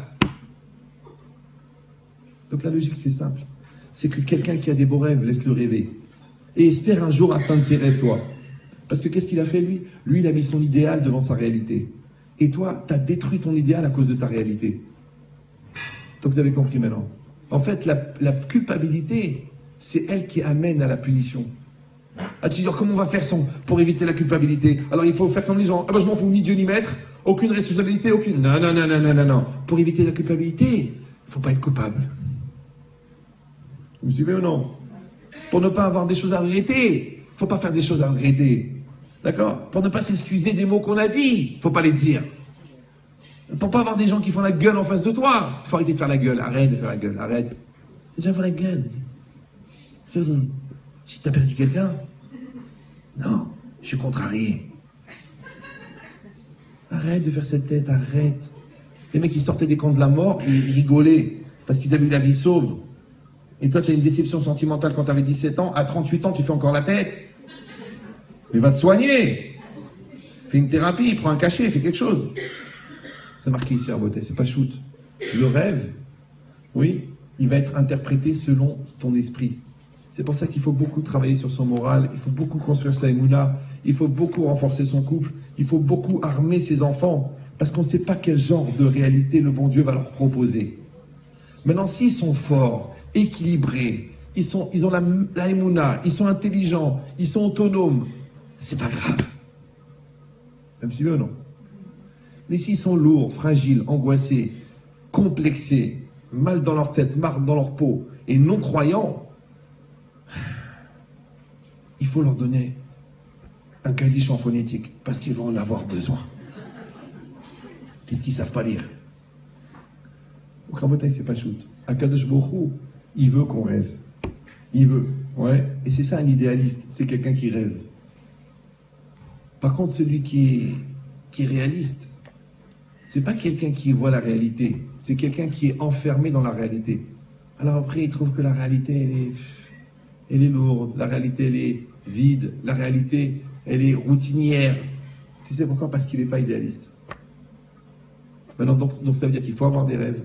Donc la logique, c'est simple. C'est que quelqu'un qui a des beaux rêves, laisse-le rêver. Et espère un jour atteindre ses rêves, toi. Parce que qu'est-ce qu'il a fait, lui? Lui, il a mis son idéal devant sa réalité. Et toi, t'as détruit ton idéal à cause de ta réalité. Donc vous avez compris maintenant. En fait, la culpabilité, c'est elle qui amène à la punition. Ah, tu dis, comment on va faire pour éviter la culpabilité? Alors il faut faire comme les gens. Ah ben je m'en fous, ni Dieu ni maître, aucune responsabilité, aucune. Non. Pour éviter la culpabilité, il ne faut pas être coupable. Vous me suivez ou non? Pour ne pas avoir des choses à regretter, il ne faut pas faire des choses à regretter. D'accord? Pour ne pas s'excuser des mots qu'on a dit, il ne faut pas les dire. Pour ne pas avoir des gens qui font la gueule en face de toi, il faut arrêter de faire la gueule. Arrête de faire la gueule, arrête. Les gens font la gueule. Je vous dis, si tu as perdu quelqu'un, non, je suis contrarié. Arrête de faire cette tête, arrête. Les mecs, ils sortaient des camps de la mort, ils rigolaient, parce qu'ils avaient eu la vie sauve. Et toi, tu as une déception sentimentale quand tu avais 17 ans, à 38 ans, tu fais encore la tête. Mais va te soigner. Fais une thérapie, prends un cachet, fais quelque chose. C'est marqué ici, Arbotet, c'est pas shoot. Le rêve, oui, il va être interprété selon ton esprit. C'est pour ça qu'il faut beaucoup travailler sur son moral, il faut beaucoup construire sa émouna, il faut beaucoup renforcer son couple, il faut beaucoup armer ses enfants, parce qu'on ne sait pas quel genre de réalité le bon Dieu va leur proposer. Maintenant, s'ils sont forts, équilibrés, ils ont la émouna, ils sont intelligents, ils sont autonomes, c'est pas grave. Même si eux, non. Mais s'ils sont lourds, fragiles, angoissés, complexés, mal dans leur tête, marre dans leur peau, et non-croyants, il faut leur donner un kaddish en phonétique, parce qu'ils vont en avoir besoin. Puisqu'ils ne savent pas lire. Au Kramotaï, c'est pas shoot. Akadosh Baruch Hu, il veut qu'on rêve. Il veut, ouais. Et c'est ça un idéaliste, c'est quelqu'un qui rêve. Par contre, celui qui est réaliste, c'est pas quelqu'un qui voit la réalité, c'est quelqu'un qui est enfermé dans la réalité. Alors après, il trouve que la réalité, elle est lourde, la réalité, elle est vide, la réalité, elle est routinière. Tu sais pourquoi? Parce qu'il n'est pas idéaliste. Maintenant, donc ça veut dire qu'il faut avoir des rêves,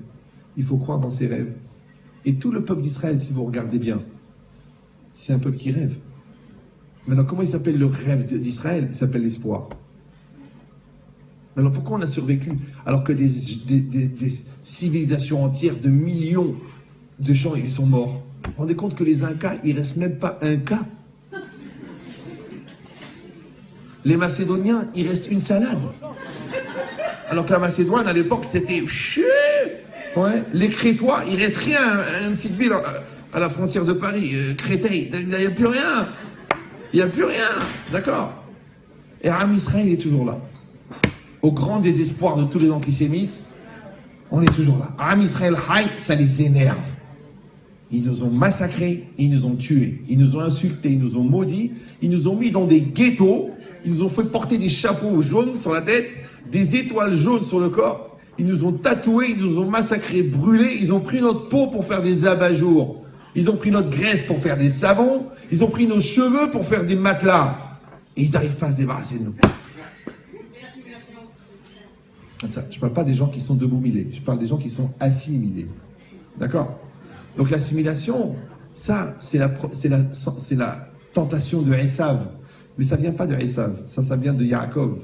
il faut croire dans ses rêves. Et tout le peuple d'Israël, si vous regardez bien, c'est un peuple qui rêve. Maintenant, comment il s'appelle le rêve d'Israël? Il s'appelle l'espoir. Alors pourquoi on a survécu alors que des civilisations entières de millions de gens ils sont morts? Vous vous rendez compte que les Incas, il ne reste même pas un cas. Les Macédoniens, il reste une salade. Alors que la Macédoine, à l'époque, c'était... Ouais. Les Crétois, il ne reste rien. Une petite ville à la frontière de Paris, Créteil, il n'y a plus rien. Il n'y a plus rien. D'accord? Et Am Israël est toujours là. Au grand désespoir de tous les antisémites, on est toujours là. Am Israël Haït, ça les énerve. Ils nous ont massacrés, ils nous ont tués, ils nous ont insultés, ils nous ont maudits, ils nous ont mis dans des ghettos, ils nous ont fait porter des chapeaux jaunes sur la tête, des étoiles jaunes sur le corps, ils nous ont tatoués, ils nous ont massacrés, brûlés, ils ont pris notre peau pour faire des abat-jours, ils ont pris notre graisse pour faire des savons, ils ont pris nos cheveux pour faire des matelas, et ils n'arrivent pas à se débarrasser de nous. Je ne parle pas des gens qui sont debout millés, je parle des gens qui sont assimilés. D'accord? Donc l'assimilation, ça, c'est la tentation de Esav. Mais ça ne vient pas de Esav, ça vient de Yaakov,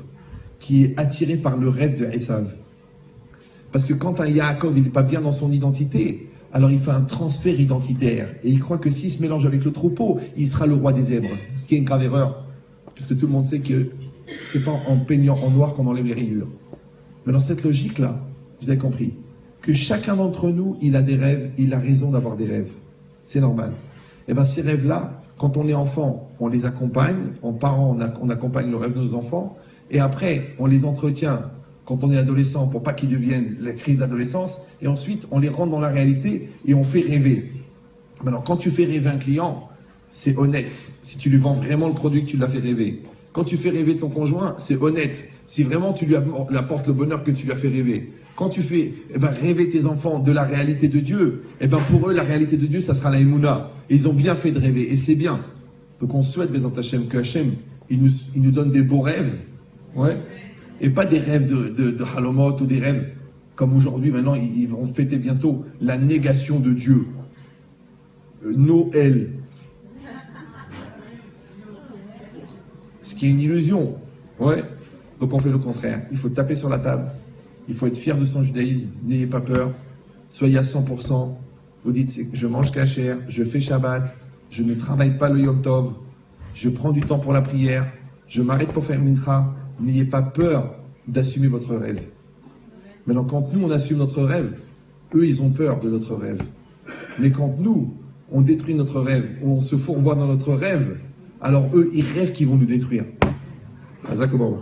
qui est attiré par le rêve de Esav. Parce que quand un Yaakov, il n'est pas bien dans son identité, alors il fait un transfert identitaire. Et il croit que s'il se mélange avec le troupeau, il sera le roi des zèbres. Ce qui est une grave erreur, puisque tout le monde sait que c'est pas en peignant en noir qu'on enlève les rayures. Mais dans cette logique-là, vous avez compris que chacun d'entre nous, il a des rêves, il a raison d'avoir des rêves. C'est normal. Et bien ces rêves-là, quand on est enfant, on les accompagne, en parents, on accompagne le rêve de nos enfants, et après, on les entretient quand on est adolescent pour pas qu'ils deviennent la crise d'adolescence, et ensuite, on les rend dans la réalité et on fait rêver. Maintenant, quand tu fais rêver un client, c'est honnête. Si tu lui vends vraiment le produit que tu l'as fait rêver. Quand tu fais rêver ton conjoint, c'est honnête. Si vraiment tu lui apportes le bonheur que tu lui as fait rêver. Quand tu fais rêver tes enfants de la réalité de Dieu, pour eux, la réalité de Dieu, ça sera la Emouna. Et ils ont bien fait de rêver, et c'est bien. Donc on souhaite, Bézant Hachem, que Hachem, il nous donne des beaux rêves, ouais, et pas des rêves de Halomot ou des rêves comme aujourd'hui. Maintenant, ils vont fêter bientôt la négation de Dieu. Noël. Ce qui est une illusion, ouais. Donc on fait le contraire. Il faut taper sur la table. Il faut être fier de son judaïsme. N'ayez pas peur. Soyez à 100%. Vous dites, je mange kasher, je fais Shabbat, je ne travaille pas le Yom Tov, je prends du temps pour la prière, je m'arrête pour faire mincha. N'ayez pas peur d'assumer votre rêve. Maintenant, quand nous, on assume notre rêve, eux, ils ont peur de notre rêve. Mais quand nous, on détruit notre rêve, ou on se fourvoie dans notre rêve, alors eux, ils rêvent qu'ils vont nous détruire. Azakobawa.